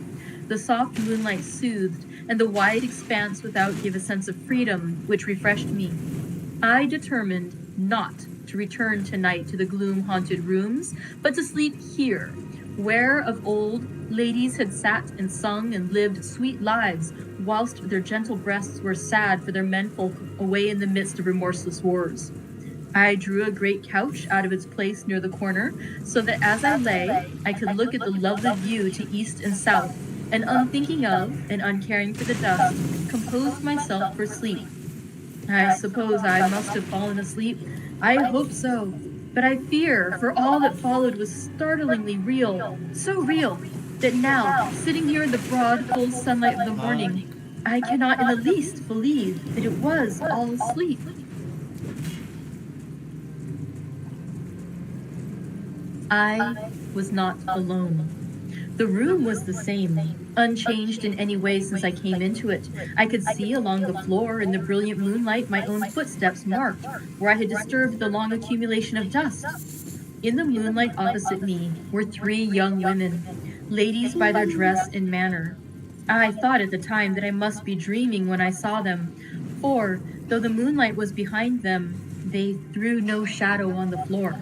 D: The soft moonlight soothed, and the wide expanse without gave a sense of freedom which refreshed me. I determined not to return tonight to the gloom-haunted rooms, but to sleep here, where of old ladies had sat and sung and lived sweet lives, whilst their gentle breasts were sad for their menfolk away in the midst of remorseless wars. I drew a great couch out of its place near the corner, so that as I lay, I could look at the lovely view to east and south, and unthinking of and uncaring for the dust, composed myself for sleep. I suppose I must have fallen asleep. I hope so. But I fear, for all that followed was startlingly real, so real, that now, sitting here in the broad, full sunlight of the morning, I cannot in the least believe that it was all sleep. I was not alone. The room was the same, unchanged in any way since I came into it. I could see along the floor in the brilliant moonlight my own footsteps marked where I had disturbed the long accumulation of dust. In the moonlight opposite me were 3 young women, ladies by their dress and manner. I thought at the time that I must be dreaming when I saw them, for, though the moonlight was behind them, they threw no shadow on the floor.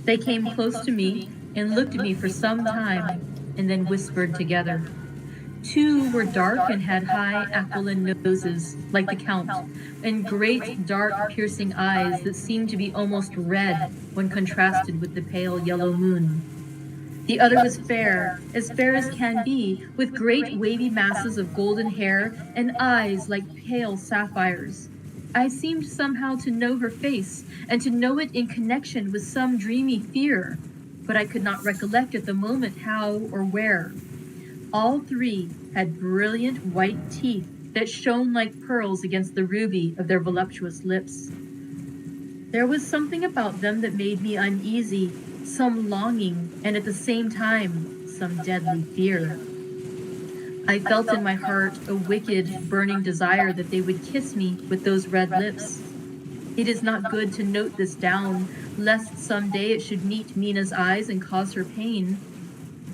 D: They came close to me and looked at me for some time, and then whispered together. 2 were dark and had high aquiline noses, like the Count, and great dark piercing eyes that seemed to be almost red when contrasted with the pale yellow moon. The other was fair as can be, with great wavy masses of golden hair and eyes like pale sapphires. I seemed somehow to know her face, and to know it in connection with some dreamy fear, but I could not recollect at the moment how or where. All 3 had brilliant white teeth that shone like pearls against the ruby of their voluptuous lips. There was something about them that made me uneasy, some longing, and at the same time, some deadly fear. I felt in my heart a wicked, burning desire that they would kiss me with those red lips. It is not good to note this down, lest some day it should meet Mina's eyes and cause her pain.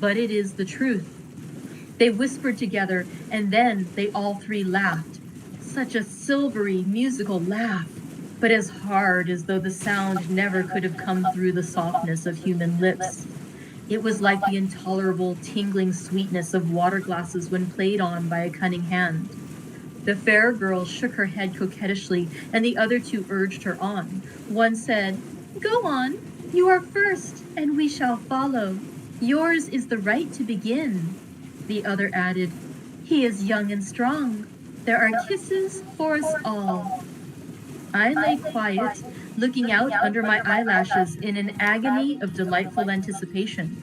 D: But it is the truth. They whispered together, and then they all 3 laughed. Such a silvery, musical laugh, but as hard as though the sound never could have come through the softness of human lips. It was like the intolerable, tingling sweetness of water glasses when played on by a cunning hand. The fair girl shook her head coquettishly, and the other 2 urged her on. One said, "Go on, you are first, and we shall follow. Yours is the right to begin." The other added, "He is young and strong. There are kisses for us all." I lay quiet, looking out under my eyelashes in an agony of delightful anticipation.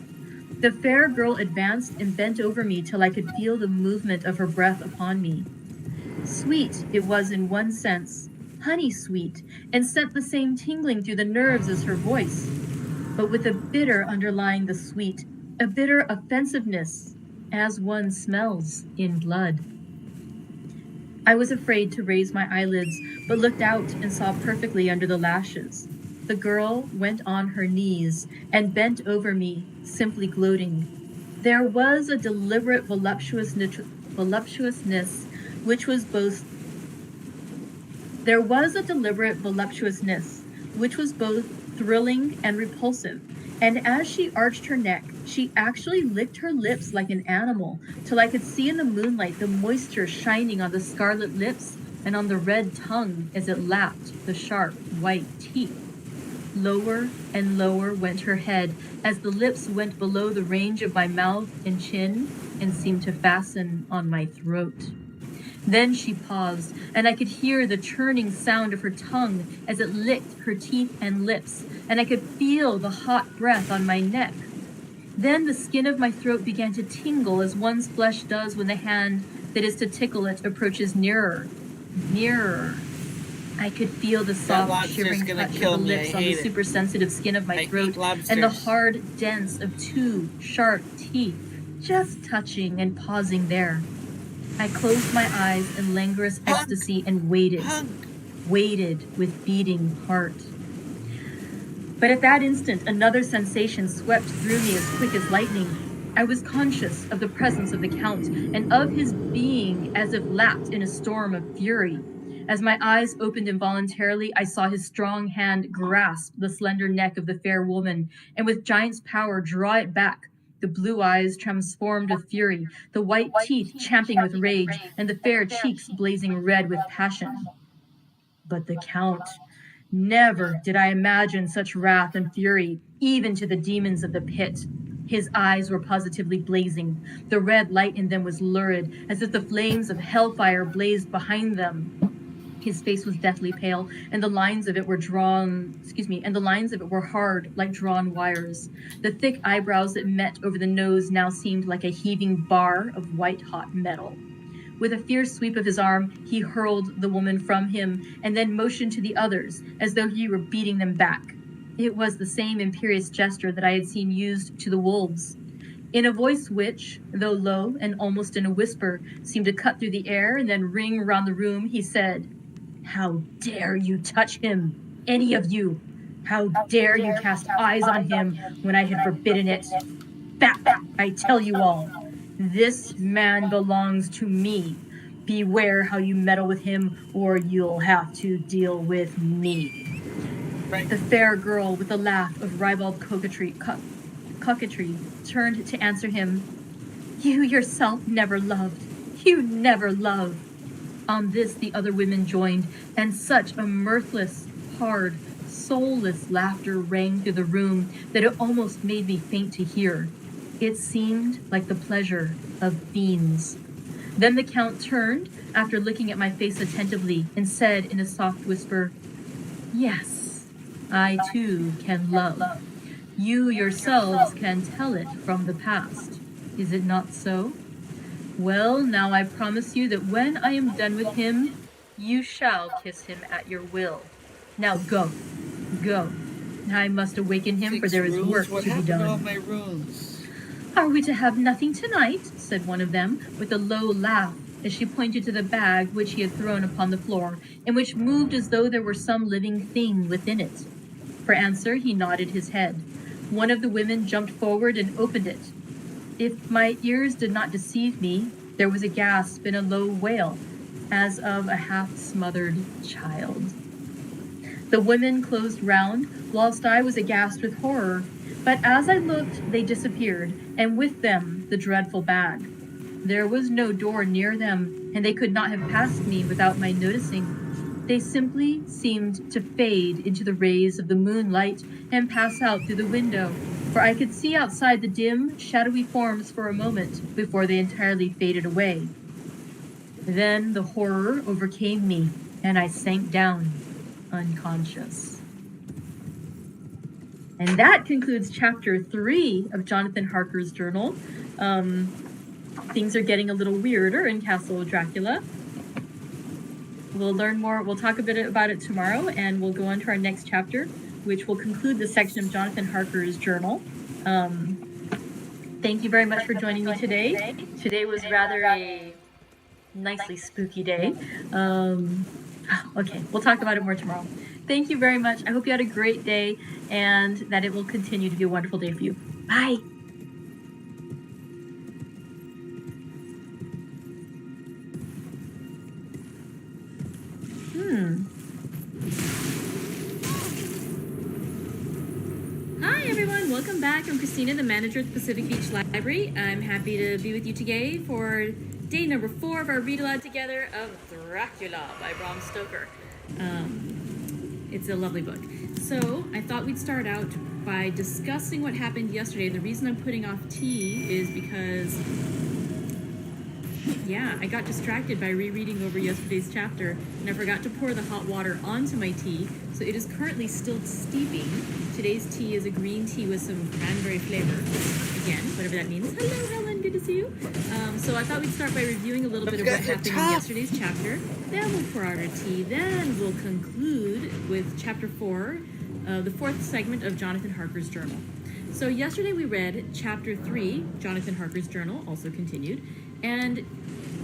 D: The fair girl advanced and bent over me till I could feel the movement of her breath upon me. Sweet it was in one sense, honey sweet, and sent the same tingling through the nerves as her voice, but with a bitter underlying the sweet, a bitter offensiveness. as one smells in blood. I was afraid to raise my eyelids, but looked out and saw perfectly under the lashes. The girl went on her knees and bent over me, simply gloating. There was a deliberate voluptuousness which was both thrilling and repulsive, and as she arched her neck, she actually licked her lips like an animal, till I could see in the moonlight the moisture shining on the scarlet lips and on the red tongue as it lapped the sharp white teeth. Lower and lower went her head as the lips went below the range of my mouth and chin and seemed to fasten on my throat. Then she paused, and I could hear the churning sound of her tongue as it licked her teeth and lips, and I could feel the hot breath on my neck. Then the skin of my throat began to tingle as one's flesh does when the hand that is to tickle it approaches nearer, nearer. I could feel the soft, shivering touch of the lips on the super sensitive skin of my throat, and the hard dents of two sharp teeth just touching and pausing there. I closed my eyes in languorous ecstasy and waited with beating heart. But at that instant, another sensation swept through me as quick as lightning. I was conscious of the presence of the Count and of his being as if lapped in a storm of fury. As my eyes opened involuntarily, I saw his strong hand grasp the slender neck of the fair woman and with giant's power draw it back. The blue eyes transformed with fury, the white teeth champing with rage, and the fair cheeks blazing red with passion. But the Count, never did I imagine such wrath and fury, even to the demons of the pit. His eyes were positively blazing. The red light in them was lurid, as if the flames of hellfire blazed behind them. His face was deathly pale, and the lines of it were hard like drawn wires. The thick eyebrows that met over the nose now seemed like a heaving bar of white-hot metal. With a fierce sweep of his arm, he hurled the woman from him, and then motioned to the others, as though he were beating them back. It was the same imperious gesture that I had seen used to the wolves. In a voice which, though low and almost in a whisper, seemed to cut through the air and then ring around the room, he said, "How dare you touch him, any of you? How dare you cast eyes on him when I had forbidden it? Back, I tell you all. This man belongs to me. Beware how you meddle with him, or you'll have to deal with me." Right. The fair girl, with a laugh of ribald coquetry, turned to answer him. "You yourself never loved. You never loved." On this, the other women joined, and such a mirthless, hard, soulless laughter rang through the room that it almost made me faint to hear. It seemed like the pleasure of fiends. Then the Count turned, after looking at my face attentively, and said in a soft whisper, "Yes, I too can love. You yourselves can tell it from the past. Is it not so? Well, now I promise you that when I am done with him, you shall kiss him at your will. Now go. I must awaken him, for there is work to be done."
A: All my runes?
D: "Are we to have nothing tonight?" said one of them, with a low laugh, as she pointed to the bag which he had thrown upon the floor, and which moved as though there were some living thing within it. For answer, he nodded his head. One of the women jumped forward and opened it. If my ears did not deceive me, there was a gasp and a low wail, as of a half-smothered child. The women closed round, whilst I was aghast with horror, but as I looked, they disappeared, and with them the dreadful bag. There was no door near them, and they could not have passed me without my noticing. They simply seemed to fade into the rays of the moonlight and pass out through the window, for I could see outside the dim, shadowy forms for a moment before they entirely faded away. Then the horror overcame me, and I sank down, unconscious. And that concludes Chapter 3 of Jonathan Harker's journal. Things are getting a little weirder in Castle Dracula. We'll learn more. We'll talk a bit about it tomorrow, and we'll go on to our next chapter, which will conclude the section of Jonathan Harker's journal. Thank you very much for joining me today. Today was rather a nicely spooky day. Okay, we'll talk about it more tomorrow. Thank you very much. I hope you had a great day and that it will continue to be a wonderful day for you. Bye.
B: Hi everyone, welcome back. I'm Christina, the manager at the Pacific Beach Library. I'm happy to be with you today for day number 4 of our read aloud together of Dracula by Bram Stoker. It's a lovely book. So I thought we'd start out by discussing what happened yesterday. The reason I'm putting off tea is because, I got distracted by rereading over yesterday's chapter, and I forgot to pour the hot water onto my tea, so it is currently still steeping. Today's tea is a green tea with some cranberry flavor. Again, whatever that means. Hello, Helen, good to see you. So I thought we'd start by reviewing a little bit of what happened in yesterday's chapter. Then we'll pour out our tea. Then we'll conclude with chapter 4, the 4th segment of Jonathan Harker's journal. So yesterday we read chapter 3, Jonathan Harker's journal, also continued, and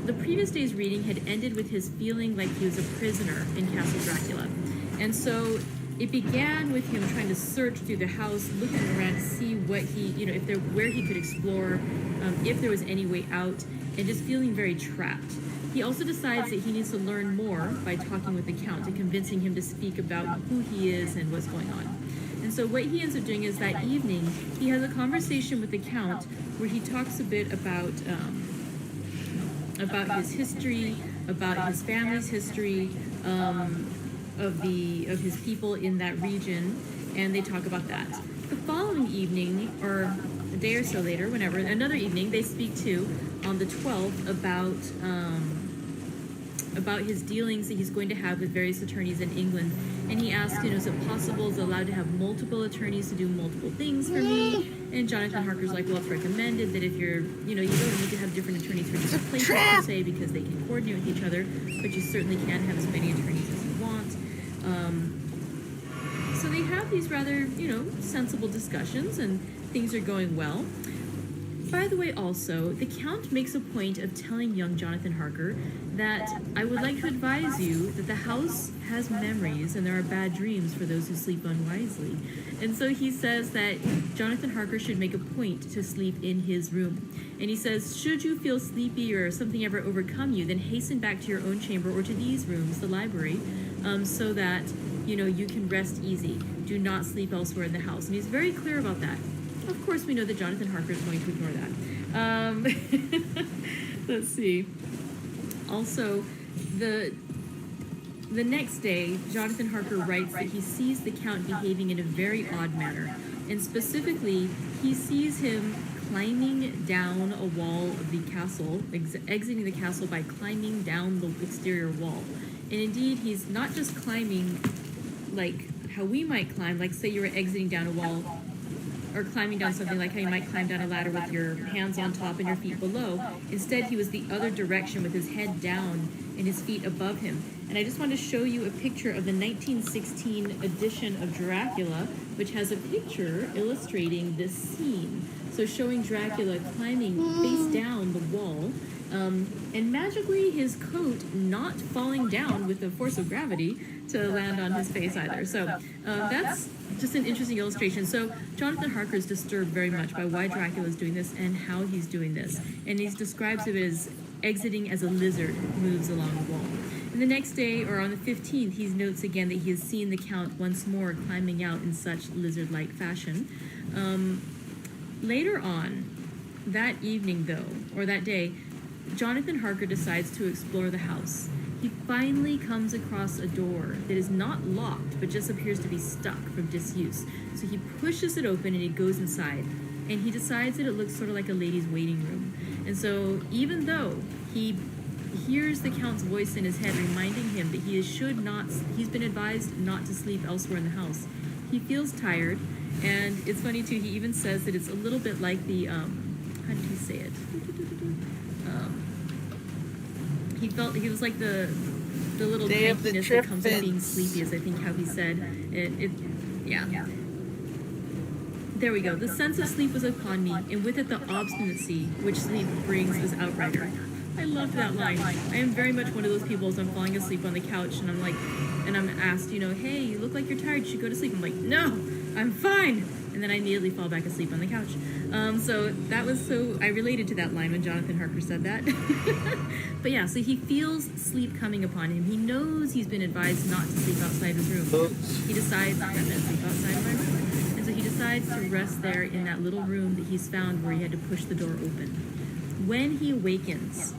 B: the previous day's reading had ended with his feeling like he was a prisoner in Castle Dracula. And so it began with him trying to search through the house, looking around to see what he, where he could explore, if there was any way out, and just feeling very trapped. He also decides that he needs to learn more by talking with the Count and convincing him to speak about who he is and what's going on. And so what he ends up doing is that evening, he has a conversation with the Count where he talks a bit about his history, about his family's history, of his people in that region, and they talk about that. The following evening, or a day or so later, whenever, another evening, they speak to, on the 12th, about his dealings that he's going to have with various attorneys in England. And he asks, is it possible, is it allowed to have multiple attorneys to do multiple things for me? And Jonathan Harker's like, well, it's recommended that if you're, you don't need to have different attorneys for different places per se, because they can coordinate with each other, but you certainly can have as many attorneys as you want. So they have these rather, sensible discussions, and things are going well. By the way, also, the Count makes a point of telling young Jonathan Harker that I would like to advise you that the house has memories and there are bad dreams for those who sleep unwisely. And so he says that Jonathan Harker should make a point to sleep in his room. And he says, should you feel sleepy or something ever overcome you, then hasten back to your own chamber or to these rooms, the library, so that, you can rest easy. Do not sleep elsewhere in the house. And he's very clear about that. Of course, we know that Jonathan Harker is going to ignore that. Let's see. Also, the next day, Jonathan Harker writes that he sees the Count behaving in a very odd manner. And specifically, he sees him climbing down a wall of the castle, exiting the castle by climbing down the exterior wall. And indeed, he's not just climbing like how we might climb, like say you were exiting down a wall, or climbing down something like how you might climb down a ladder with your hands on top and your feet below. Instead, he was the other direction with his head down and his feet above him. And I just want to show you a picture of the 1916 edition of Dracula, which has a picture illustrating this scene. So showing Dracula climbing face down the wall, and magically his coat not falling down with the force of gravity to land on his face either. So that's just an interesting illustration. So Jonathan Harker is disturbed very much by why Dracula is doing this and how he's doing this. And he describes it as exiting as a lizard moves along the wall. And the next day, or on the 15th, he notes again that he has seen the Count once more climbing out in such lizard-like fashion. Later on, that evening though, or that day, Jonathan Harker decides to explore the house. He finally comes across a door that is not locked, but just appears to be stuck from disuse. So he pushes it open and he goes inside. And he decides that it looks sort of like a ladies' waiting room. And so even though he hears the Count's voice in his head reminding him that he's been advised not to sleep elsewhere in the house, he feels tired. And it's funny too, he even says that it's a little bit like the, how did he say it? He was like the little crankiness that comes with being sleepy, is I think how he said it. Yeah. There we go. The sense of sleep was upon me, and with it the obstinacy which sleep brings as outrider. I love that line. I am very much one of those people as I'm falling asleep on the couch and I'm asked, hey, you look like you're tired, you should go to sleep. I'm like, no, I'm fine. And then I immediately fall back asleep on the couch. I related to that line when Jonathan Harker said that. But yeah, so he feels sleep coming upon him. He knows he's been advised not to sleep outside his room. He decides not to sleep outside of my room. And so he decides to rest there in that little room that he's found where he had to push the door open. When he awakens,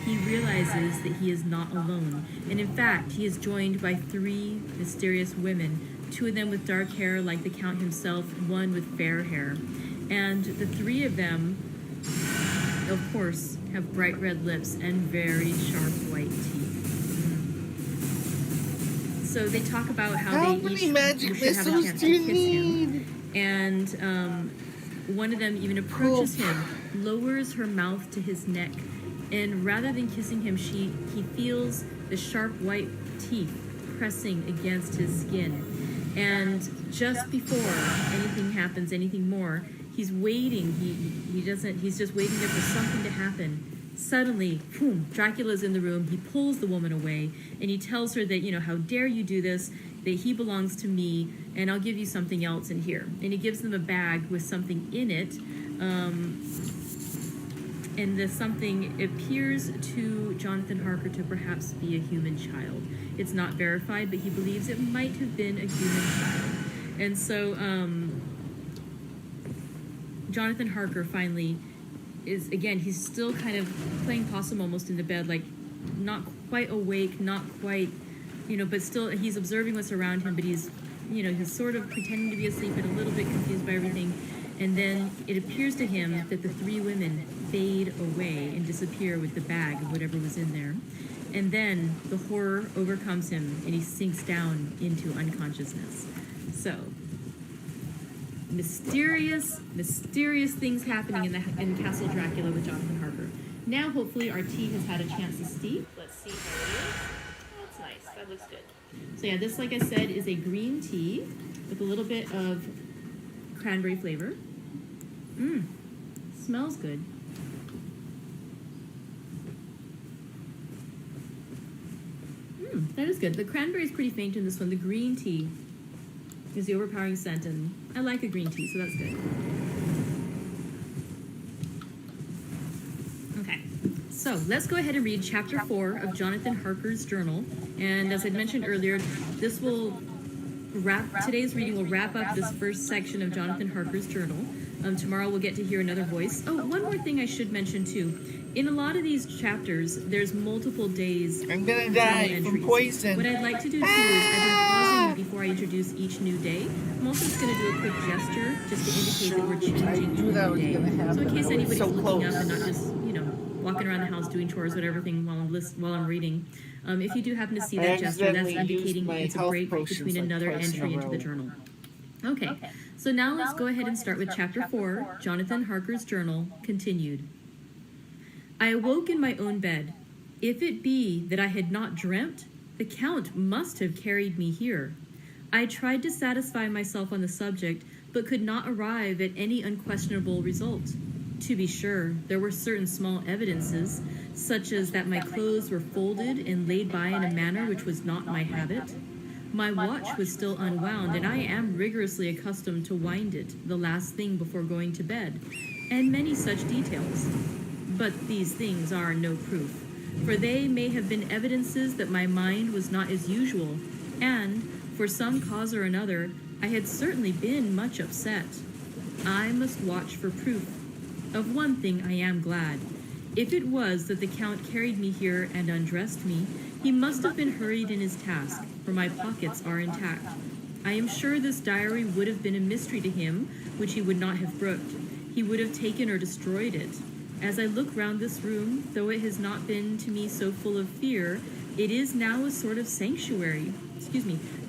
B: he realizes that he is not alone. And in fact, he is joined by 3 mysterious women, 2 of them with dark hair like the Count himself, 1 with fair hair. And the 3 of them, of course, have bright red lips and very sharp white teeth. So they talk about how they each should have a chance to kiss him. And one of them even approaches him, lowers her mouth to his neck, and rather than kissing him, he feels the sharp white teeth pressing against his skin. And just before anything happens, anything more, he's waiting. He's just waiting there for something to happen. Suddenly, boom, Dracula's in the room. He pulls the woman away, and he tells her that, how dare you do this, that he belongs to me, and I'll give you something else in here. And he gives them a bag with something in it. And the something appears to Jonathan Harker to perhaps be a human child. It's not verified, but he believes it might have been a human child. And so Jonathan Harker finally is, again, he's still kind of playing possum almost in the bed, like not quite awake, not quite, but still he's observing what's around him, but he's sort of pretending to be asleep and a little bit confused by everything. And then it appears to him that the 3 women fade away and disappear with the bag of whatever was in there. And then the horror overcomes him and he sinks down into unconsciousness. So, mysterious things happening in Castle Dracula with Jonathan Harker. Now, hopefully, our tea has had a chance to steep. Let's see how it is. Oh, that's nice. That looks good. So yeah, this, like I said, is a green tea with a little bit of cranberry flavor. Smells good. That is good. The cranberry is pretty faint in this one. The green tea is the overpowering scent, and I like a green tea, so that's good. Okay, so let's go ahead and read Chapter 4 of Jonathan Harker's journal. And as I mentioned earlier, today's reading will wrap up this first section of Jonathan Harker's journal. Tomorrow we'll get to hear another voice. Oh, one more thing I should mention too. In a lot of these chapters, there's multiple days.
A: I'm gonna die from poison.
B: What I'd like to do too is I've been pausing before I introduce each new day. I'm also just gonna do a quick gesture just to indicate that we're changing to a new day. So in case anybody's looking up and not just, walking around the house doing chores, whatever thing while I'm reading. If you do happen to see that gesture, that's indicating it's a break between another entry into the journal. Okay, so now let's go ahead and start with Chapter 4, Jonathan Harker's Journal, continued. I awoke in my own bed. If it be that I had not dreamt, the Count must have carried me here. I tried to satisfy myself on the subject, but could not arrive at any unquestionable result. To be sure, there were certain small evidences, such as that my clothes were folded and laid by in a manner which was not my habit. My watch was still unwound, and I am rigorously accustomed to wind it the last thing before going to bed, and many such details. But these things are no proof, for they may have been evidences that my mind was not as usual, and, for some cause or another, I had certainly been much upset. I must watch for proof. Of one thing I am glad. If it was that the Count carried me here and undressed me, he must have been hurried in his task, for my pockets are intact. I am sure this diary would have been a mystery to him, which he would not have brooked. He would have taken or destroyed it. As I look round this room, though it has not been to me so full of fear, it is now a sort of sanctuary.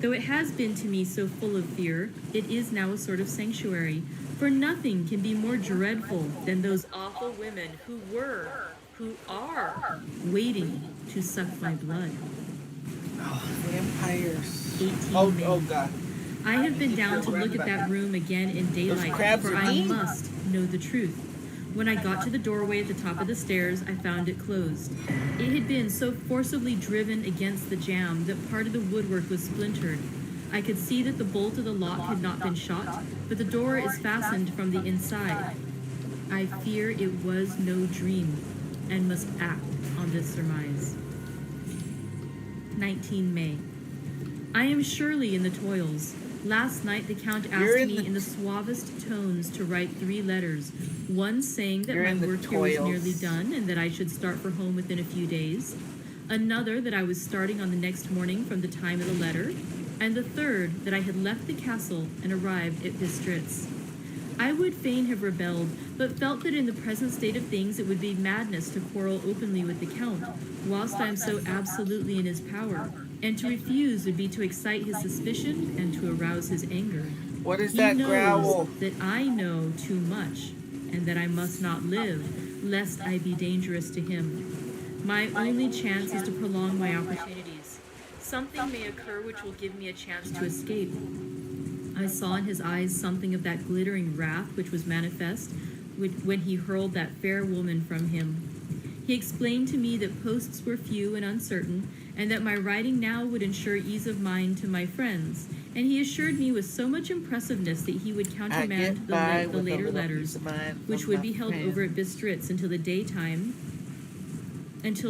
B: Though it has been to me so full of fear, it is now a sort of sanctuary. For nothing can be more dreadful than those awful women who are waiting to suck my blood.
A: Oh, vampires.
B: 18
A: Oh
B: May.
A: God.
B: I have been down to look at that room again in daylight,
A: crabs
B: for
A: are
B: I
A: mean.
B: must know the truth. When I got to the doorway at the top of the stairs, I found it closed. It had been so forcibly driven against the jamb that part of the woodwork was splintered. I could see that the bolt of the lock had not been shot, but the door is fastened from the inside. I fear it was no dream, and must act on this surmise. 19 May. I am surely in the toils. Last night the Count
A: You're
B: asked
A: in
B: me
A: the-
B: in the suavest tones to write 3 letters, one saying that
A: You're
B: my
A: in the
B: work here was
A: toils.
B: nearly done and that I should start for home within a few days, another that I was starting on the next morning from the time of the letter, and the third that I had left the castle and arrived at Bistritz. I would fain have rebelled, but felt that in the present state of things it would be madness to quarrel openly with the Count, whilst I am so absolutely in his power, and to refuse would be to excite his suspicion and to arouse his anger.
A: What is
B: He
A: that
B: knows
A: growl?
B: that I know too much, and that I must not live, lest I be dangerous to him. My only chance is to prolong my opportunities. Something may occur which will give me a chance to escape. I saw in his eyes something of that glittering wrath which was manifest when he hurled that fair woman from him. He explained to me that posts were few and uncertain, and that my writing now would ensure ease of mind to my friends, and he assured me with so much impressiveness that he would
A: I
B: countermand
A: get by
B: the
A: with a
B: later
A: little
B: letters,
A: piece of mind
B: which
A: from
B: would
A: my
B: be held
A: hand.
B: over at Bistritz until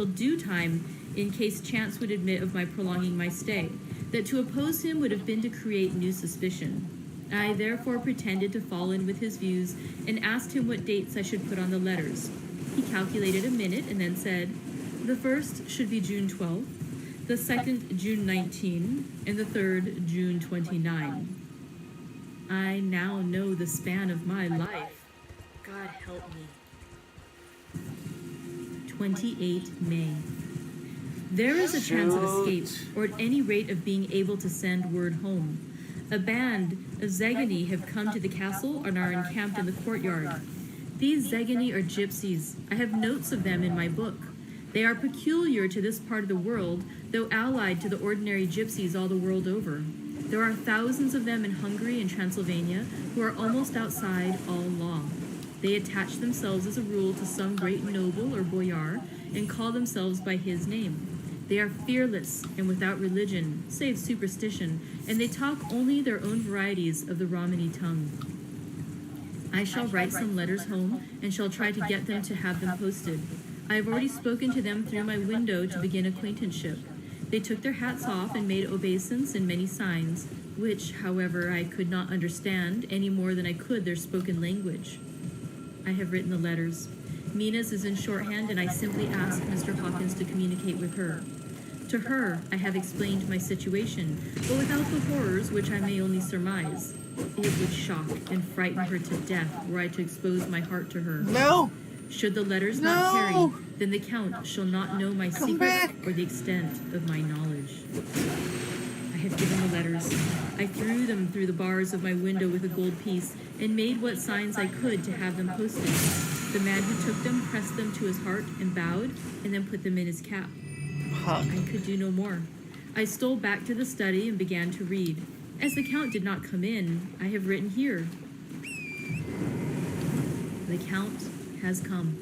B: due time, in case chance would admit of my prolonging my stay, that to oppose him would have been to create new suspicion. I therefore pretended to fall in with his views and asked him what dates I should put on the letters. He calculated a minute and then said, the first should be June 12th, the second June 19, and the third June 29. I now know the span of my life. God help me. 28 May. There is a chance of escape, or at any rate of being able to send word home. A band of Zegani have come to the castle and are encamped in the courtyard. These Zegani are gypsies. I have notes of them in my book. They are peculiar to this part of the world, though allied to the ordinary gypsies all the world over. There are thousands of them in Hungary and Transylvania who are almost outside all law. They attach themselves as a rule to some great noble or boyar and call themselves by his name. They are fearless and without religion, save superstition, and they talk only their own varieties of the Romany tongue. I shall write some letters home and shall try to get them to have them posted. I have already spoken to them through my window to begin acquaintanceship. They took their hats off and made obeisance and many signs, which, however, I could not understand any more than I could their spoken language. I have written the letters. Mina's is in shorthand, and I simply ask Mr. Hawkins to communicate with her. To her, I have explained my situation, but without the horrors which I may only surmise. It would shock and frighten her to death were I to expose my heart to her.
A: No!
B: Should the letters not
A: No!
B: carry, then the Count shall not know my
A: Come
B: secret
A: back!
B: or the extent of my knowledge. I have given the letters. I threw them through the bars of my window with a gold piece and made what signs I could to have them posted. The man who took them pressed them to his heart and bowed, and then put them in his cap.
A: Hug.
B: I could do no more. I stole back to the study and began to read. As the Count did not come in, I have written here. The Count has come.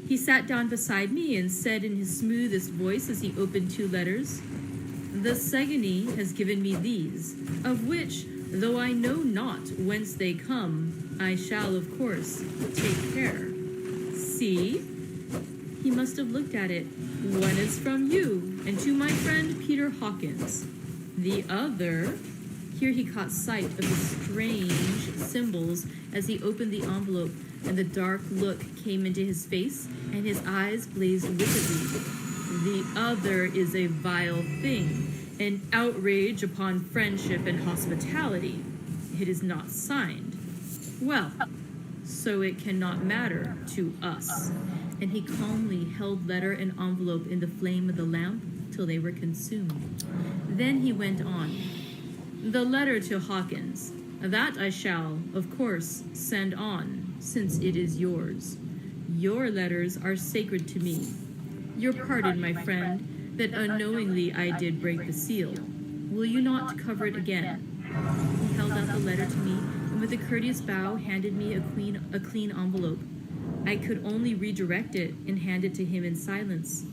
B: He sat down beside me and said in his smoothest voice as he opened 2 letters, the Segani has given me these, of which, though I know not whence they come, I shall, of course, take care. See? He must have looked at it. One is from you, and to my friend Peter Hawkins. The other... Here he caught sight of the strange symbols as he opened the envelope, and the dark look came into his face, and his eyes blazed wickedly. The other is a vile thing, an outrage upon friendship and hospitality. It is not signed. Well, so it cannot matter to us. And he calmly held letter and envelope in the flame of the lamp till they were consumed. Then he went on. The letter to Hawkins. That I shall, of course, send on, since it is yours. Your letters are sacred to me. Your pardon, my friend, that unknowingly I did break the seal. Will you not cover it again? He held out the letter to me, and with a courteous bow handed me a clean envelope. I could only redirect it and hand it to him in silence.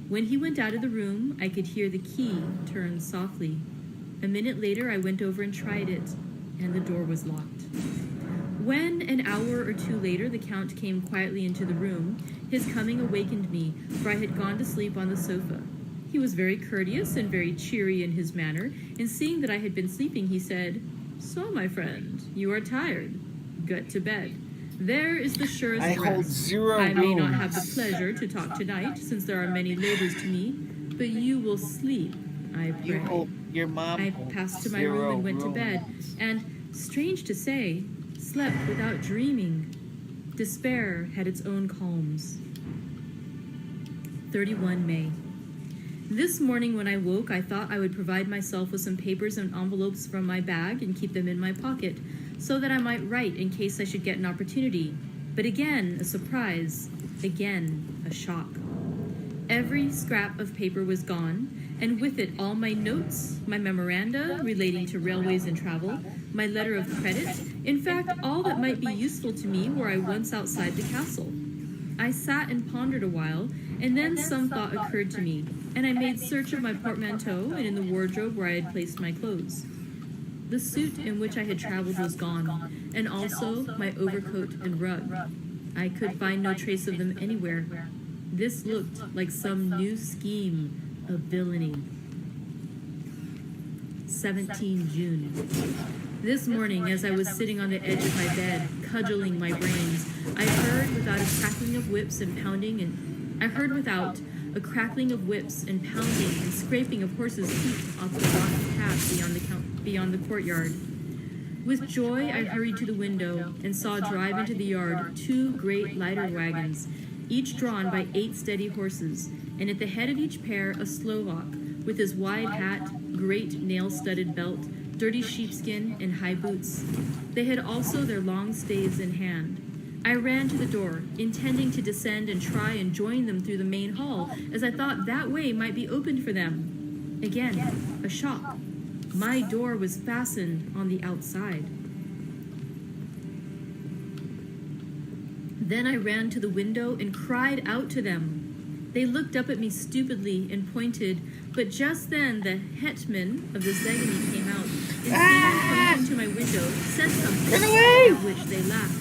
B: When he went out of the room, I could hear the key turn softly. A minute later, I went over and tried it, and the door was locked. When, an hour or two later, the Count came quietly into the room, his coming awakened me, for I had gone to sleep on the sofa. He was very courteous and very cheery in his manner, and seeing that I had been sleeping, he said, "So, my friend, you are tired. Get to bed. There is the surest
A: I hold
B: rest.
A: 0
B: I may not
A: rooms.
B: have the pleasure to talk tonight, since there are many labors to me, but you will sleep, I pray."
A: Your mom
B: I
A: holds
B: passed to my
A: 0
B: room and went to bed,
A: rooms.
B: and, strange to say, slept without dreaming. Despair had its own calms. 31 May. This morning when I woke, I thought I would provide myself with some papers and envelopes from my bag and keep them in my pocket, so that I might write in case I should get an opportunity. But again, a surprise. Again, a shock. Every scrap of paper was gone, and with it all my notes, my memoranda relating to railways and travel, my letter of credit, in fact, all that might be useful to me were I once outside the castle. I sat and pondered a while, and then some thought occurred to me, and I made search of my portmanteau and in the wardrobe where I had placed my clothes. The suit in which I had traveled was gone, and also my overcoat and rug. I could find no trace of them anywhere. This looked like some new scheme of villainy. 17 June. This morning, as I was sitting on the edge of my bed, cudgeling my brains, I heard without a crackling of whips and pounding, and a crackling of whips and pounding and scraping of horses' feet off the rocky path beyond the courtyard. With joy, I hurried to the window and saw drive into the yard 2 great lighter wagons, each drawn by 8 steady horses, and at the head of each pair a Slovak, with his wide hat, great nail-studded belt, dirty sheepskin, and high boots. They had also their long staves in hand. I ran to the door, intending to descend and try and join them through the main hall, as I thought that way might be opened for them. Again, a shock. My door was fastened on the outside. Then I ran to the window and cried out to them. They looked up at me stupidly and pointed, but just then the hetman of the Zegany came out, and coming into my window, said something at which they laughed.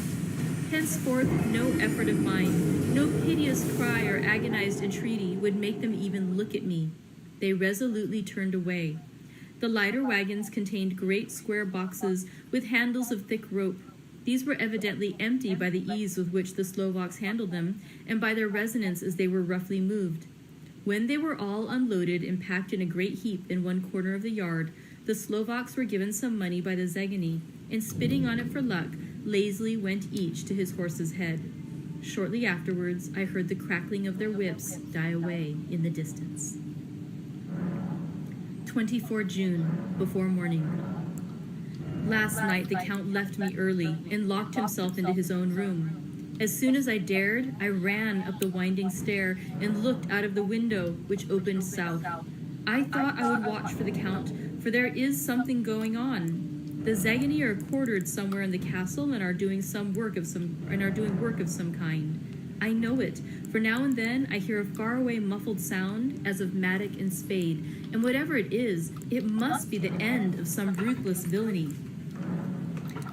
B: Henceforth, no effort of mine, no piteous cry or agonized entreaty would make them even look at me. They resolutely turned away. The lighter wagons contained great square boxes with handles of thick rope. These were evidently empty by the ease with which the Slovaks handled them, and by their resonance as they were roughly moved. When they were all unloaded and packed in a great heap in one corner of the yard, the Slovaks were given some money by the Zegany, and spitting on it for luck, lazily went each to his horse's head. Shortly afterwards, I heard the crackling of their whips die away in the distance. 24 June, before morning. Last night the Count left me early and locked himself into his own room. As soon as I dared, I ran up the winding stair and looked out of the window, which opened south. I thought I would watch for the Count, for there is something going on. The Zegany are quartered somewhere in the castle and are doing work of some kind. I know it, for now and then I hear a faraway muffled sound as of mattock and spade, and whatever it is, it must be the end of some ruthless villainy.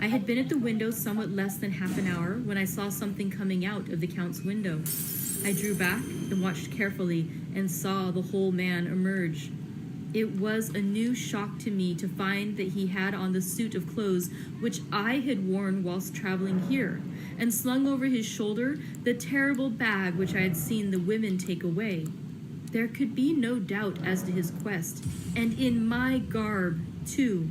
B: I had been at the window somewhat less than half an hour when I saw something coming out of the Count's window. I drew back and watched carefully and saw the whole man emerge. It was a new shock to me to find that he had on the suit of clothes which I had worn whilst traveling here, and slung over his shoulder the terrible bag which I had seen the women take away. There could be no doubt as to his quest, and in my garb, too.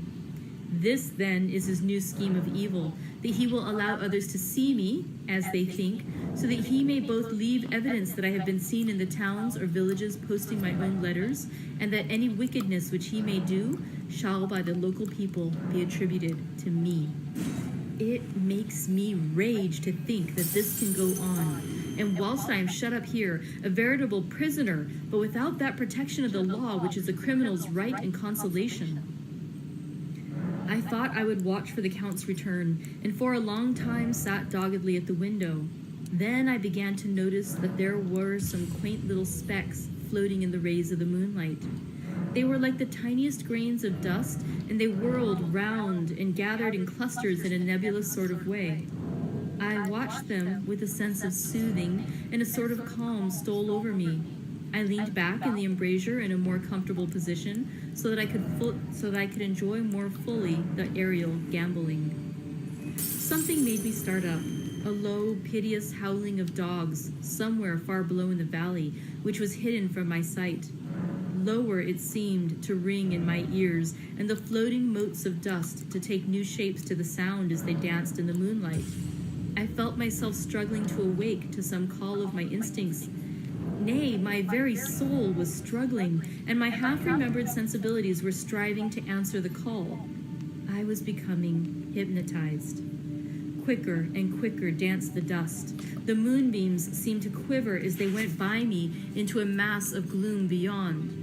B: This, then, is his new scheme of evil, that he will allow others to see me, as they think, so that he may both leave evidence that I have been seen in the towns or villages posting my own letters, and that any wickedness which he may do shall by the local people be attributed to me. It makes me rage to think that this can go on, and whilst I am shut up here, a veritable prisoner, but without that protection of the law which is a criminal's right and consolation. I thought I would watch for the Count's return, and for a long time sat doggedly at the window. Then I began to notice that there were some quaint little specks floating in the rays of the moonlight. They were like the tiniest grains of dust, and they whirled round and gathered in clusters in a nebulous sort of way. I watched them with a sense of soothing, and a sort of calm stole over me. I leaned back in the embrasure in a more comfortable position so that I could enjoy more fully the aerial gambling. Something made me start up, a low, piteous howling of dogs somewhere far below in the valley, which was hidden from my sight. Lower it seemed to ring in my ears, and the floating motes of dust to take new shapes to the sound as they danced in the moonlight. I felt myself struggling to awake to some call of my instincts. Nay, my very soul was struggling, and my half-remembered sensibilities were striving to answer the call. I was becoming hypnotized. Quicker and quicker danced the dust. The moonbeams seemed to quiver as they went by me into a mass of gloom beyond.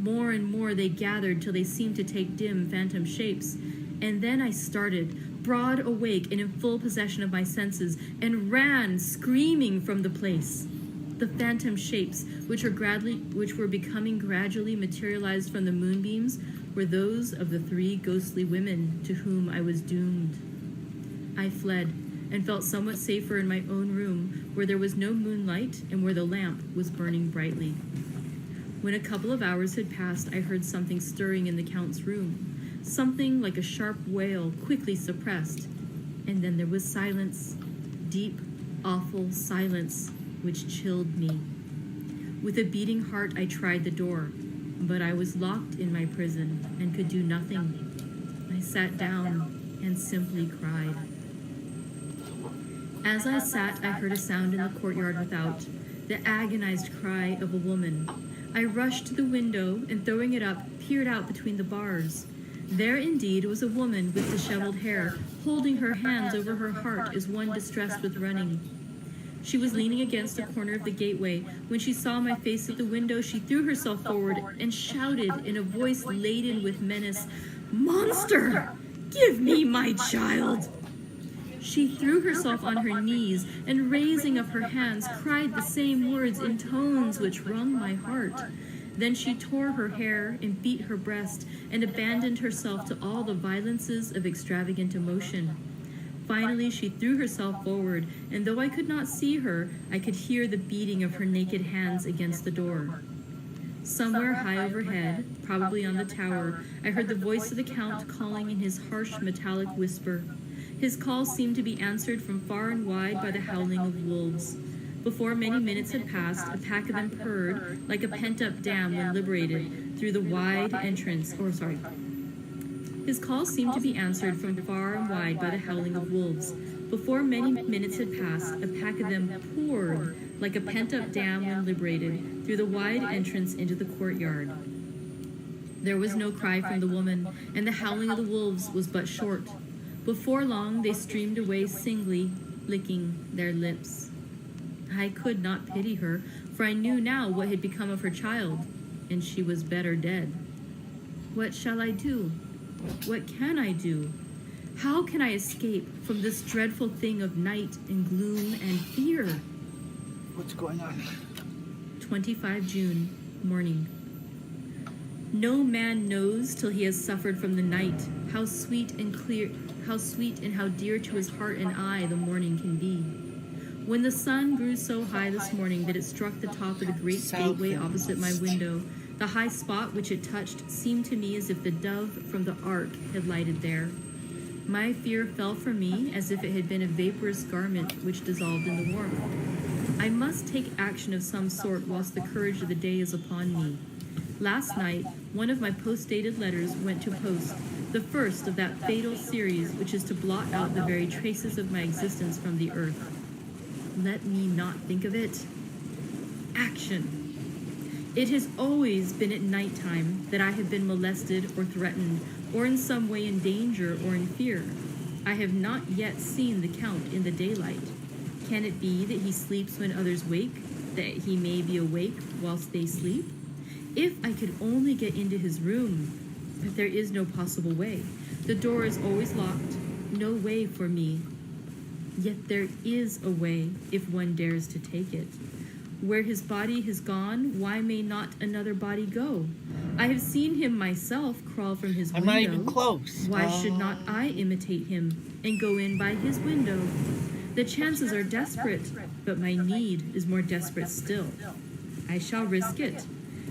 B: More and more they gathered till they seemed to take dim, phantom shapes. And then I started, broad awake and in full possession of my senses, and ran, screaming from the place. The phantom shapes, which were becoming gradually materialized from the moonbeams, were those of the 3 ghostly women to whom I was doomed. I fled, and felt somewhat safer in my own room, where there was no moonlight and where the lamp was burning brightly. When a couple of hours had passed, I heard something stirring in the Count's room, something like a sharp wail quickly suppressed, and then there was silence, deep, awful silence, which chilled me. With a beating heart, I tried the door, but I was locked in my prison and could do nothing. I sat down and simply cried. As I sat, I heard a sound in the courtyard without, the agonized cry of a woman. I rushed to the window and, throwing it up, peered out between the bars. There indeed was a woman with disheveled hair, holding her hands over her heart as one distressed with running. She was leaning against a corner of the gateway. When she saw my face at the window, she threw herself forward and shouted in a voice laden with menace, "Monster! Give me my child!" She threw herself on her knees and, raising up her hands, cried the same words in tones which wrung my heart. Then she tore her hair and beat her breast and abandoned herself to all the violences of extravagant emotion. Finally, she threw herself forward, and though I could not see her, I could hear the beating of her naked hands against the door. Somewhere high overhead, probably on the tower, I heard the voice of the Count calling in his harsh metallic whisper. His call seemed to be answered from far and wide by the howling of wolves. Before many minutes had passed, a pack of them purred like a pent-up dam when liberated through the wide entrance, His call seemed to be answered from far and wide by the howling of wolves. Before many minutes had passed, a pack of them poured like a pent-up dam when liberated through the wide entrance into the courtyard. There was no cry from the woman, and the howling of the wolves was but short. Before long, they streamed away singly, licking their lips. I could not pity her, for I knew now what had become of her child, and she was better dead. What shall I do? What can I do? How can I escape from this dreadful thing of night and gloom and fear?
A: What's going on?
B: 25 June, morning. No man knows till he has suffered from the night how sweet and how dear to his heart and eye the morning can be. When the sun grew so high this morning that it struck the top of the great gateway opposite my window, the high spot which it touched seemed to me as if the dove from the ark had lighted there. My fear fell from me as if it had been a vaporous garment which dissolved in the warmth. I must take action of some sort whilst the courage of the day is upon me. Last night, one of my post-dated letters went to post, the first of that fatal series which is to blot out the very traces of my existence from the earth. Let me not think of it. Action. It has always been at nighttime that I have been molested or threatened, or in some way in danger or in fear. I have not yet seen the Count in the daylight. Can it be that he sleeps when others wake, that he may be awake whilst they sleep? If I could only get into his room, but there is no possible way. The door is always locked. No way for me. Yet there is a way if one dares to take it. Where his body has gone, why may not another body go? I have seen him myself crawl from his window.
A: I'm not even close.
B: Why should not I imitate him and go in by his window? The chances are desperate, but my need is more desperate still. I shall risk it.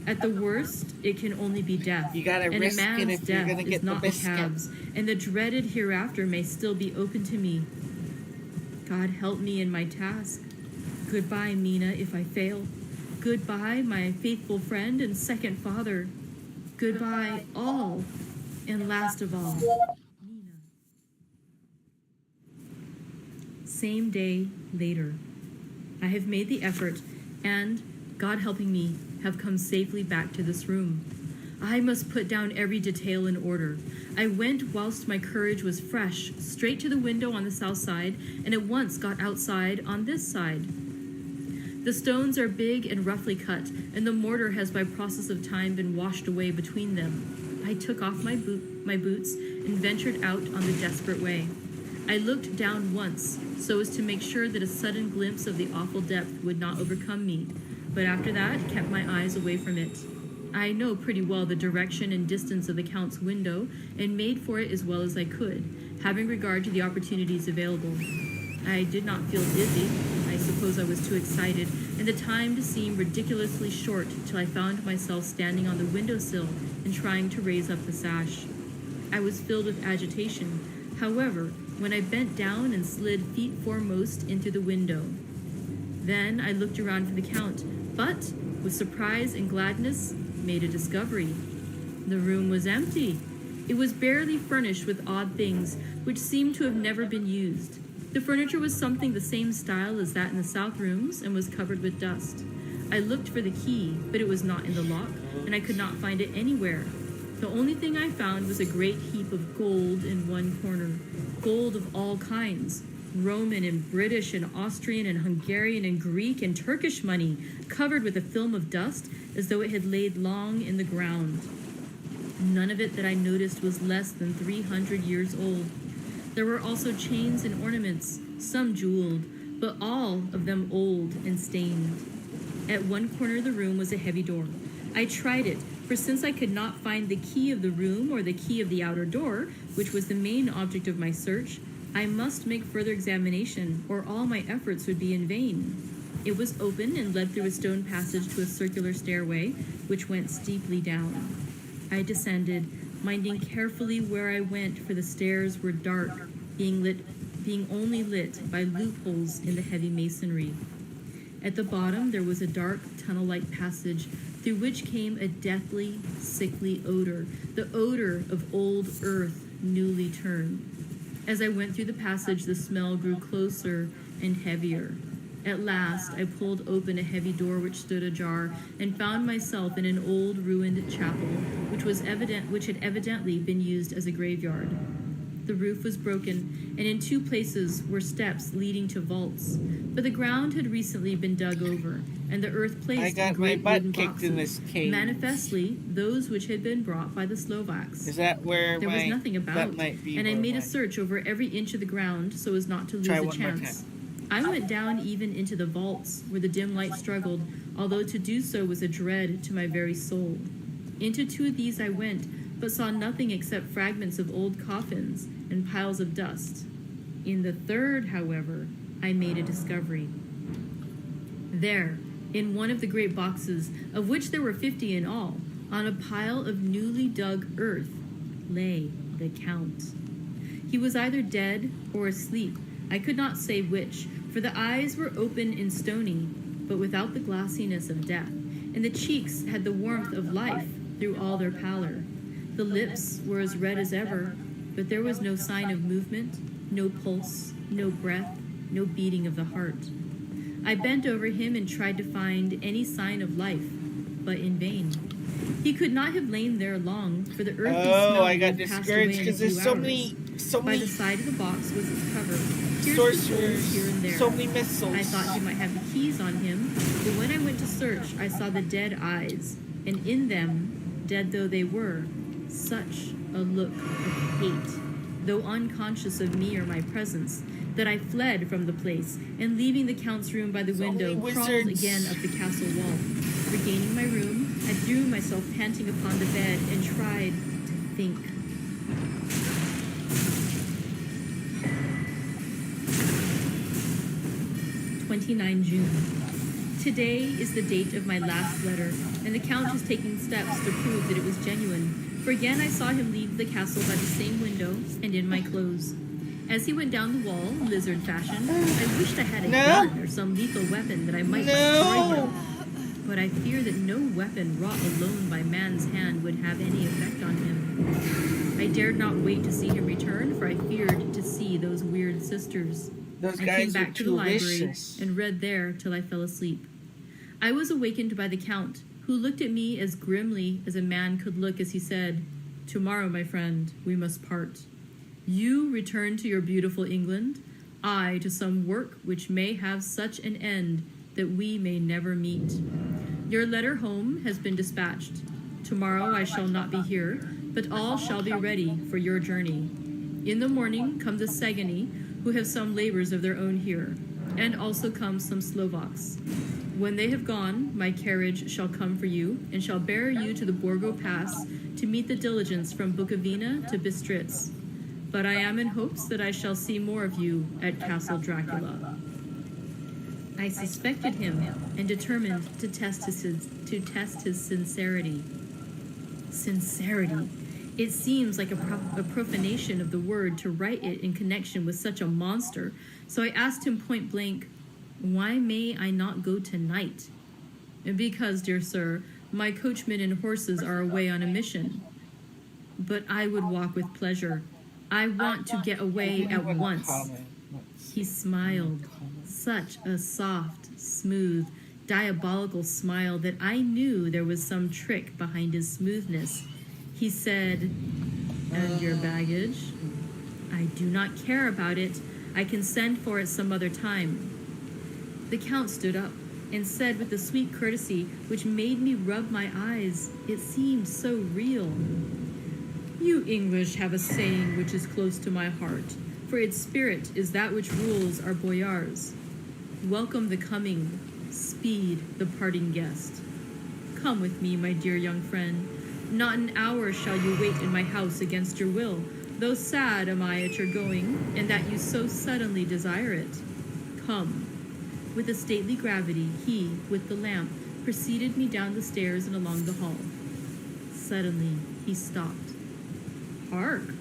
B: At the worst, it can only be death.
A: You gotta
B: and
A: risk
B: a man's
A: it if you're
B: death
A: gonna
B: is
A: get the
B: not the
A: biscuit.
B: calves, and the dreaded hereafter may still be open to me. God help me in my task. Goodbye, Mina, if I fail. Goodbye, my faithful friend and second father. Goodbye, all, and last of all, Mina. Same day later. I have made the effort, and, God helping me, have come safely back to this room. I must put down every detail in order. I went whilst my courage was fresh, straight to the window on the south side, and at once got outside on this side. The stones are big and roughly cut, and the mortar has by process of time been washed away between them. I took off my boots and ventured out on the desperate way. I looked down once, so as to make sure that a sudden glimpse of the awful depth would not overcome me, but after that kept my eyes away from it. I know pretty well the direction and distance of the Count's window, and made for it as well as I could, having regard to the opportunities available. I did not feel dizzy. I suppose I was too excited, and the time seemed ridiculously short till I found myself standing on the windowsill and trying to raise up the sash. I was filled with agitation, however, when I bent down and slid feet foremost into the window. Then I looked around for the Count, but, with surprise and gladness, made a discovery. The room was empty. It was barely furnished with odd things which seemed to have never been used. The furniture was something the same style as that in the south rooms and was covered with dust. I looked for the key, but it was not in the lock, and I could not find it anywhere. The only thing I found was a great heap of gold in one corner. Gold of all kinds. Roman and British and Austrian and Hungarian and Greek and Turkish money, covered with a film of dust as though it had laid long in the ground. None of it that I noticed was less than 300 years old. There were also chains and ornaments, some jeweled, but all of them old and stained. At one corner of the room was a heavy door. I tried it, for since I could not find the key of the room or the key of the outer door, which was the main object of my search, I must make further examination, or all my efforts would be in vain. It was open and led through a stone passage to a circular stairway, which went steeply down. I descended, minding carefully where I went, for the stairs were dark, being only lit by loopholes in the heavy masonry. At the bottom there was a dark tunnel-like passage through which came a deathly, sickly odor, the odor of old earth newly turned. As I went through the passage, the smell grew closer and heavier. At last, I pulled open a heavy door which stood ajar, and found myself in an old ruined chapel, which had evidently been used as a graveyard. The roof was broken, and in two places were steps leading to vaults, but the ground had recently been dug over, and the earth placed
A: I
B: in
A: got my
B: great
A: butt
B: wooden
A: kicked
B: boxes,
A: in this cave.
B: manifestly those which had been brought by the Slovaks.
A: Is that where
B: There was nothing
A: that
B: about,
A: might be
B: and I
A: where
B: made
A: my-
B: a search over every inch of the ground so as not to lose
A: Try
B: a
A: one more
B: chance. I went down even into the vaults where the dim light struggled, although to do so was a dread to my very soul. Into two of these I went, but saw nothing except fragments of old coffins and piles of dust. In the third, however, I made a discovery. There, in one of the great boxes, of which there were 50 in all, on a pile of newly dug earth, lay the Count. He was either dead or asleep. I could not say which, for the eyes were open and stony, but without the glassiness of death, and the cheeks had the warmth of life through all their pallor. The lips were as red as ever, but there was no sign of movement, no pulse, no breath, no beating of the heart. I bent over him and tried to find any sign of life, but in vain. He could not have lain there long, for the earthy smell
A: I got
B: would have passed
A: discouraged
B: away in a
A: because
B: few
A: there's so
B: hours.
A: many
B: By the side of the box was its cover, pierced with
A: sorcerers,
B: holes here and there.
A: so many missiles.
B: I thought he might have the keys on him, but when I went to search, I saw the dead eyes, and in them, dead though they were, such a look of hate though unconscious of me or my presence, that I fled from the place, and leaving the Count's room by the window, crawled again up the castle wall. Regaining my room, I threw myself panting upon the bed and tried to think. June 29. Today is the date of my last letter, and the Count is taking steps to prove that it was genuine, for again I saw him leave the castle by the same window and in my clothes. As he went down the wall, lizard fashion, I wished I had a gun or some lethal weapon that I might destroy him. But I fear that no weapon wrought alone by man's hand would have any effect on him. I dared not wait to see him return, for I feared to see those weird sisters.
A: Those
B: I
A: guys
B: came back
A: are
B: to the
A: too
B: library
A: vicious.
B: and read there till I fell asleep. I was awakened by the Count, who looked at me as grimly as a man could look as he said, "Tomorrow, my friend, we must part. You return to your beautiful England, I to some work which may have such an end that we may never meet. Your letter home has been dispatched. Tomorrow I shall not be here, but all shall be ready for your journey. In the morning come the Sagani, who have some labors of their own here, and also come some Slovaks. When they have gone, my carriage shall come for you, and shall bear you to the Borgo Pass to meet the diligence from Bukovina to Bistritz. But I am in hopes that I shall see more of you at Castle Dracula." I suspected him and determined to test his sincerity. Sincerity. It seems like a profanation of the word to write it in connection with such a monster, so I asked him point blank, "Why may I not go tonight?" "Because, dear sir, my coachman and horses are away on a mission." "But I would walk with pleasure. I want to get away at once." He smiled, such a soft, smooth, diabolical smile that I knew there was some trick behind his smoothness. He said, "And your baggage?" "I do not care about it. I can send for it some other time." The Count stood up and said with a sweet courtesy which made me rub my eyes, it seemed so real, "You English have a saying which is close to my heart, for its spirit is that which rules our boyars. Welcome the coming, speed the parting guest. Come with me, my dear young friend. Not an hour shall you wait in my house against your will, though sad am I at your going, and that you so suddenly desire it. Come." With a stately gravity, he, with the lamp, preceded me down the stairs and along the hall. Suddenly, he stopped. "Hark!"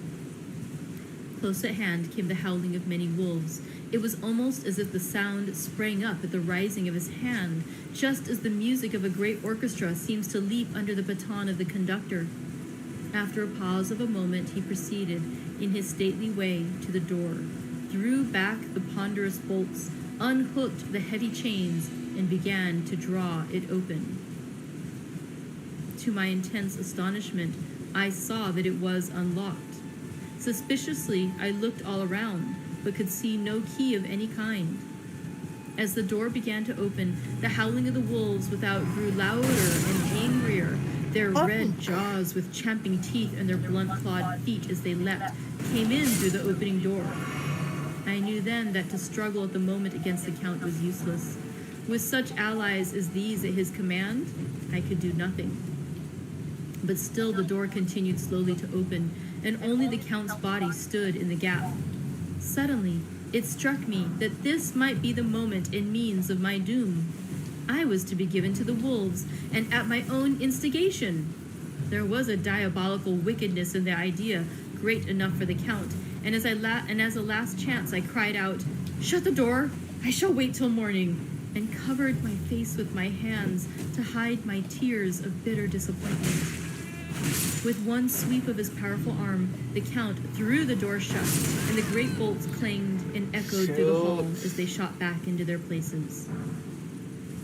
B: Close at hand came the howling of many wolves. It was almost as if the sound sprang up at the rising of his hand, just as the music of a great orchestra seems to leap under the baton of the conductor. After a pause of a moment, he proceeded, in his stately way, to the door, threw back the ponderous bolts, unhooked the heavy chains, and began to draw it open. To my intense astonishment, I saw that it was unlocked. Suspiciously, I looked all around, but could see no key of any kind. As the door began to open, the howling of the wolves without grew louder and angrier. Their red jaws with champing teeth and their blunt-clawed feet as they leapt came in through the opening door. I knew then that to struggle at the moment against the Count was useless. With such allies as these at his command, I could do nothing. But still the door continued slowly to open, and only the Count's body stood in the gap. Suddenly, it struck me that this might be the moment and means of my doom. I was to be given to the wolves, and at my own instigation. There was a diabolical wickedness in the idea, great enough for the Count, and as a last chance I cried out, "Shut the door! I shall wait till morning," and covered my face with my hands to hide my tears of bitter disappointment. With one sweep of his powerful arm, the Count threw the door shut, and the great bolts clanged and echoed through the hall as they shot back into their places.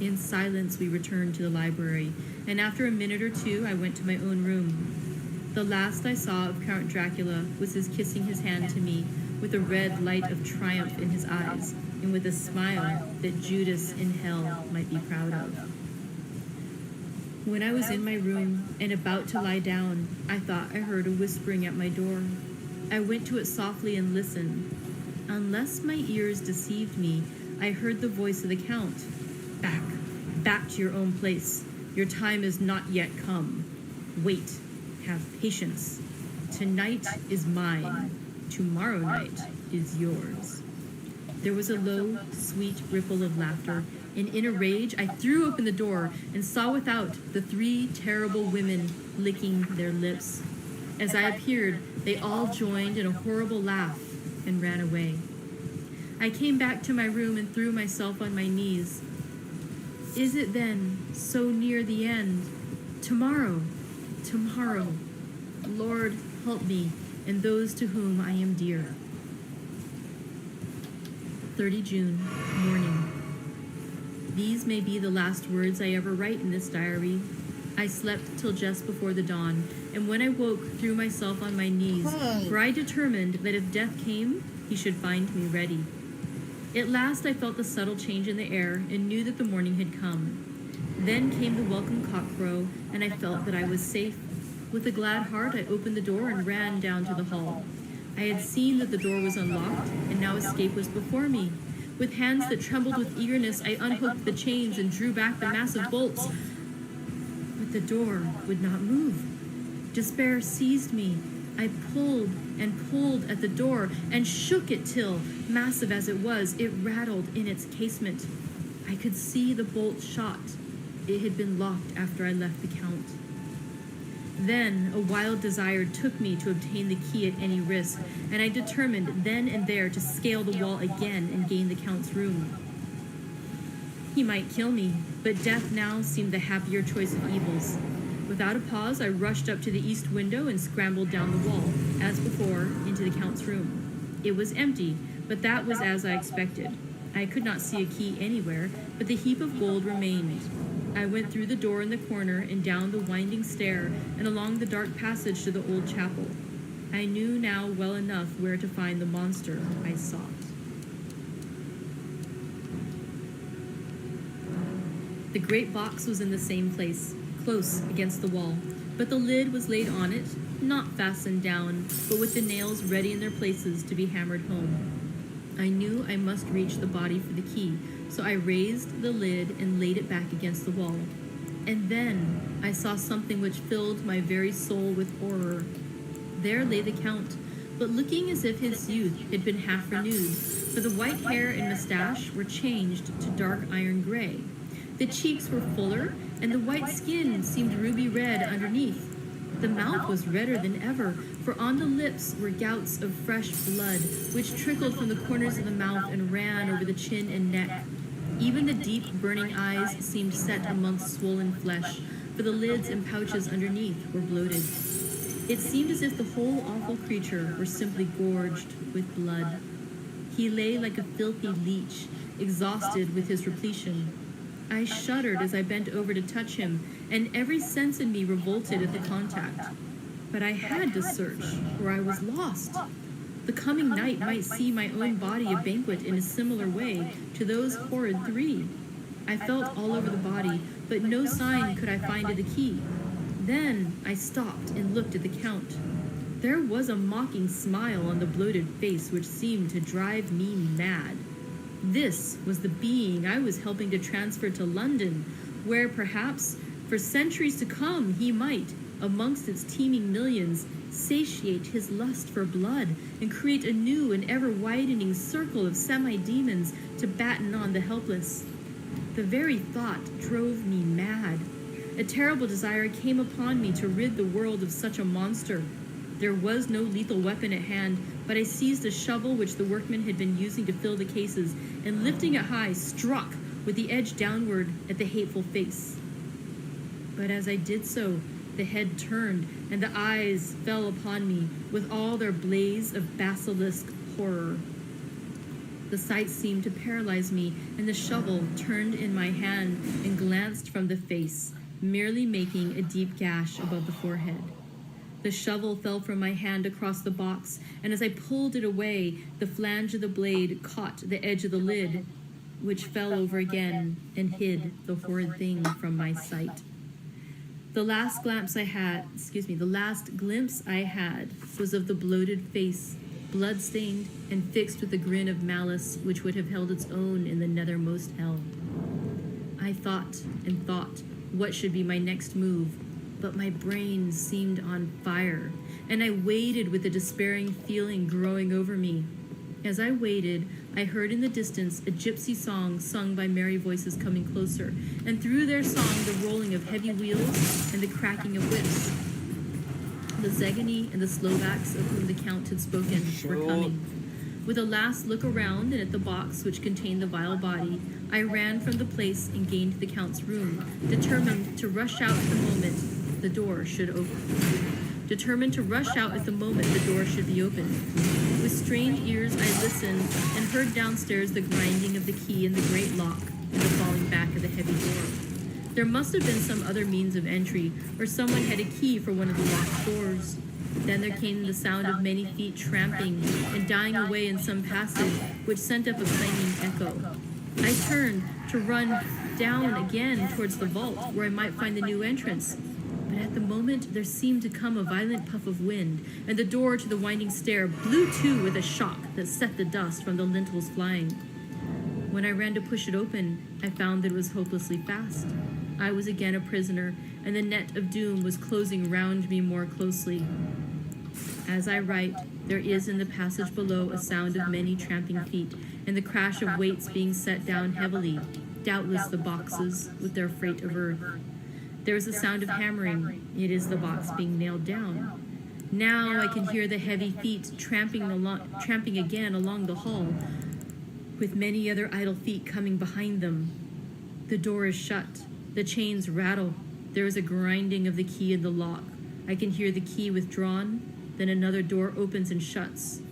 B: In silence we returned to the library, and after a minute or two I went to my own room. The last I saw of Count Dracula was his kissing his hand to me, with a red light of triumph in his eyes, and with a smile that Judas in hell might be proud of. When I was in my room and about to lie down, I thought I heard a whispering at my door. I went to it softly and listened. Unless my ears deceived me, I heard the voice of the Count. Back to your own place. Your time is not yet come. Wait, have patience. Tonight is mine. Tomorrow night is yours. There was a low, sweet ripple of laughter, and in a rage I threw open the door and saw without the 3 terrible women licking their lips. As I appeared, they all joined in a horrible laugh and ran away. I came back to my room and threw myself on my knees. Is it then so near the end? Tomorrow. Lord, help me and those to whom I am dear. 30 June, morning. These may be the last words I ever write in this diary. I slept till just before the dawn, and when I woke, threw myself on my knees, for I determined that if death came, he should find me ready. At last I felt the subtle change in the air and knew that the morning had come. Then came the welcome cockcrow, and I felt that I was safe. With a glad heart, I opened the door and ran down to the hall. I had seen that the door was unlocked, and now escape was before me. With hands that trembled with eagerness, I unhooked the chains and drew back the massive bolts. But the door would not move. Despair seized me. I pulled and pulled at the door and shook it till, massive as it was, it rattled in its casement. I could see the bolt shot. It had been locked after I left the Count. Then a wild desire took me to obtain the key at any risk, and I determined then and there to scale the wall again and gain the Count's room. He might kill me, but death now seemed the happier choice of evils. Without a pause, I rushed up to the east window and scrambled down the wall, as before, into the Count's room. It was empty, but that was as I expected. I could not see a key anywhere, but the heap of gold remained. I went through the door in the corner and down the winding stair and along the dark passage to the old chapel. I knew now well enough where to find the monster I sought. The great box was in the same place, close against the wall, but the lid was laid on it, not fastened down, but with the nails ready in their places to be hammered home. I knew I must reach the body for the key, so I raised the lid and laid it back against the wall. And then I saw something which filled my very soul with horror. There lay the Count, but looking as if his youth had been half renewed, for the white hair and mustache were changed to dark iron gray. The cheeks were fuller, and the white skin seemed ruby red underneath. The mouth was redder than ever, for on the lips were gouts of fresh blood, which trickled from the corners of the mouth and ran over the chin and neck. Even the deep, burning eyes seemed set amongst swollen flesh, for the lids and pouches underneath were bloated. It seemed as if the whole awful creature were simply gorged with blood. He lay like a filthy leech, exhausted with his repletion. I shuddered as I bent over to touch him, and every sense in me revolted at the contact. But I had to search, or I was lost. The coming night might see my own body a banquet in a similar way to those horrid 3. I felt all over the body, but no sign could I find of the key. Then I stopped and looked at the Count. There was a mocking smile on the bloated face which seemed to drive me mad. This was the being I was helping to transfer to London, where perhaps, for centuries to come, he might, amongst its teeming millions, satiate his lust for blood and create a new and ever-widening circle of semi-demons to batten on the helpless. The very thought drove me mad. A terrible desire came upon me to rid the world of such a monster. There was no lethal weapon at hand, but I seized a shovel which the workmen had been using to fill the cases, and lifting it high, struck with the edge downward at the hateful face. But as I did so, the head turned, and the eyes fell upon me with all their blaze of basilisk horror. The sight seemed to paralyze me, and the shovel turned in my hand and glanced from the face, merely making a deep gash above the forehead. The shovel fell from my hand across the box, and as I pulled it away, the flange of the blade caught the edge of the lid, which fell over again and hid the horrid thing from my sight. The last glimpse I had was of the bloated face, blood-stained and fixed with a grin of malice which would have held its own in the nethermost hell. I thought and thought what should be my next move, but my brain seemed on fire, and I waited with a despairing feeling growing over me. As I waited, I heard in the distance a gypsy song sung by merry voices coming closer, and through their song the rolling of heavy wheels and the cracking of whips. The Zegany and the Slovaks of whom the Count had spoken were coming. With a last look around and at the box which contained the vile body, I ran from the place and gained the Count's room, determined to rush out at the moment the door should be opened. With strained ears I listened and heard downstairs the grinding of the key in the great lock and the falling back of the heavy door. There must have been some other means of entry, or someone had a key for one of the locked doors. Then there came the sound of many feet tramping and dying away in some passage, which sent up a clanging echo. I turned to run down again towards the vault, where I might find the new entrance. But at the moment there seemed to come a violent puff of wind, and the door to the winding stair blew to with a shock that set the dust from the lintels flying. When I ran to push it open, I found that it was hopelessly fast. I was again a prisoner, and the net of doom was closing round me more closely. As I write, there is in the passage below a sound of many tramping feet, and the crash of weights being set down heavily, doubtless the boxes with their freight of earth. There is a sound of hammering. It is the box being nailed down. Now I can hear the heavy feet tramping again along the hall, with many other idle feet coming behind them. The door is shut. The chains rattle. There is a grinding of the key in the lock. I can hear the key withdrawn. Then another door opens and shuts.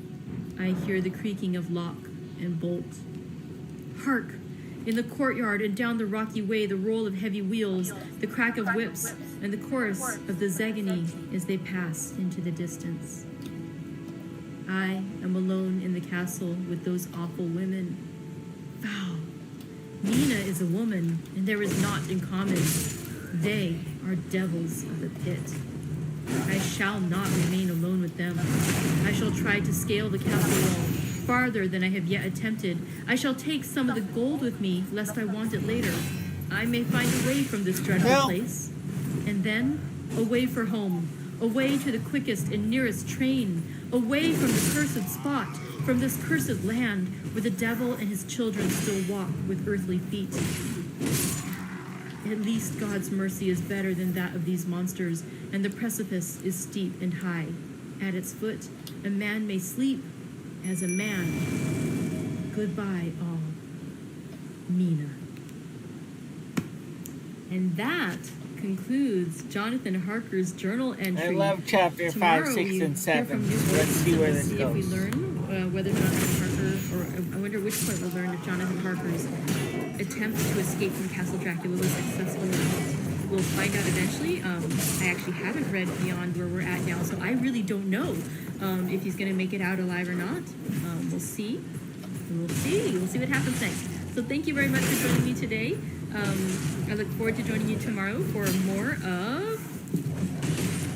B: I hear the creaking of lock and bolt. Hark! In the courtyard and down the rocky way, the roll of heavy wheels, the crack of whips, and the chorus of the Zegany as they pass into the distance. I am alone in the castle with those awful women. Foul! Mina is a woman, and there is naught in common. They are devils of the pit. I shall not remain alone with them. I shall try to scale the castle wall farther than I have yet attempted. I shall take some of the gold with me, lest I want it later. I may find a way from this dreadful place. And then, away for home, away to the quickest and nearest train, away from the cursed spot, from this cursed land, where the devil and his children still walk with earthly feet. At least God's mercy is better than that of these monsters, and the precipice is steep and high. At its foot, a man may sleep as a man. Goodbye, all. Mina. And that concludes Jonathan Harker's journal entry.
A: I love chapter
B: Tomorrow
A: 5, 6, and 7. Let's
B: Let's
A: see where this
B: If
A: goes.
B: we learn whether Jonathan Harker, or I wonder which point we'll learn if Jonathan Harker's attempt to escape from Castle Dracula was successful or not. We'll find out eventually. I actually haven't read beyond where we're at now, so I really don't know if he's going to make it out alive or not. We'll see. We'll see what happens next. So thank you very much for joining me today. I look forward to joining you tomorrow for more of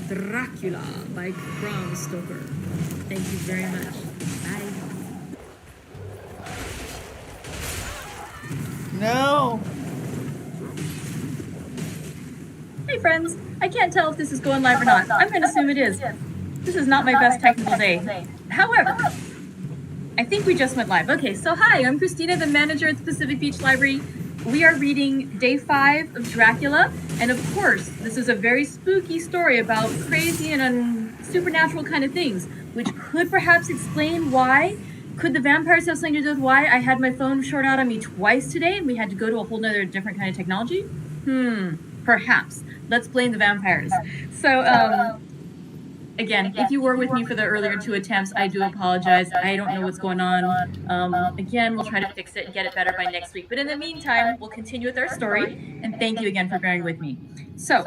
B: Dracula by Bram Stoker. Thank you very much. Bye.
A: No!
D: Hey friends, I can't tell if this is going live or not. I'm going to assume it is. This is not my best technical day. However, I think we just went live. Okay, so hi, I'm Christina, the manager at the Pacific Beach Library. We are reading day 5 of Dracula, and of course, this is a very spooky story about crazy and supernatural kind of things, which could perhaps explain why. Could the vampires have something to do with why I had my phone short out on me twice today and we had to go to a whole nother different kind of technology? Perhaps. Let's blame the vampires. So, again, if you were with me for the earlier 2 attempts, I do apologize. I don't know what's going on. Again, we'll try to fix it and get it better by next week. But in the meantime, we'll continue with our story. And thank you again for bearing with me. So,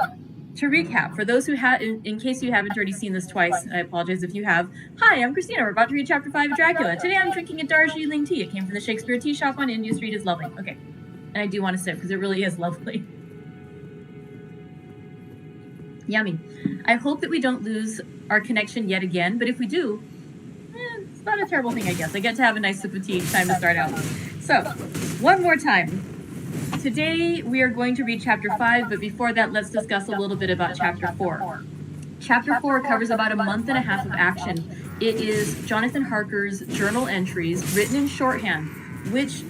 D: to recap, for those who have, in case you haven't already seen this twice, I apologize if you have. Hi, I'm Christina. We're about to read chapter 5 of Dracula. Today I'm drinking a Darjeeling tea. It came from the Shakespeare tea shop on India Street. It's lovely. Okay. And I do want to sip because it really is lovely. Yummy. I hope that we don't lose our connection yet again, but if we do, it's not a terrible thing, I guess. I get to have a nice sip of tea each time to start out. So, one more time. Today we are going to read chapter 5, but before that, let's discuss a little bit about chapter 4. Chapter 4 covers about a month and a half of action. It is Jonathan Harker's journal entries written in shorthand, which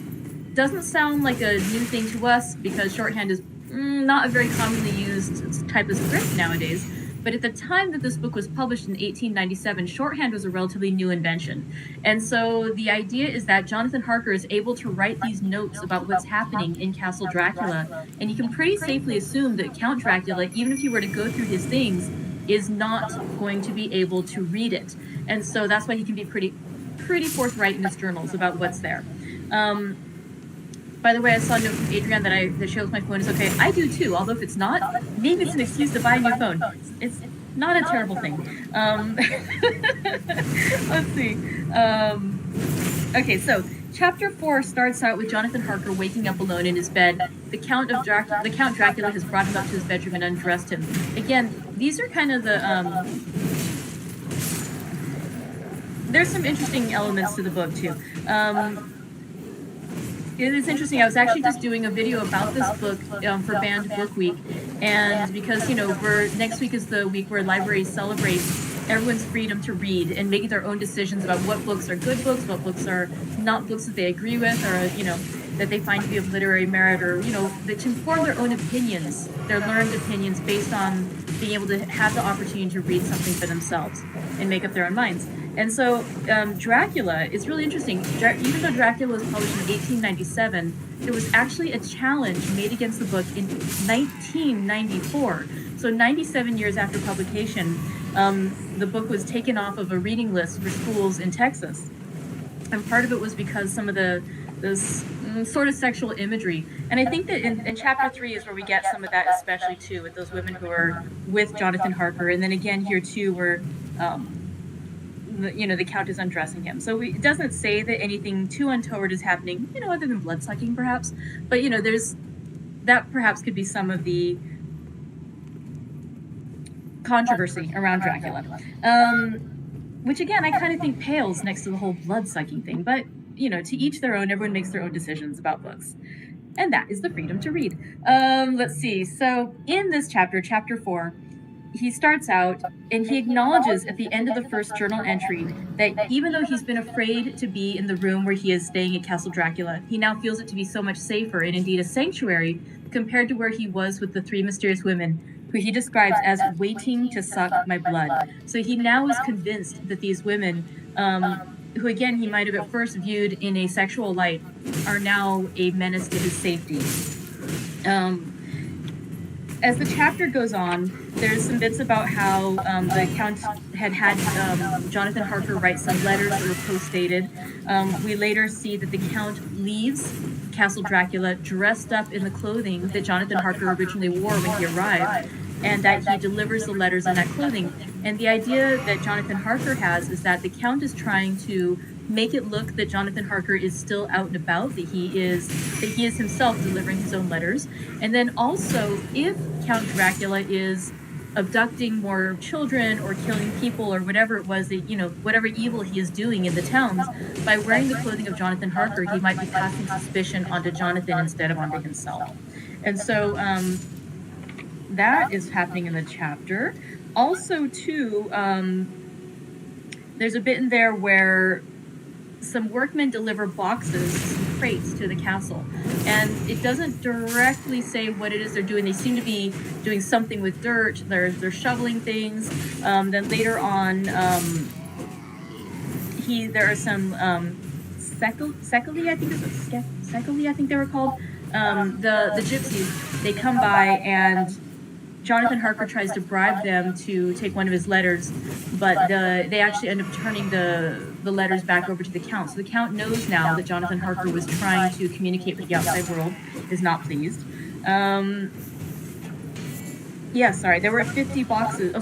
D: doesn't sound like a new thing to us because shorthand is not a very commonly used type of script nowadays. But at the time that this book was published in 1897, shorthand was a relatively new invention. And so the idea is that Jonathan Harker is able to write these notes about what's happening in Castle Dracula, and you can pretty safely assume that Count Dracula, even if you were to go through his things, is not going to be able to read it. And so that's why he can be pretty forthright in his journals about what's there. By the way, I saw a note from Adrienne that shows my phone is okay. I do too, although if it's not, maybe it's an excuse to buy a new phone. It's not a terrible thing. Let's see. Okay, so chapter 4 starts out with Jonathan Harker waking up alone in his bed. The Count Dracula has brought him up to his bedroom and undressed him. Again, these are kind of the there's some interesting elements to the book too. It is interesting. I was actually just doing a video about this book for Banned Book Week, and because next week is the week where libraries celebrate everyone's freedom to read and making their own decisions about what books are good books, what books are not books that they agree with, or that they find to be of literary merit, or that can form their own opinions, their learned opinions based on being able to have the opportunity to read something for themselves and make up their own minds. And so Dracula is really interesting. Even though Dracula was published in 1897, there was actually a challenge made against the book in 1994. So 97 years after publication, the book was taken off of a reading list for schools in Texas. And part of it was because some of this sort of sexual imagery. And I think that in chapter 3 is where we get some of that, especially too, with those women who are with Jonathan Harker. And then again here too, where the Count is undressing him. So it doesn't say that anything too untoward is happening, other than blood sucking perhaps. But there's that perhaps could be some of the controversy around Dracula, which again I kind of think pales next to the whole blood sucking thing. But to each their own. Everyone makes their own decisions about books, and that is the freedom to read. Let's see. So in this chapter 4. He starts out and he acknowledges at the end of the first journal entry that even though he's been afraid to be in the room where he is staying at Castle Dracula, he now feels it to be so much safer and indeed a sanctuary compared to where he was with the 3 mysterious women who he describes as waiting to suck my blood. So he now is convinced that these women, who again he might have at first viewed in a sexual light, are now a menace to his safety. As the chapter goes on, there's some bits about how the Count had Jonathan Harker write some letters that were post-dated. We later see that the Count leaves Castle Dracula dressed up in the clothing that Jonathan Harker originally wore when he arrived, and that he delivers the letters in that clothing. And the idea that Jonathan Harker has is that the Count is trying to make it look that Jonathan Harker is still out and about, that he is himself delivering his own letters. And then also, if Count Dracula is abducting more children or killing people or whatever it was that, whatever evil he is doing in the towns, by wearing the clothing of Jonathan Harker, he might be passing suspicion onto Jonathan instead of onto himself. And so that is happening in the chapter. Also, too, there's a bit in there where some workmen deliver boxes, some crates to the castle, and it doesn't directly say what it is they're doing. They seem to be doing something with dirt. They're shoveling things. Then later on, there are some sekeli, I think they were called. The gypsies, they come by and Jonathan Harker tries to bribe them to take one of his letters, but they actually end up turning the letters back over to the Count. So the Count knows now that Jonathan Harker was trying to communicate with the outside world, is not pleased. There were 50 boxes.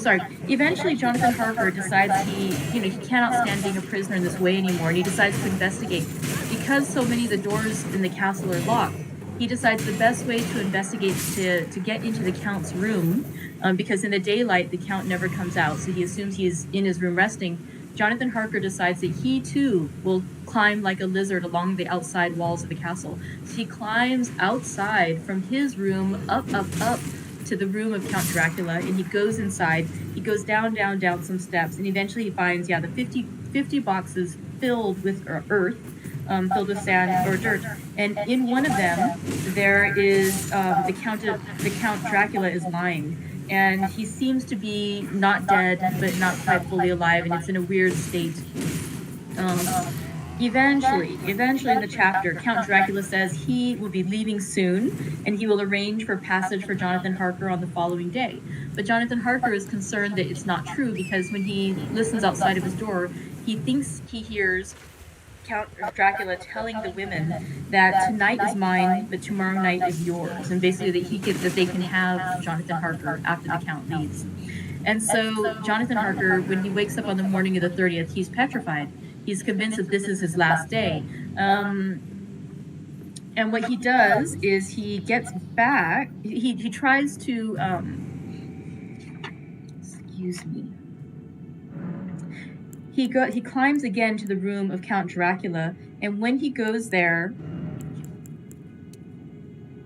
D: Eventually Jonathan Harker decides he cannot stand being a prisoner in this way anymore, and he decides to investigate. Because so many of the doors in the castle are locked, he decides the best way to investigate to get into the Count's room, because in the daylight the Count never comes out, so he assumes he's in his room resting. Jonathan Harker decides that he too will climb like a lizard along the outside walls of the castle. So he climbs outside from his room up to the room of Count Dracula, and he goes inside. He goes down some steps, and eventually he finds the 50 boxes filled with earth, filled with sand or dirt, and in one of them there is the Count Dracula is lying, and he seems to be not dead but not quite fully alive, and it's in a weird state. Eventually in the chapter, Count Dracula says he will be leaving soon, and he will arrange for passage for Jonathan Harker on the following day. But Jonathan Harker is concerned that it's not true, because when he listens outside of his door, he thinks he hears Count Dracula telling the women that tonight is mine, but tomorrow night is yours, and basically that they can have Jonathan Harker after the Count leaves. And so Jonathan Harker, when he wakes up on the morning of the 30th, he's petrified. He's convinced that this is his last day. And what he does is he gets back, he tries to, excuse me. He climbs again to the room of Count Dracula, and when he goes there,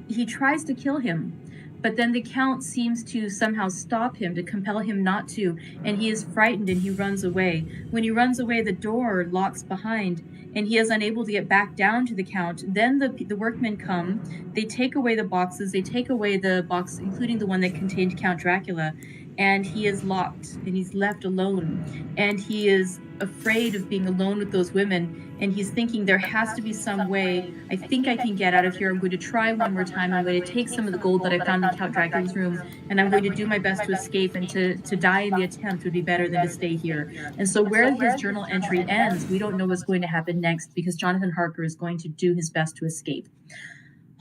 D: he tries to kill him. But then the Count seems to somehow stop him, to compel him not to, and he is frightened and he runs away. When he runs away, the door locks behind, and he is unable to get back down to the Count. Then the workmen come, they take away the boxes, they take away the box, including the one that contained Count Dracula, and he is locked, and he's left alone. And he is afraid of being alone with those women, and he's thinking there has to be some way. I think I can get out of here. I'm going to try one more time. I'm going to take some of the gold that I found in Count Dracula's room, and I'm going to do my best to escape, and to die in the attempt would be better than to stay here. And so where his journal entry ends, we don't know what's going to happen next, because Jonathan Harker is going to do his best to escape.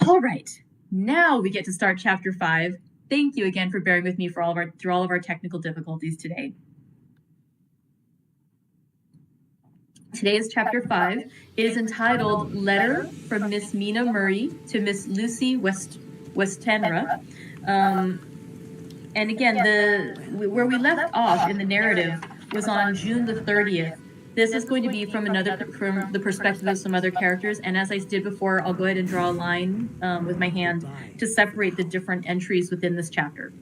D: All right, now we get to start chapter 5. Thank you again for bearing with me through all of our technical difficulties today. Today is chapter 5. It is entitled Letter from Miss Mina Murray to Miss Lucy Westenra. And again, where we left off in the narrative was on June the 30th. This is going to be from the perspective of some other characters, and as I did before, I'll go ahead and draw a line with my hand to separate the different entries within this chapter.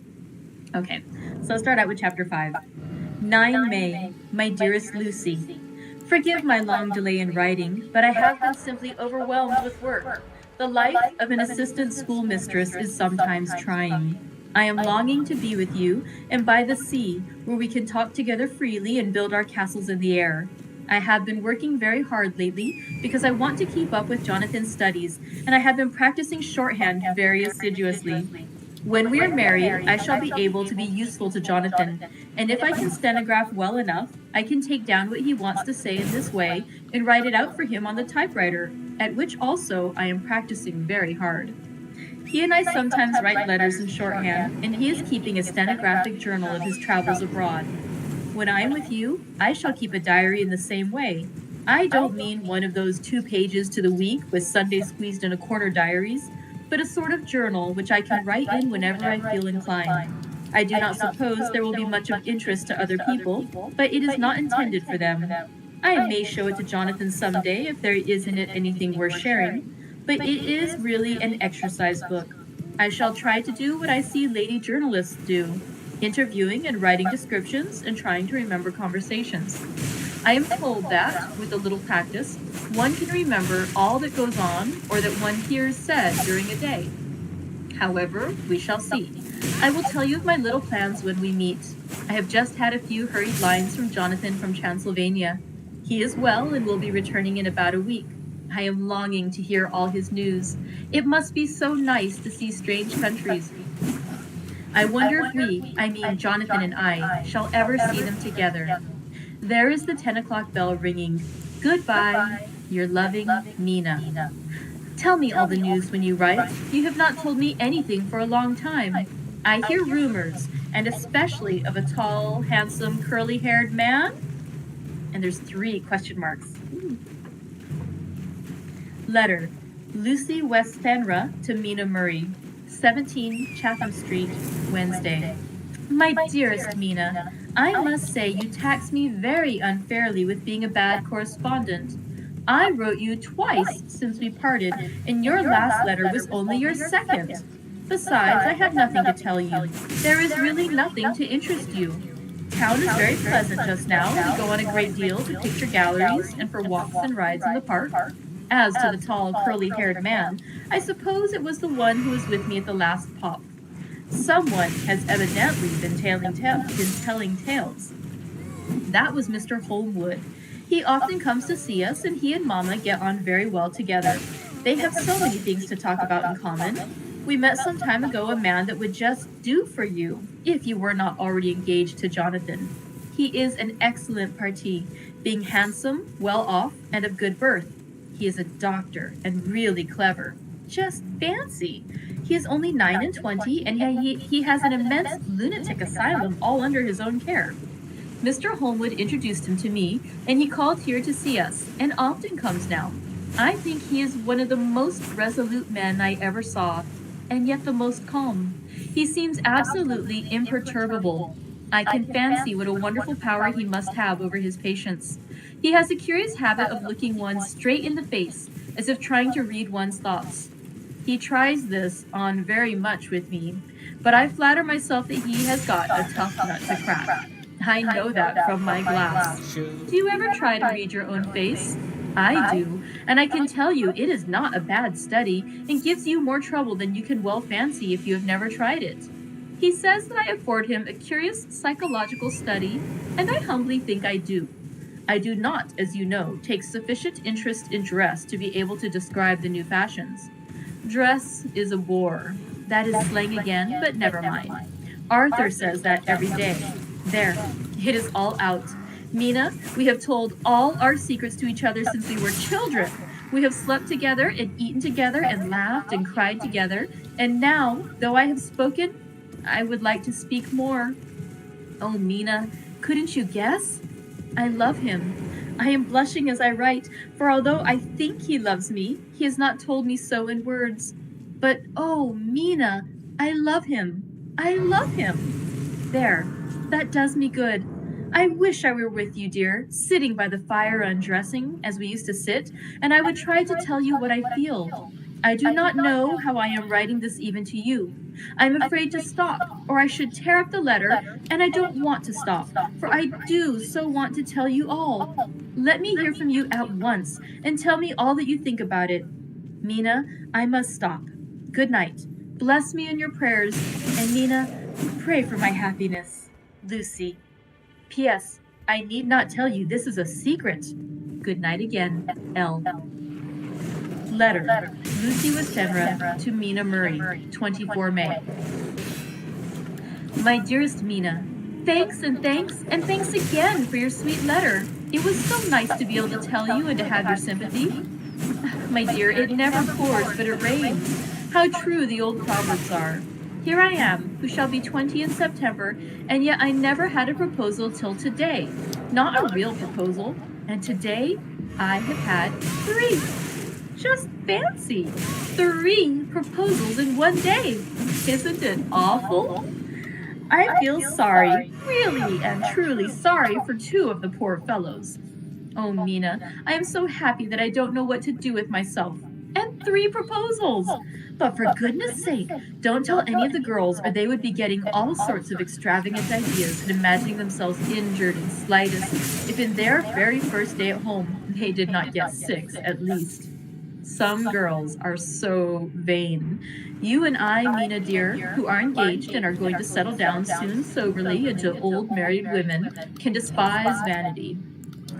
D: Okay, so I'll start out with chapter 5. 9 May, my dearest Lucy. Forgive my long delay in writing, but I have been simply overwhelmed with work. The life of an assistant schoolmistress is sometimes trying. I am longing to be with you, and by the sea, where we can talk together freely and build our castles in the air. I have been working very hard lately because I want to keep up with Jonathan's studies, and I have been practicing shorthand very assiduously. When we are married, I shall be able to be useful to Jonathan, and if I can stenograph well enough, I can take down what he wants to say in this way and write it out for him on the typewriter, at which also I am practicing very hard. He and I sometimes write letters in shorthand, and he is keeping a stenographic journal of his travels abroad. When I am with you, I shall keep a diary in the same way. I don't mean one of those 2 pages to the week with Sunday squeezed in a corner diaries, but a sort of journal which I can write in whenever I feel inclined. I do not suppose there will be much of interest to other people, but it is not intended for them. I may show it to Jonathan some day if there is in it anything worth sharing, but it is really an exercise book. I shall try to do what I see lady journalists do, interviewing and writing descriptions and trying to remember conversations. I am told that, with a little practice, one can remember all that goes on or that one hears said during a day. However, we shall see. I will tell you of my little plans when we meet. I have just had a few hurried lines from Jonathan from Transylvania. He is well and will be returning in about a week. I am longing to hear all his news. It must be so nice to see strange countries. I wonder if we, I mean Jonathan and I, shall ever see them together. There is the 10 o'clock bell ringing. Goodbye, your loving Mina. Tell me all the news when you write. You have not told me anything for a long time. I hear rumors, and especially of a tall, handsome, curly-haired man. And there's 3 question marks. Letter. Lucy Westenra to Mina Murray, 17 Chatham Street, Wednesday. My dearest Mina, I must say you tax me very unfairly with being a bad correspondent. I wrote you twice since we parted, and your last letter was only your second. Besides, I have nothing to tell you. There is really nothing to interest you. Town is very pleasant just now. We go on a great deal to picture galleries and for walks and rides in the park. As to the tall, curly-haired man, I suppose it was the one who was with me at the last pop. Someone has evidently been telling tales. That was Mr. Holmwood. He often comes to see us, and he and Mama get on very well together. They have so many things to talk about in common. We met some time ago a man that would just do for you, if you were not already engaged to Jonathan. He is an excellent parti, being handsome, well off, and of good birth. He is a doctor, and really clever. Just fancy! He is only 9 and 20, and he has an immense lunatic asylum all under his own care. Mr. Holmwood introduced him to me, and he called here to see us, and often comes now. I think he is one of the most resolute men I ever saw, and yet the most calm. He seems absolutely imperturbable. I can fancy what a wonderful power he must have over his patients. He has a curious habit of looking one straight in the face, as if trying to read one's thoughts. He tries this on very much with me, but I flatter myself that he has got a tough nut to crack. I know that from my glass. Do you ever try to read your own face? I do, and I can tell you it is not a bad study, and gives you more trouble than you can well fancy if you have never tried it. He says that I afford him a curious psychological study, and I humbly think I do. I do not, as you know, take sufficient interest in dress to be able to describe the new fashions. Dress is a bore. That is slang again, but never mind. Arthur says that every day. There, it is all out. Mina, we have told all our secrets to each other since we were children. We have slept together and eaten together and laughed and cried together. And now, though I have spoken, I would like to speak more. Oh, Mina, couldn't you guess? I love him. I am blushing as I write, for although I think he loves me, he has not told me so in words. But, oh, Mina, I love him. I love him. There, that does me good. I wish I were with you, dear, sitting by the fire undressing, as we used to sit, and I would try to tell you what I feel. I do not know how I am writing this even to you. I am afraid to stop, or I should tear up the letter, and I don't want to stop, for I do so want to tell you all. Let me hear from you at once, and tell me all that you think about it. Mina, I must stop. Good night. Bless me in your prayers, and Mina, pray for my happiness. Lucy. P.S. I need not tell you this is a secret. Good night again, L. Letter. Lucy Westenra to Mina Murray, 24 May. My dearest Mina, thanks and thanks and thanks again for your sweet letter. It was so nice to be able to tell you and to have your sympathy. My dear, it never pours, but it rains. How true the old proverbs are. Here I am, who shall be 20 in September, and yet I never had a proposal till today. Not a real proposal. And today, I have had 3. Just fancy! 3 proposals in one day. Isn't it awful? I feel sorry, really and truly sorry for 2 of the poor fellows. Oh, Mina, I am so happy that I don't know what to do with myself. And 3 proposals! But for goodness sake, don't tell any of the girls or they would be getting all sorts of extravagant ideas and imagining themselves injured and slighted if in their very first day at home they did not get 6 at least. Some girls are so vain. You and I, Mina dear, who are engaged and are going to settle down soon soberly into old married women, can despise vanity.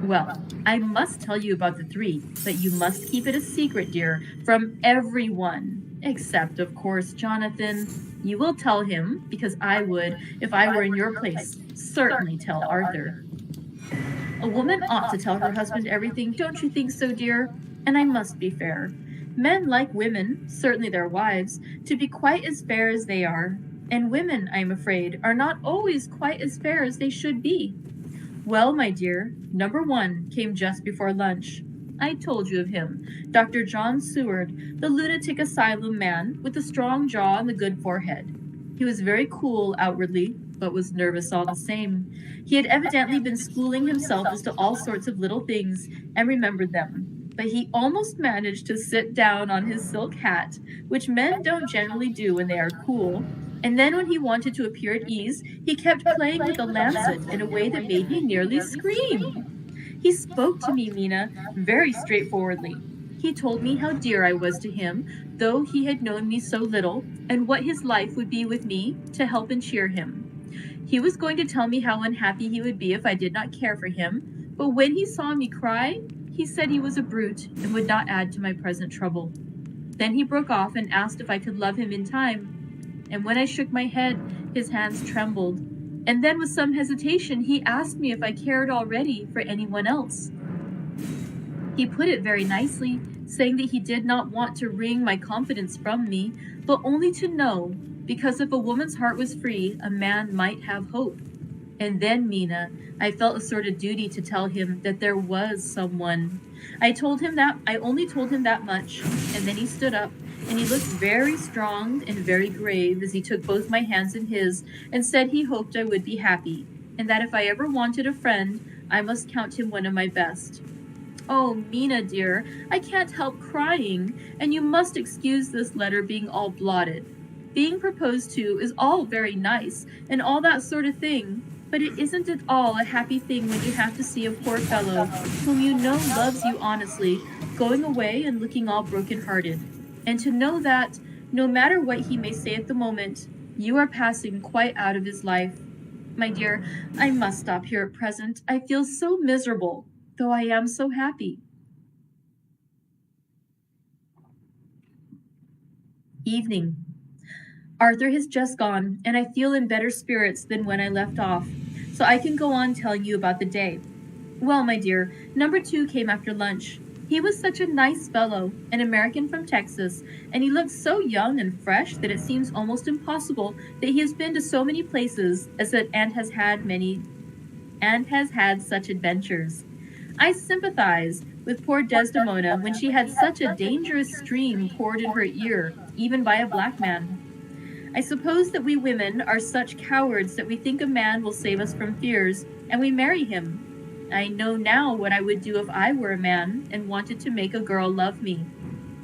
D: Well, I must tell you about the 3, but you must keep it a secret, dear, from everyone. Except, of course, Jonathan. You will tell him, because I would, if I were in your place, certainly tell Arthur. A woman ought to tell her husband everything, don't you think so, dear? And I must be fair. Men like women, certainly their wives, to be quite as fair as they are. And women, I am afraid, are not always quite as fair as they should be. Well, my dear, number 1 came just before lunch. I told you of him. Dr. John Seward, the lunatic asylum man with the strong jaw and the good forehead. He was very cool outwardly, but was nervous all the same. He had evidently been schooling himself as to all sorts of little things and remembered them. But he almost managed to sit down on his silk hat, which men don't generally do when they are cool. And then when he wanted to appear at ease, he kept playing with the lancet in a way that made me nearly scream. He spoke to me, Mina, very straightforwardly. He told me how dear I was to him, though he had known me so little, and what his life would be with me to help and cheer him. He was going to tell me how unhappy he would be if I did not care for him, but when he saw me cry, he said he was a brute and would not add to my present trouble. Then he broke off and asked if I could love him in time, and when I shook my head, his hands trembled. And then with some hesitation, he asked me if I cared already for anyone else. He put it very nicely, saying that he did not want to wring my confidence from me, but only to know, because if a woman's heart was free, a man might have hope. And then, Mina, I felt a sort of duty to tell him that there was someone. I only told him that much, and then he stood up, and he looked very strong and very grave as he took both my hands in his and said he hoped I would be happy, and that if I ever wanted a friend, I must count him one of my best. Oh, Mina, dear, I can't help crying, and you must excuse this letter being all blotted. Being proposed to is all very nice, and all that sort of thing, but it isn't at all a happy thing when you have to see a poor fellow, whom you know loves you honestly, going away and looking all broken-hearted. And to know that, no matter what he may say at the moment, you are passing quite out of his life. My dear, I must stop here at present. I feel so miserable, though I am so happy. Evening. Arthur has just gone, and I feel in better spirits than when I left off, so I can go on telling you about the day. Well, my dear, number 2 came after lunch. He was such a nice fellow, an American from Texas, and he looked so young and fresh that it seems almost impossible that he has been to so many places and has had such adventures. I sympathize with poor Desdemona when she had such a dangerous stream poured in her ear, even by a black man. I suppose that we women are such cowards that we think a man will save us from fears, and we marry him. I know now what I would do if I were a man and wanted to make a girl love me.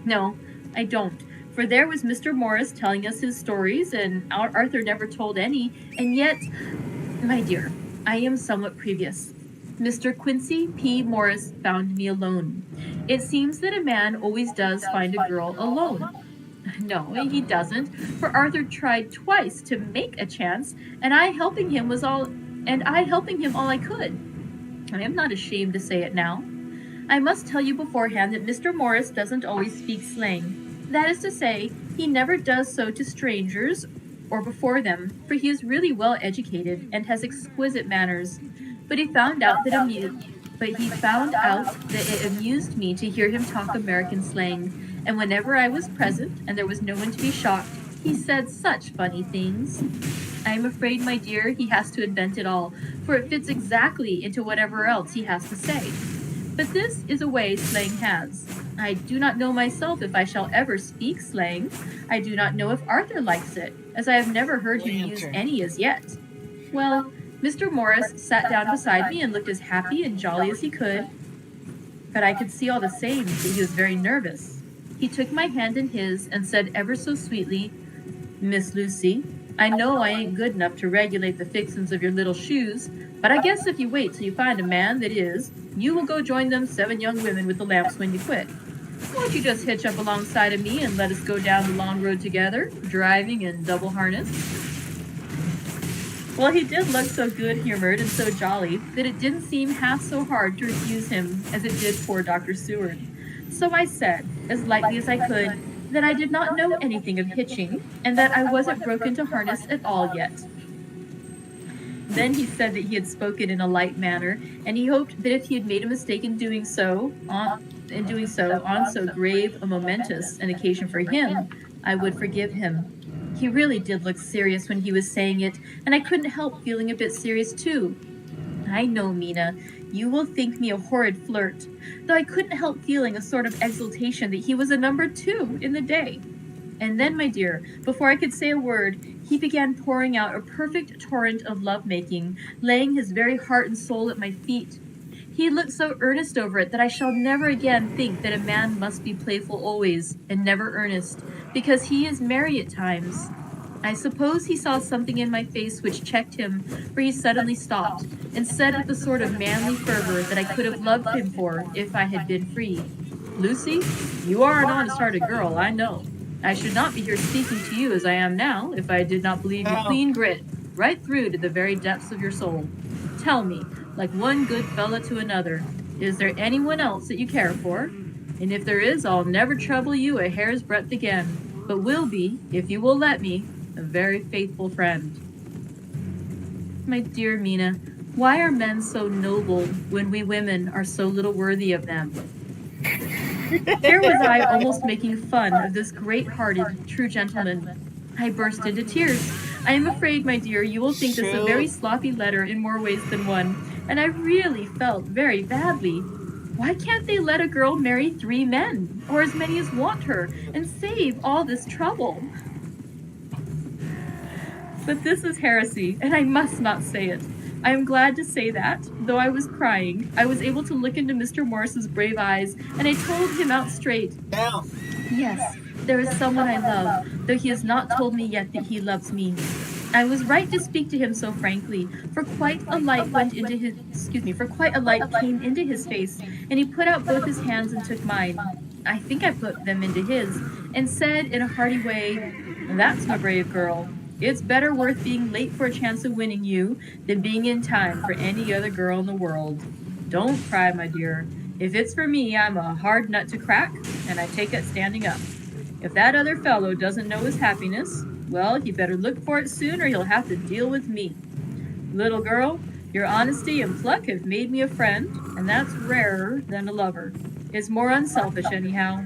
D: No, I don't, for there was Mr. Morris telling us his stories, and Arthur never told any, and yet, my dear, I am somewhat previous. Mr. Quincy P. Morris found me alone. It seems that a man always does find a girl alone. No, he doesn't, for Arthur tried twice to make a chance, and I helping him all I could. I am not ashamed to say it now. I must tell you beforehand that Mr. Morris doesn't always speak slang. That is to say, he never does so to strangers or before them, for he is really well educated and has exquisite manners. But he found out that it amused me to hear him talk American slang, and whenever I was present and there was no one to be shocked, he said such funny things. I am afraid, my dear, he has to invent it all, for it fits exactly into whatever else he has to say. But this is a way slang has. I do not know myself if I shall ever speak slang. I do not know if Arthur likes it, as I have never heard him use any as yet. Well, Mr. Morris sat down beside me and looked as happy and jolly as he could, but I could see all the same that he was very nervous. He took my hand in his and said ever so sweetly, "Miss Lucy, I know I ain't good enough to regulate the fixins of your little shoes, but I guess if you wait till you find a man that is, you will go join them 7 young women with the lamps when you quit. Won't you just hitch up alongside of me and let us go down the long road together, driving in double harness?" Well, he did look so good-humored and so jolly that it didn't seem half so hard to refuse him as it did poor Dr. Seward. So I said, as lightly as I could, that I did not know anything of hitching, and that I wasn't broken to harness at all yet. Then he said that he had spoken in a light manner, and he hoped that if he had made a mistake in doing so on so grave a momentous an occasion for him, I would forgive him. He really did look serious when he was saying it, and I couldn't help feeling a bit serious too. I know, Mina, you will think me a horrid flirt, though I couldn't help feeling a sort of exultation that he was a number 2 in the day. And then, my dear, before I could say a word, he began pouring out a perfect torrent of lovemaking, laying his very heart and soul at my feet. He looked so earnest over it that I shall never again think that a man must be playful always, and never earnest, because he is merry at times. I suppose he saw something in my face which checked him, for he suddenly stopped, and said with a sort of manly fervor that I could have loved him for if I had been free. Lucy, you are an honest-hearted girl, I know. I should not be here speaking to you as I am now if I did not believe you clean grit, right through to the very depths of your soul. Tell me, like one good fellow to another, is there anyone else that you care for? And if there is, I'll never trouble you a hair's breadth again, but will be, if you will let me, a very faithful friend. My dear Mina, why are men so noble when we women are so little worthy of them? Here was I almost making fun of this great-hearted, true gentleman. I burst into tears. I am afraid, my dear, you will think this a very sloppy letter in more ways than one, and I really felt very badly. Why can't they let a girl marry 3 men, or as many as want her, and save all this trouble? But this is heresy, and I must not say it. I am glad to say that, though I was crying, I was able to look into Mr. Morris's brave eyes, and I told him out straight. Yes, there is someone I love, though he has not told me yet that he loves me. I was right to speak to him so frankly, for quite a light came into his face, and he put out both his hands and took mine. I think I put them into his, and said in a hearty way, "That's my brave girl. It's better worth being late for a chance of winning you than being in time for any other girl in the world. Don't cry, my dear. If it's for me, I'm a hard nut to crack, and I take it standing up. If that other fellow doesn't know his happiness, well, he better look for it soon or he'll have to deal with me. Little girl, your honesty and pluck have made me a friend, and that's rarer than a lover. It's more unselfish anyhow.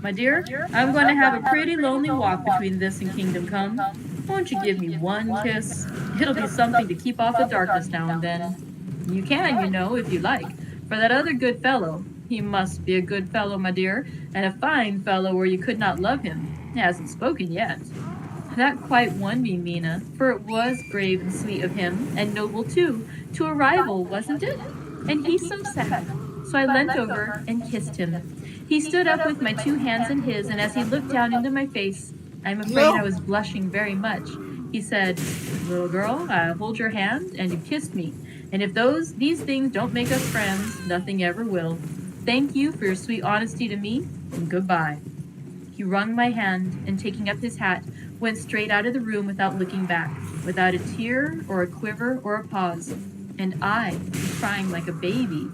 D: My dear, I'm going to have a pretty lonely walk between this and Kingdom Come. Won't you give me one kiss? It'll be something to keep off the darkness now and then. You can, you know, if you like. For that other good fellow, he must be a good fellow, my dear, and a fine fellow or you could not love him. He hasn't spoken yet." That quite won me, Mina, for it was brave and sweet of him, and noble too, to a rival, wasn't it? And he so sad. So I leant over and kissed him. He stood up with my 2 hands in his, and as he looked down into my face, I'm afraid I was blushing very much. He said, "Little girl, I hold your hand, and you kissed me. And if these things don't make us friends, nothing ever will. Thank you for your sweet honesty to me, and goodbye." He wrung my hand, and taking up his hat, went straight out of the room without looking back, without a tear or a quiver or a pause. And I, crying like a baby.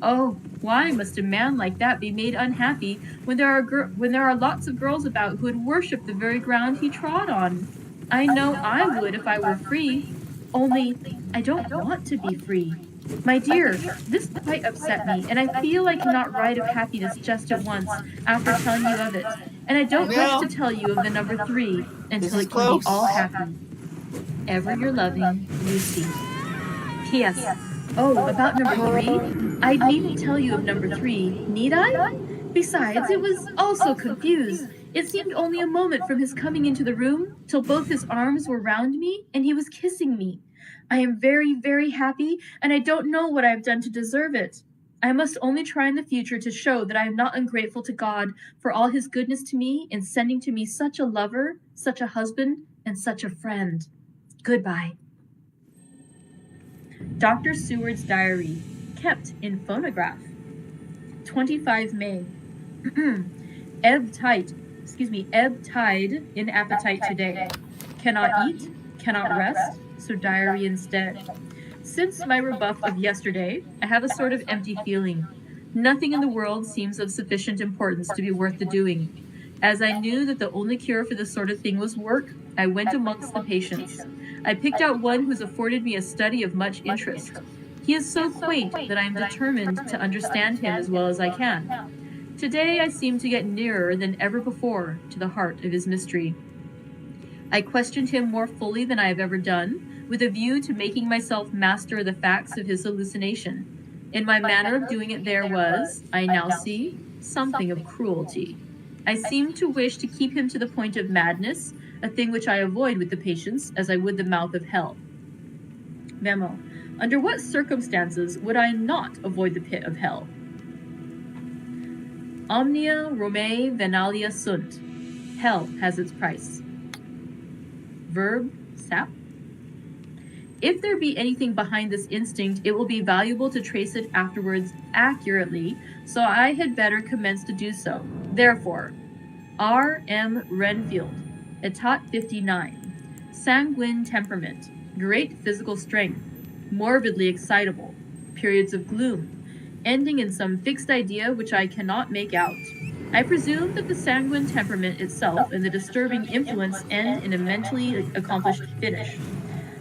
D: Oh, why must a man like that be made unhappy when there are lots of girls about who would worship the very ground he trod on? I know I would if I were free, only I don't want to be free. My dear, this quite upset me, and I feel I cannot write of happiness just at once after telling you of it, and I don't wish to tell you of the number 3 until it can be all happy. Ever your loving, Lucy. P.S. Oh, about number 3? I needn't tell you of number 3, need I? Besides, it was all so confused. It seemed only a moment from his coming into the room till both his arms were round me and he was kissing me. I am very, very happy, and I don't know what I have done to deserve it. I must only try in the future to show that I am not ungrateful to God for all his goodness to me in sending to me such a lover, such a husband, and such a friend. Goodbye. Dr. Seward's Diary, kept in phonograph. 25 May. Ebb tide in appetite today. Cannot eat, cannot rest, so diary instead. Since my rebuff of yesterday, I have a sort of empty feeling. Nothing in the world seems of sufficient importance to be worth the doing. As I knew that the only cure for this sort of thing was work, I went amongst the patients. I picked out one who's afforded me a study of much interest. He is so quaint that I am determined to understand him as well as I can. Today I seem to get nearer than ever before to the heart of his mystery. I questioned him more fully than I have ever done, with a view to making myself master of the facts of his hallucination. In my manner of doing it there was, I now see, something of cruelty. I seemed to wish to keep him to the point of madness, a thing which I avoid with the patients as I would the mouth of hell. Memo. Under what circumstances would I not avoid the pit of hell? Omnia Romae venalia sunt. Hell has its price. Verb, sap. If there be anything behind this instinct, it will be valuable to trace it afterwards accurately, so I had better commence to do so. Therefore, R. M. Renfield, Etat 59. Sanguine temperament, great physical strength, morbidly excitable, periods of gloom, ending in some fixed idea which I cannot make out. I presume that the sanguine temperament itself and the disturbing influence end in a mentally accomplished finish.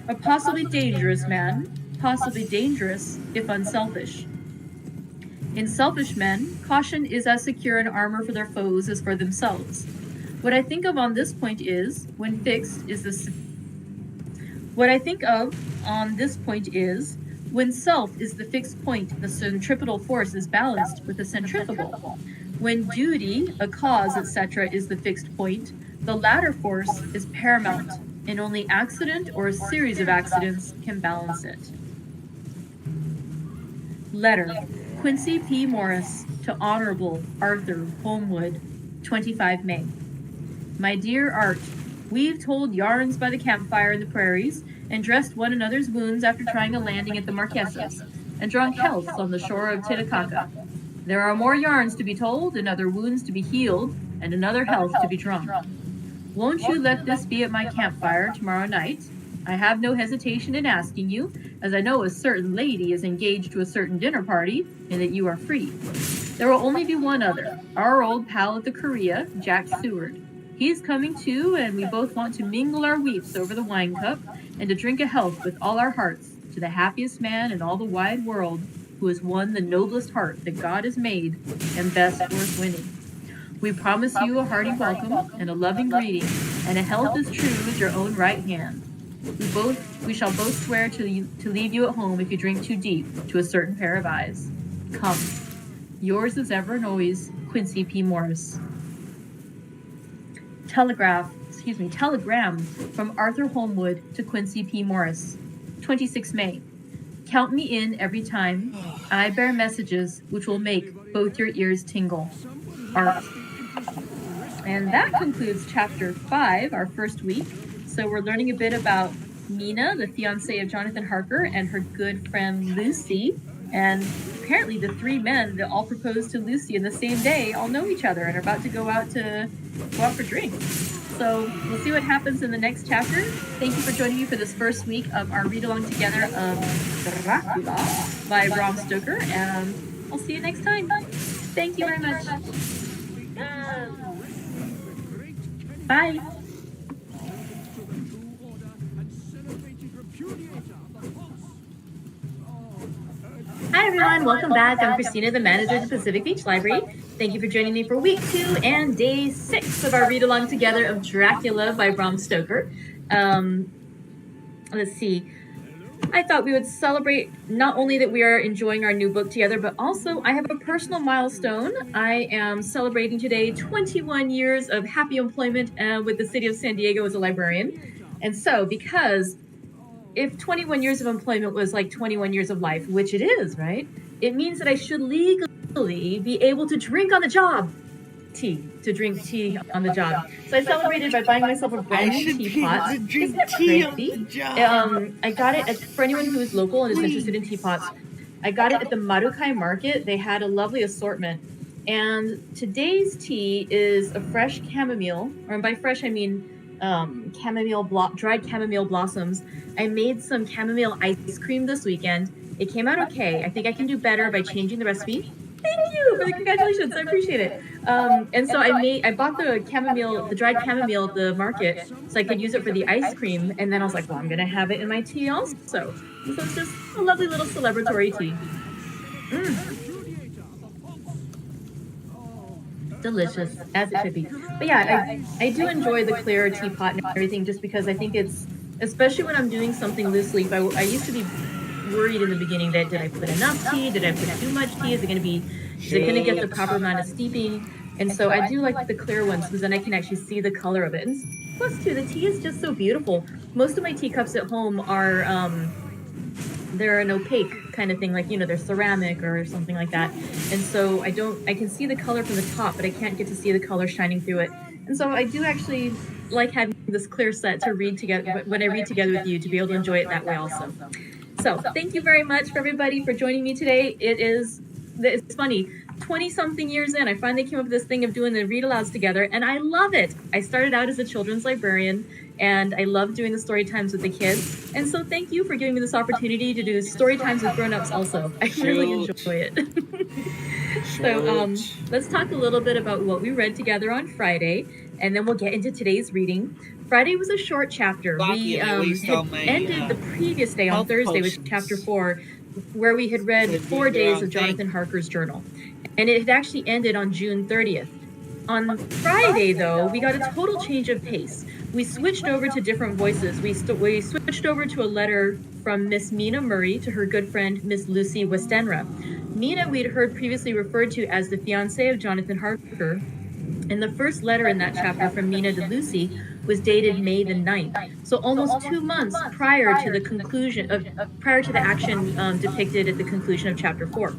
D: A possibly dangerous man, possibly dangerous if unselfish. In selfish men, caution is as secure an armor for their foes as for themselves. What I think of on this point is, when self is the fixed point, the centripetal force is balanced with the centrifugal. When duty, a cause, etc., is the fixed point, the latter force is paramount, and only accident or a series of accidents can balance it. Letter, Quincy P. Morris, to Honorable Arthur Holmwood, 25 May. My dear Art, we've told yarns by the campfire in the prairies, and dressed one another's wounds after trying a landing at the Marquesas, and drunk healths on the shore of Titicaca. There are more yarns to be told, and other wounds to be healed, and another health to be drunk. Won't you let this be at my campfire tomorrow night? I have no hesitation in asking you, as I know a certain lady is engaged to a certain dinner party, and that you are free. There will only be one other, our old pal at the Korea, Jack Seward. He's coming too, and we both want to mingle our weeps over the wine cup, and to drink a health with all our hearts to the happiest man in all the wide world, who has won the noblest heart that God has made, and best worth winning. We promise you a hearty welcome, and a loving greeting, and a health as true as your own right hand. We shall both swear to leave you at home if you drink too deep to a certain pair of eyes. Come. Yours as ever and always, Quincy P. Morris. Telegram from Arthur Holmwood to Quincy P. Morris, 26 May. Count me in every time. I bear messages which will make both your ears tingle. Art. And that concludes chapter 5, our first week. So we're learning a bit about Mina, the fiancée of Jonathan Harker, and her good friend Lucy. And apparently the three men that all proposed to Lucy in the same day all know each other and are about to go out for drinks. So we'll see what happens in the next chapter. Thank you for joining me for this first week of our read-along together of Dracula by Bram Stoker, and I'll see you next time. Thank you very much. Bye. Hi everyone, welcome back. I'm Christina, the manager of the Pacific Beach Library. Thank you for joining me for week 2 and day 6 of our read-along together of Dracula by Bram Stoker. Let's see. I thought we would celebrate not only that we are enjoying our new book together, but also I have a personal milestone. I am celebrating today 21 years of happy employment with the city of San Diego as a librarian. And so, because if 21 years of employment was like 21 years of life, which it is, right? It means that I should legally be able to drink on the job. Drink tea on the job. So I celebrated by buying myself a brand new teapot. Isn't that crazy? I got it for anyone who is local and is interested in teapots. I got it at the Marukai Market. They had a lovely assortment. And today's tea is a fresh chamomile, or by fresh I mean dried chamomile blossoms. I made some chamomile ice cream this weekend. It came out okay. I think I can do better by changing the recipe. Thank you for the congratulations. I appreciate it. And so I bought the dried chamomile at the market so I could use it for the ice cream. And then I was like, well, I'm going to have it in my tea also. So it's just a lovely little celebratory tea. Delicious, as it should be. But yeah, I do enjoy the clear teapot and everything just because I think it's especially when I'm doing something loosely. I used to be worried in the beginning that did I put enough tea? Did I put too much tea? Is it going to get the proper amount of steeping? And so I do like the clear ones because then I can actually see the color of it. And plus too, the tea is just so beautiful. Most of my teacups at home are they're an opaque kind of thing, like, you know, they're ceramic or something like that. And so I can see the color from the top, but I can't get to see the color shining through it. And so I do actually like having this clear set to read together when I read together with you, to be able to enjoy it that way also. So thank you very much for everybody for joining me today. It's funny, 20-something years in, I finally came up with this thing of doing the read-alouds together, and I love it. I started out as a children's librarian, and I love doing the story times with the kids. And so thank you for giving me this opportunity to do story times with grown-ups also. I really enjoy it. So let's talk a little bit about what we read together on Friday, and then we'll get into today's reading. Friday was a short chapter. We had ended the previous day on Thursday with chapter 4, where we had read 4 days of Jonathan Harker's journal. And it had actually ended on June 30th. On Friday, though, we got a total change of pace. We switched over to different voices. We switched over to a letter from Miss Mina Murray to her good friend, Miss Lucy Westenra. Mina we'd heard previously referred to as the fiancée of Jonathan Harker. And the first letter in that chapter from Mina to Lucy was dated May the 9th. So almost 2 months prior to the action depicted at the conclusion of chapter 4.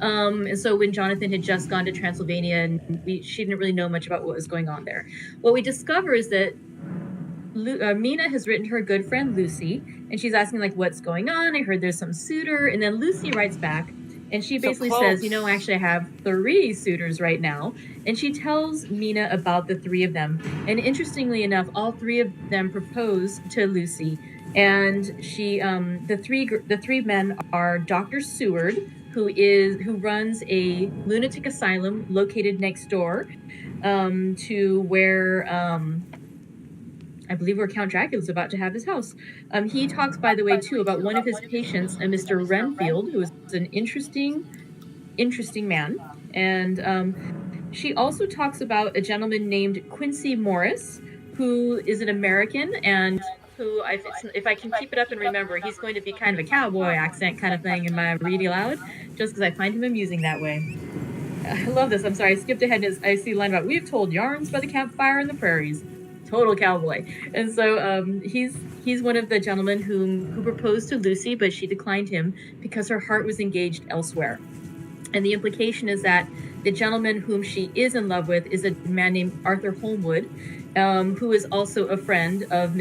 D: And so when Jonathan had just gone to Transylvania, and she didn't really know much about what was going on there. What we discover is that Mina has written to her good friend Lucy, and she's asking, like, what's going on? I heard there's some suitor. And then Lucy writes back, and she basically says, actually I have 3 suitors right now. And she tells Mina about the 3 of them. And interestingly enough, all 3 of them propose to Lucy. And she, the three men are Dr. Seward, who runs a lunatic asylum located next door to where I believe where Count Dracula is about to have his house. He talks, by the way, too, about one of his patients, a Mr. Renfield, who is an interesting man. And she also talks about a gentleman named Quincy Morris, who is an American and who, if I can keep it up and remember, he's going to be kind of a cowboy accent kind of thing in my read aloud, just because I find him amusing that way. I love this. I'm sorry, I skipped ahead. I see a line about, we've told yarns by the campfire in the prairies. Total cowboy. And so he's one of the gentlemen who proposed to Lucy, but she declined him because her heart was engaged elsewhere. And the implication is that the gentleman whom she is in love with is a man named Arthur Holmwood, who is also a friend of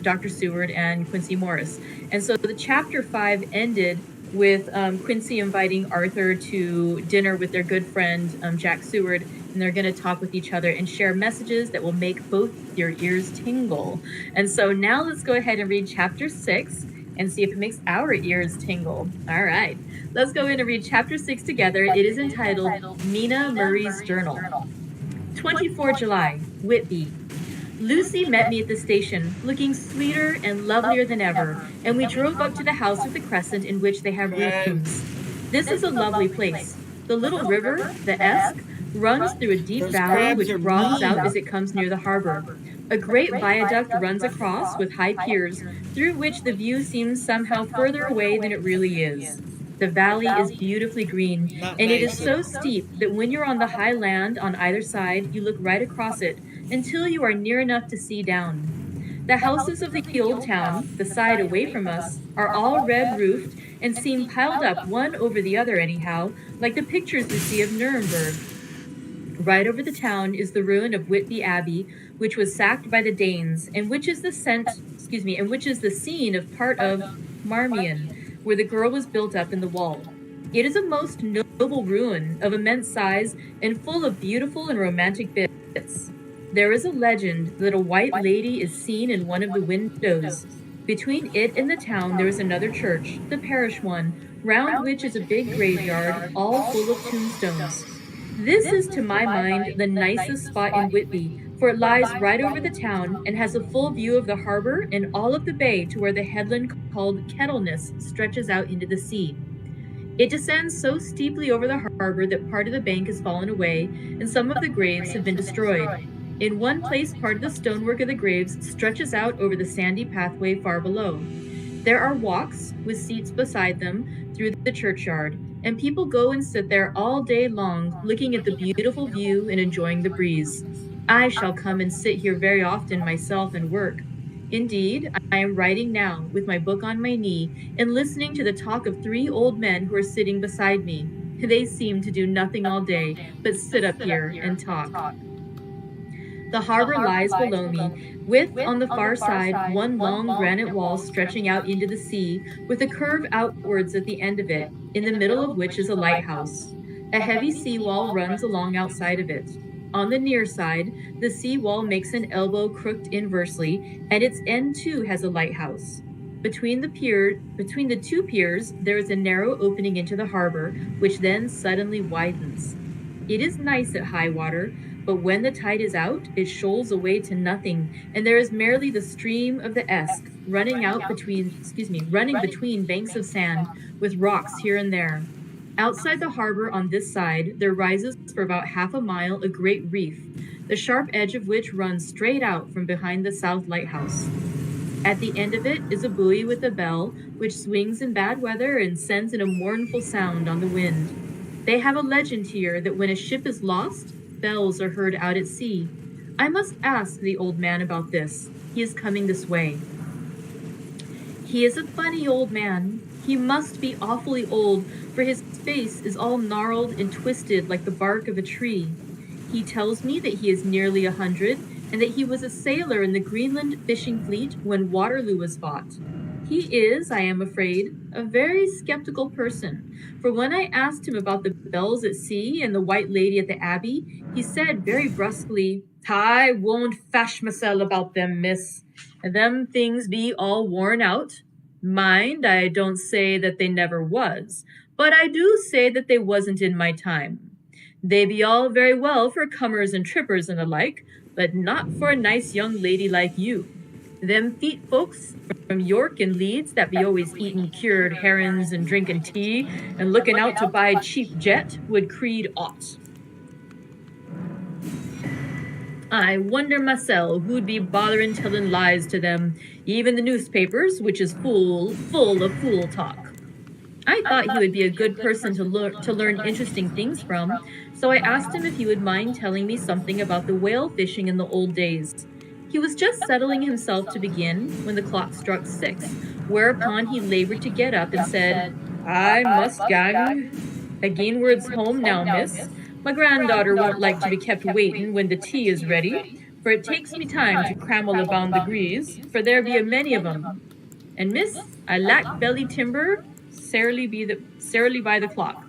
D: Dr. Seward and Quincy Morris. And so the chapter 5 ended with Quincy inviting Arthur to dinner with their good friend, Jack Seward, and they're going to talk with each other and share messages that will make both your ears tingle. And so now let's go ahead and read chapter 6 and see if it makes our ears tingle. All right, let's go in and read chapter 6 together. It is entitled Mina Murray's Journal. 24 July, Whitby. Lucy met me at the station, looking sweeter and lovelier than ever, and we drove up to the house with the crescent in which they have rooms. This is a lovely place. The little river, the Esk, runs through a deep valley which broadens out as it comes near the harbor. A great viaduct runs across with high piers, through which the view seems somehow further away than it really is. The valley is beautifully green, and it is so steep that when you're on the high land on either side, you look right across it until you are near enough to see down. The houses of the old town, the side away from us, are all red-roofed and seem piled up one over the other anyhow, like the pictures we see of Nuremberg. Right over the town is the ruin of Whitby Abbey, which was sacked by the Danes, and which is the scene of part of Marmion, where the girl was built up in the wall. It is a most noble ruin of immense size and full of beautiful and romantic bits. There is a legend that a white lady is seen in one of the windows. Between it and the town there is another church, the parish one, round which is a big graveyard, all full of tombstones. This is, to my mind, the nicest spot in Whitby, for it lies right over the town and has a full view of the harbor and all of the bay to where the headland called Kettleness stretches out into the sea. It descends so steeply over the harbor that part of the bank has fallen away and some of the graves have been destroyed. In one place, part of the stonework of the graves stretches out over the sandy pathway far below. There are walks, with seats beside them, through the churchyard, and people go and sit there all day long, looking at the beautiful view and enjoying the breeze. I shall come and sit here very often myself and work. Indeed, I am writing now, with my book on my knee, and listening to the talk of 3 old men who are sitting beside me. They seem to do nothing all day, but sit up here and talk. The harbor lies below me, with, on the far side, one long granite wall stretching out into the sea, with a curve outwards at the end of it, in the middle of which is a lighthouse. A heavy seawall runs along outside of it. On the near side, the seawall makes an elbow crooked inversely, and its end too has a lighthouse. Between the 2 piers, there is a narrow opening into the harbor, which then suddenly widens. It is nice at high water, but when the tide is out, it shoals away to nothing, and there is merely the stream of the Esk running between banks of sand, with rocks here and there. Outside the harbor on this side, there rises for about half a mile a great reef, the sharp edge of which runs straight out from behind the south lighthouse. At the end of it is a buoy with a bell, which swings in bad weather and sends in a mournful sound on the wind. They have a legend here that when a ship is lost, bells are heard out at sea. I must ask the old man about this. He is coming this way. He is a funny old man. He must be awfully old, for his face is all gnarled and twisted like the bark of a tree. He tells me that he is nearly 100, and that he was a sailor in the Greenland fishing fleet when Waterloo was fought. He is, I am afraid, a very skeptical person, for when I asked him about the bells at sea and the White Lady at the Abbey, he said very brusquely, "I won't fash mysel about them, miss. Them things be all worn out. Mind, I don't say that they never was, but I do say that they wasn't in my time. They be all very well for cummers and trippers and the like, but not for a nice young lady like you. Them feet folks from York and Leeds that be always eating cured herrings and drinking tea and looking out to buy cheap jet would creed aught. I wonder mysel who'd be bothering telling lies to them, even the newspapers, which is full of fool talk." I thought he would be a good person to learn interesting things from, so I asked him if he would mind telling me something about the whale fishing in the old days. He was just settling himself to begin when the clock struck 6, whereupon he labored to get up and said, "I must gang againwards home now, miss. My granddaughter won't like to be kept waiting when the tea is ready, for it takes me time to crammel about the grease, for there be a many of 'em. And miss, I lack belly timber, sarely by the clock."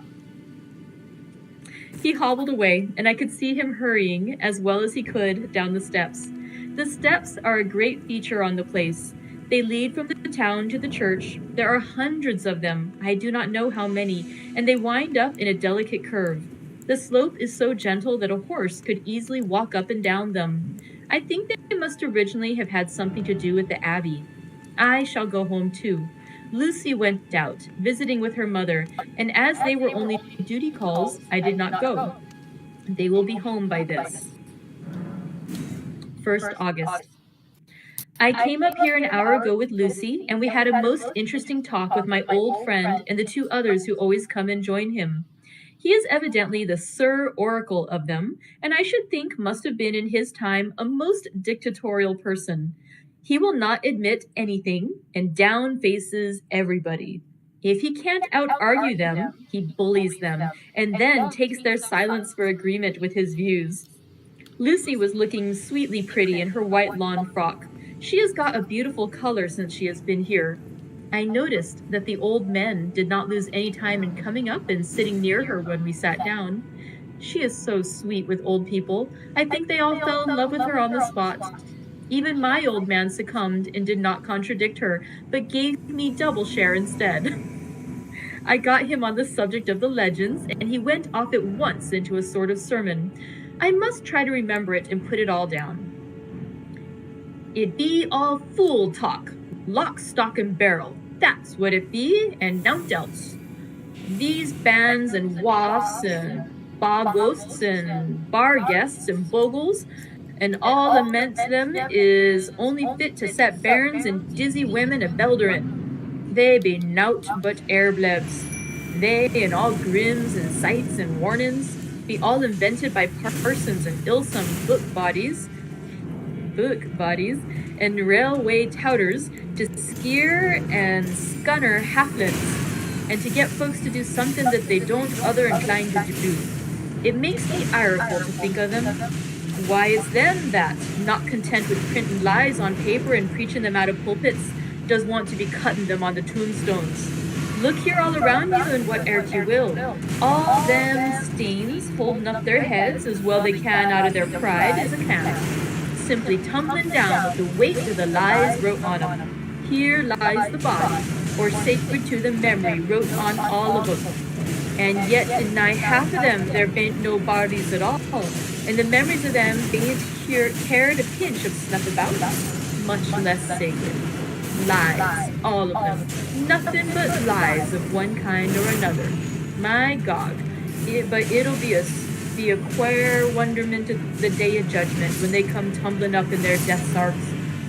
D: He hobbled away, and I could see him hurrying, as well as he could, down the steps. The steps are a great feature on the place. They lead from the town to the church. There are hundreds of them, I do not know how many, and they wind up in a delicate curve. The slope is so gentle that a horse could easily walk up and down them. I think they must originally have had something to do with the Abbey. I shall go home too. Lucy went out, visiting with her mother, and as they were only duty calls, I did not go. They will be home by this. 1st August. I came up here an hour ago with Lucy, and we had a most interesting talk with my old friend and the 2 others who always come and join him. He is evidently the Sir Oracle of them, and I should think must have been in his time a most dictatorial person. He will not admit anything, and down faces everybody. If he can't out-argue them, he bullies them, and then takes their silence for agreement with his views. Lucy was looking sweetly pretty in her white lawn frock. She has got a beautiful color since she has been here. I noticed that the old men did not lose any time in coming up and sitting near her when we sat down. She is so sweet with old people. I think they all fell in love with her on the spot. Even my old man succumbed and did not contradict her, but gave me double share instead. I got him on the subject of the legends, and he went off at once into a sort of sermon. I must try to remember it and put it all down. It be all fool talk, lock, stock, and barrel. That's what it be, and nowt else. These bands and wafts and bar ghosts and bar guests and bogles, and all lament them is only fit to set bairns and dizzy women a belderin. They be nowt but airblebs. They and all grims and sights and warnings be all invented by parsons and ilsome book bodies, and railway touters to skeer and scunner halflins, and to get folks to do something that they don't other inclined to do. It makes me ireful to think of them. Why, it's them that, not content with printing lies on paper and preaching them out of pulpits, does want to be cutting them on the tombstones. Look here all around you and whate'er you will. All them stains holding up their heads as well they can out of their pride as a can, simply tumbling down with the weight of the lies wrote on 'em. Here lies the body, or sacred to the memory wrote on all of 'em. And yet in nigh half of them there bain't no bodies at all, and the memories of them bain't cared a pinch of snuff about, much less sacred. Lies, all of them. Nothing but lies of one kind or another. My God, but it'll be a queer wonderment of the day of judgment when they come tumbling up in their death arks,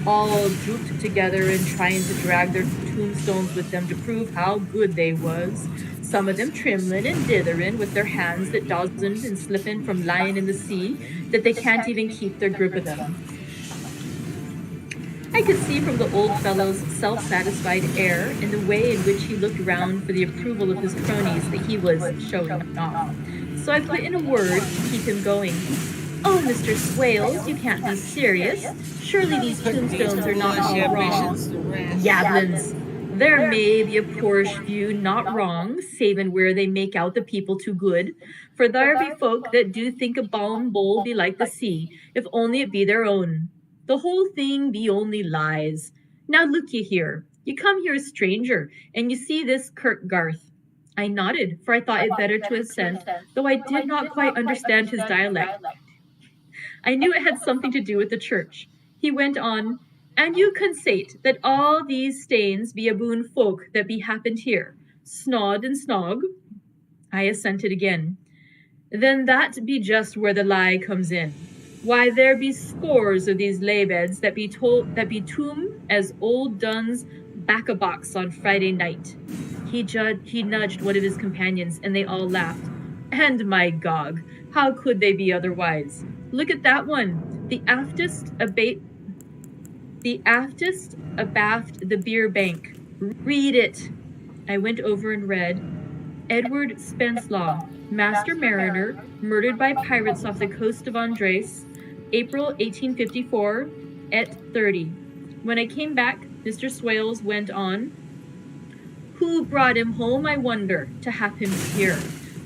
D: all drooped together and trying to drag their tombstones with them to prove how good they was. Some of them trembling and dithering with their hands that dozened and slipping from lying in the sea, that they can't even keep their grip of them. I could see from the old fellow's self-satisfied air and the way in which he looked round for the approval of his cronies that he was showing off. So I put in a word to keep him going. "Oh, Mr. Swales, you can't be serious. Surely these tombstones are not all wrong." "Yablins. There may be a poorish few not wrong, savin' where they make out the people too good. For there be folk that do think a balm bowl be like the sea, if only it be their own. The whole thing be only lies. Now look ye here. You come here a stranger, and you see this Kirkgarth." I nodded, for I thought it better to assent, though I did not quite understand his dialect. I knew it had something to do with the church. He went on, "And you consate that all these stains be aboon folk that be happened here, snod and snog?" I assented again. "Then that be just where the lie comes in. Why, there be scores of these laybeds that be tomb as old Dunn's back-a-box on Friday night." He nudged one of his companions, and they all laughed. "And my gog, how could they be otherwise? Look at that one, the aftest abaft the beer bank. Read it." I went over and read, "Edward Spenslaw, master mariner, murdered by pirates off the coast of Andres, April 1854, at 30. When I came back, Mr. Swales went on, "Who brought him home, I wonder, to have him here?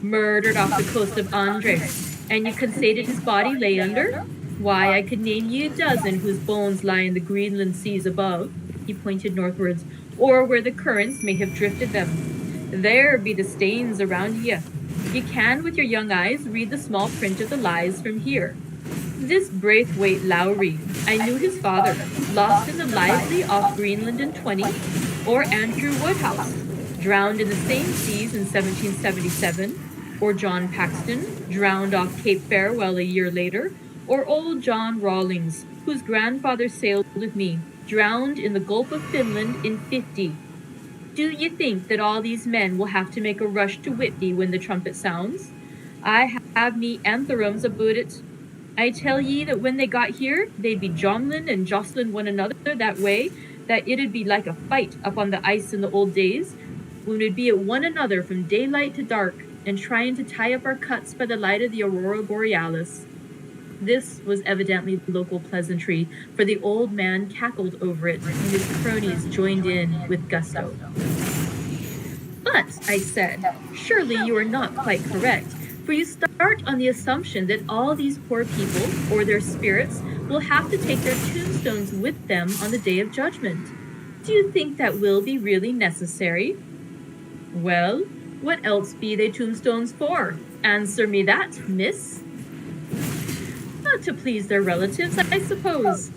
D: Murdered off the coast of Andres, and you conceded his body lay under? Why, I could name ye a dozen whose bones lie in the Greenland seas above," he pointed northwards, "or where the currents may have drifted them. There be the stains around ye. You can, with your young eyes, read the small print of the lies from here. This Braithwaite Lowry, I knew his father, lost in the lively off Greenland in 20, or Andrew Woodhouse, drowned in the same seas in 1777, or John Paxton, drowned off Cape Farewell a year later, or old John Rawlings, whose grandfather sailed with me, drowned in the Gulf of Finland in 50. Do ye think that all these men will have to make a rush to Whitby when the trumpet sounds? I have me antherems aboot it. I tell ye that when they got here, they'd be jomlin' and jostlin' one another that way, that it'd be like a fight up on the ice in the old days, when we'd be at one another from daylight to dark, and trying to tie up our cuts by the light of the aurora borealis." This was evidently local pleasantry, for the old man cackled over it, and his cronies joined in with gusto. "But," I said, "surely you are not quite correct, for you start on the assumption that all these poor people, or their spirits, will have to take their tombstones with them on the day of judgment. Do you think that will be really necessary?" "Well, what else be they tombstones for? Answer me that, miss." "Not to please their relatives, I suppose."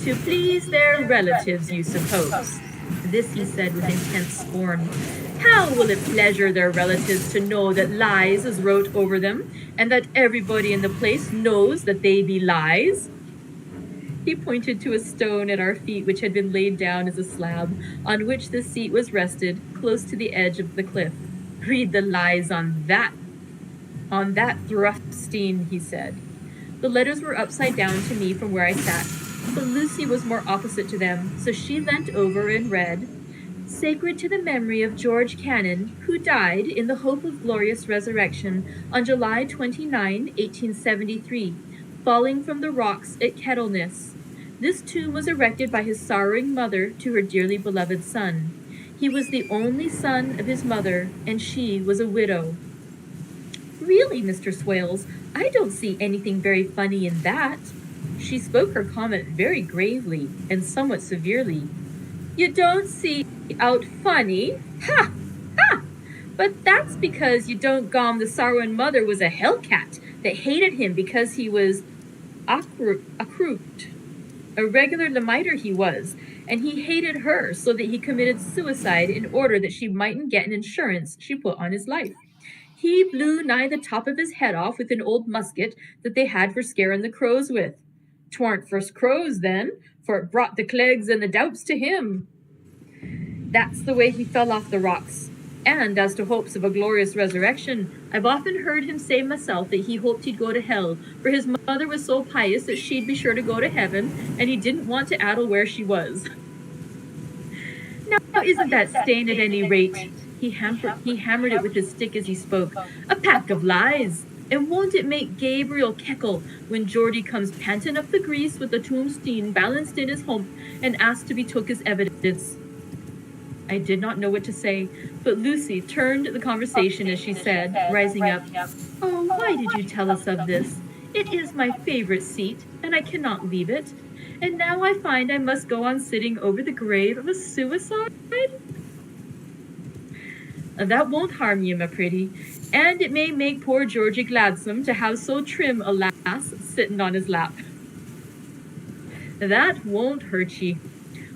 D: "To please their relatives, you suppose." This he said with intense scorn. "How will it pleasure their relatives to know that lies is wrote over them, and that everybody in the place knows that they be lies? He pointed to a stone at our feet which had been laid down as a slab, on which the seat was rested, close to the edge of the cliff. "Read the lies on that Thruststein," he said. The letters were upside down to me from where I sat, but Lucy was more opposite to them, so she leant over and read, "Sacred to the memory of George Cannon, who died in the hope of glorious resurrection on July 29, 1873, falling from the rocks at Kettleness. This tomb was erected by his sorrowing mother to her dearly beloved son. He was the only son of his mother, and she was a widow." "Really, Mr. Swales, I don't see anything very funny in that." She spoke her comment very gravely and somewhat severely. "You don't see out funny? Ha! Ha! But that's because you don't gom the sorrowing mother was a hellcat that hated him because he was accrued. A regular limiter he was, and he hated her so that he committed suicide in order that she mightn't get an insurance she put on his life. He blew nigh the top of his head off with an old musket that they had for scaring the crows with. 'Twarn't for crows then, for it brought the clegs and the doups to him. That's the way he fell off the rocks. And as to hopes of a glorious resurrection, I've often heard him say myself that he hoped he'd go to hell, for his mother was so pious that she'd be sure to go to heaven, and he didn't want to addle where she was. Now isn't that staying at any rate?" He hammered it with his stick as he spoke. "A pack of lies! And won't it make Gabriel keckle when Geordie comes panting up the grease with the tombstone balanced in his hump and asked to be took as evidence?" I did not know what to say, but Lucy turned the conversation as she said, rising up, "Oh, why did you tell us of this? It is my favorite seat, and I cannot leave it. And now I find I must go on sitting over the grave of a suicide? That won't harm you, my pretty, and it may make poor Georgie gladsome to have so trim a lass sitting on his lap. That won't hurt ye.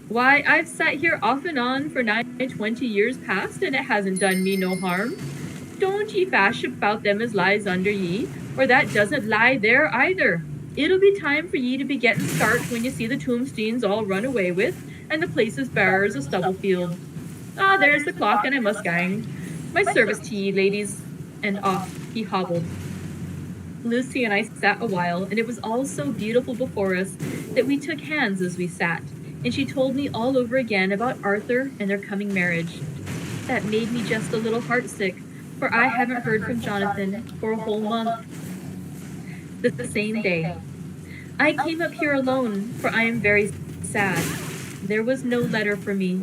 D: Why, I've sat here off and on for nigh 20 years past, and it hasn't done me no harm. Don't ye fash about them as lies under ye, or that doesn't lie there either. It'll be time for ye to be getting start when you see the tombstones all run away with, and the place is bare as a stubble field. Ah, there's the clock, and I must gang. My service to ye, ladies." And off he hobbled. Lucy and I sat a while, and it was all so beautiful before us that we took hands as we sat, and she told me all over again about Arthur and their coming marriage. That made me just a little heartsick, for I haven't heard from Jonathan for a whole month. The same day, I came up here alone, for I am very sad. There was no letter for me.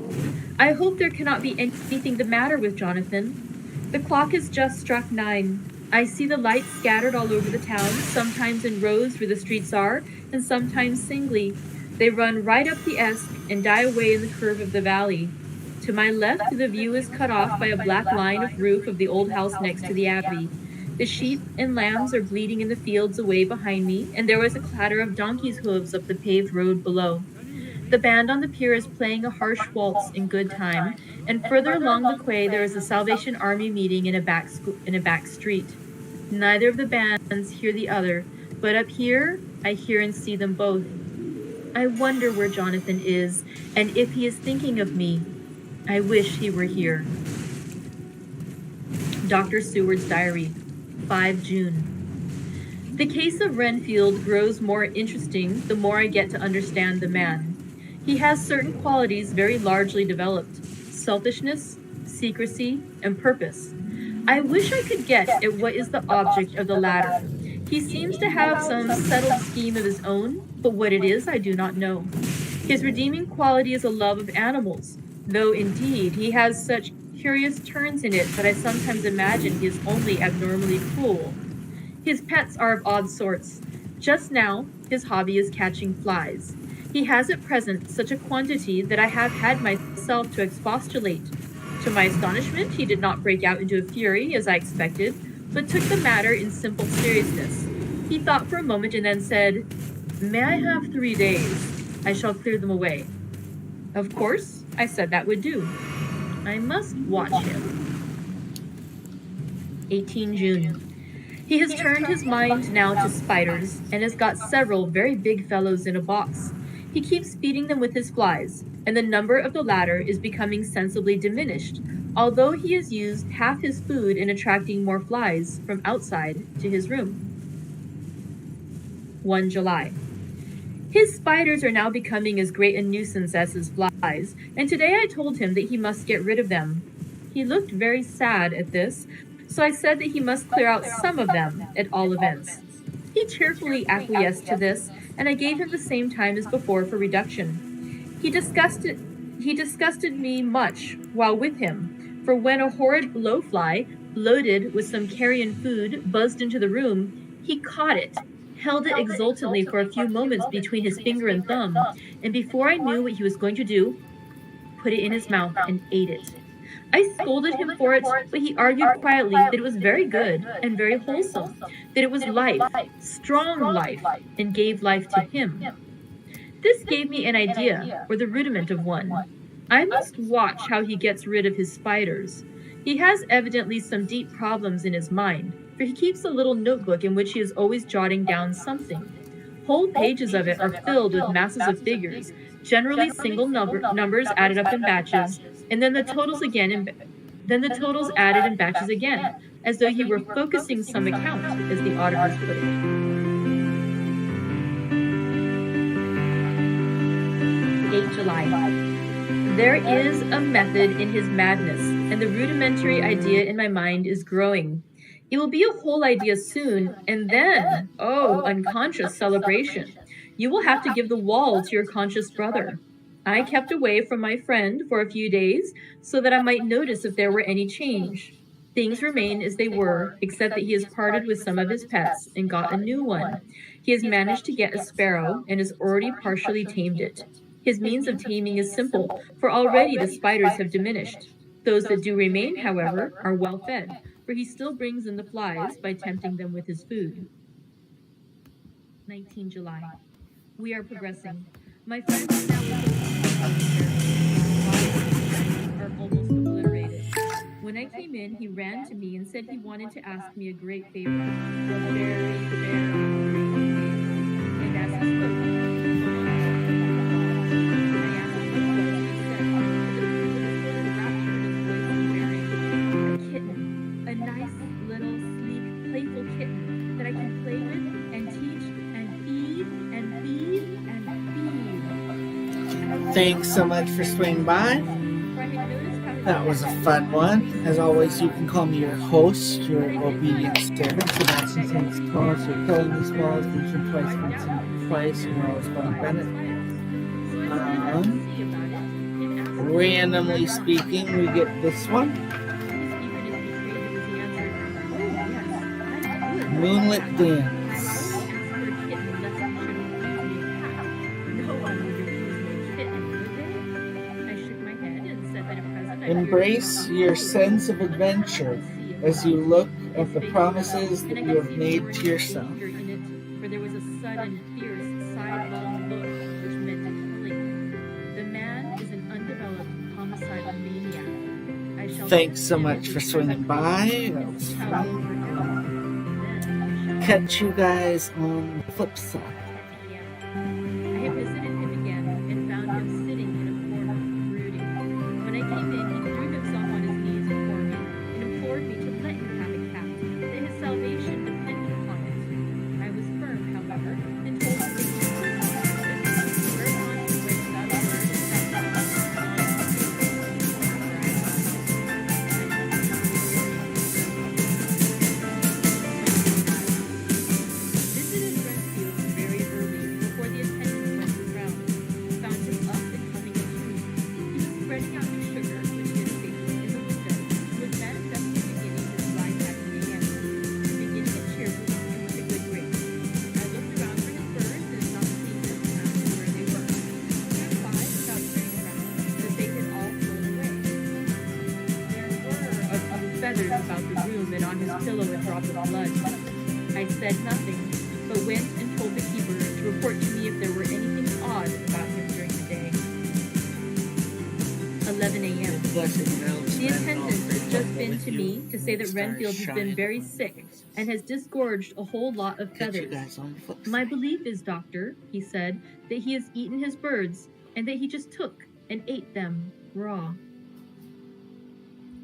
D: I hope there cannot be anything the matter with Jonathan. The clock has just struck 9. I see the lights scattered all over the town, sometimes in rows where the streets are, and sometimes singly. They run right up the Esk and die away in the curve of the valley. To my left, the view is cut off by a black line of roof of the old house next to the abbey. The sheep and lambs are bleating in the fields away behind me, and there was a clatter of donkeys' hooves up the paved road below. The band on the pier is playing a harsh waltz in good time, and further along the quay there is a Salvation Army meeting in a back street. Neither of the bands hear the other, but up here I hear and see them both. I wonder where Jonathan is, and if he is thinking of me. I wish he were here. Dr. Seward's Diary, 5 June. The case of Renfield grows more interesting the more I get to understand the man. He has certain qualities very largely developed: selfishness, secrecy, and purpose. I wish I could get at what is the object of the latter. He seems to have some settled scheme of his own, but what it is I do not know. His redeeming quality is a love of animals, though indeed he has such curious turns in it that I sometimes imagine he is only abnormally cruel. His pets are of odd sorts. Just now, his hobby is catching flies. He has at present such a quantity that I have had myself to expostulate. To my astonishment, he did not break out into a fury, as I expected, but took the matter in simple seriousness. He thought for a moment and then said, "May I have 3 days? I shall clear them away." Of course, I said that would do. I must watch him. 18 June. He has turned his mind now to spiders and has got several very big fellows in a box. He keeps feeding them with his flies, and the number of the latter is becoming sensibly diminished, although he has used half his food in attracting more flies from outside to his room. 1 July. His spiders are now becoming as great a nuisance as his flies, and today I told him that he must get rid of them. He looked very sad at this, so I said that he must clear out some of them at all events. He cheerfully acquiesced to this, and I gave him the same time as before for reduction. He disgusted me much while with him, for when a horrid blowfly, loaded with some carrion food, buzzed into the room, he caught it, held it exultantly for a few moments between his finger and thumb, and before I knew what he was going to do, put it in his mouth and ate it. I scolded him for it, but he argued quietly that it was very good and very wholesome, that it was life, strong life, and gave life to him. This gave me an idea, or the rudiment of one. I must watch how he gets rid of his spiders. He has evidently some deep problems in his mind, for he keeps a little notebook in which he is always jotting down something. Whole pages of it are filled with masses of figures, generally single numbers added up in batches, and then the totals added in batches again, as though he were focusing some account, as the auditors put it. 8 July. There is a method in his madness, and the rudimentary idea in my mind is growing. It will be a whole idea soon, and then, oh, unconscious celebration. You will have to give the wall to your conscious brother. I kept away from my friend for a few days so that I might notice if there were any change. Things remain as they were, except that he has parted with some of his pets and got a new one. He has managed to get a sparrow and has already partially tamed it. His means of taming is simple, for already the spiders have diminished. Those that do remain, however, are well fed, for he still brings in the flies by tempting them with his food. 19 July. We are progressing. My friends are almost obliterated. When I came in, he ran to me and said he wanted to ask me a great favor, a very, very great favor. And as he spoke, I asked him what he said, a kitten, a nice little sleek, playful kitten that I can play with and teach and feed and feed and feed.
A: Thanks so much for swinging by. That was a fun one. As always, you can call me your host, your obedient servant, Sebastian Smalls, your killin Smalls, Vincent twice, Vincent twice, and always going bennet. Randomly speaking, we get this one. Moonlit Dance. Embrace your sense of adventure as you look at the promises that you have made to yourself.
D: For there was a sudden, fierce, sidelong look which meant killing. The man is an undeveloped homicidal maniac. I shall
A: Thanks so much for swinging by. That was fun. Catch you guys on the flip side.
D: I have visited him again and found him sitting in a corner, brooding. When I came in, he threw himself on his knees before me and implored me to let him have a cat, that his salvation depended upon it. I was firm, however, and told him that he was whereupon he went without a word and sat down on the visited Brentfield very early, before the attendants went the rounds, found him up and humming a tune. He was spreading out his sugar, which he had taken in the window, and was manifestly beginning his ride happy again, beginning it cheerfully and with a good grace. I looked around for his birds and had not seen them, and asked him where they were. He replied, without turning around, that they had all flown away. There were a few feathers about the room, and on his pillow a drop of blood. I said nothing, but went and told the keeper to report to me if there were anything odd about him during the day. 11 a.m.
A: Blessing knows
D: The
A: that
D: attendant
A: all
D: has just
A: will
D: been
A: with
D: to
A: you
D: me to say that
A: stars
D: Renfield has been
A: shine
D: very
A: upon
D: sick
A: your faces.
D: and has disgorged a whole lot of
A: Catch you
D: feathers.
A: guys on the flip
D: My
A: side.
D: belief is, Doctor, he said, that he has eaten his birds and that he just took and ate them raw.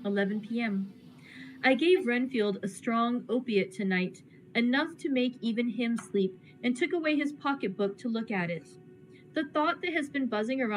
D: 11 p.m. I gave Renfield a strong opiate tonight, enough to make even him sleep, and took away his pocketbook to look at it. The thought that has been buzzing around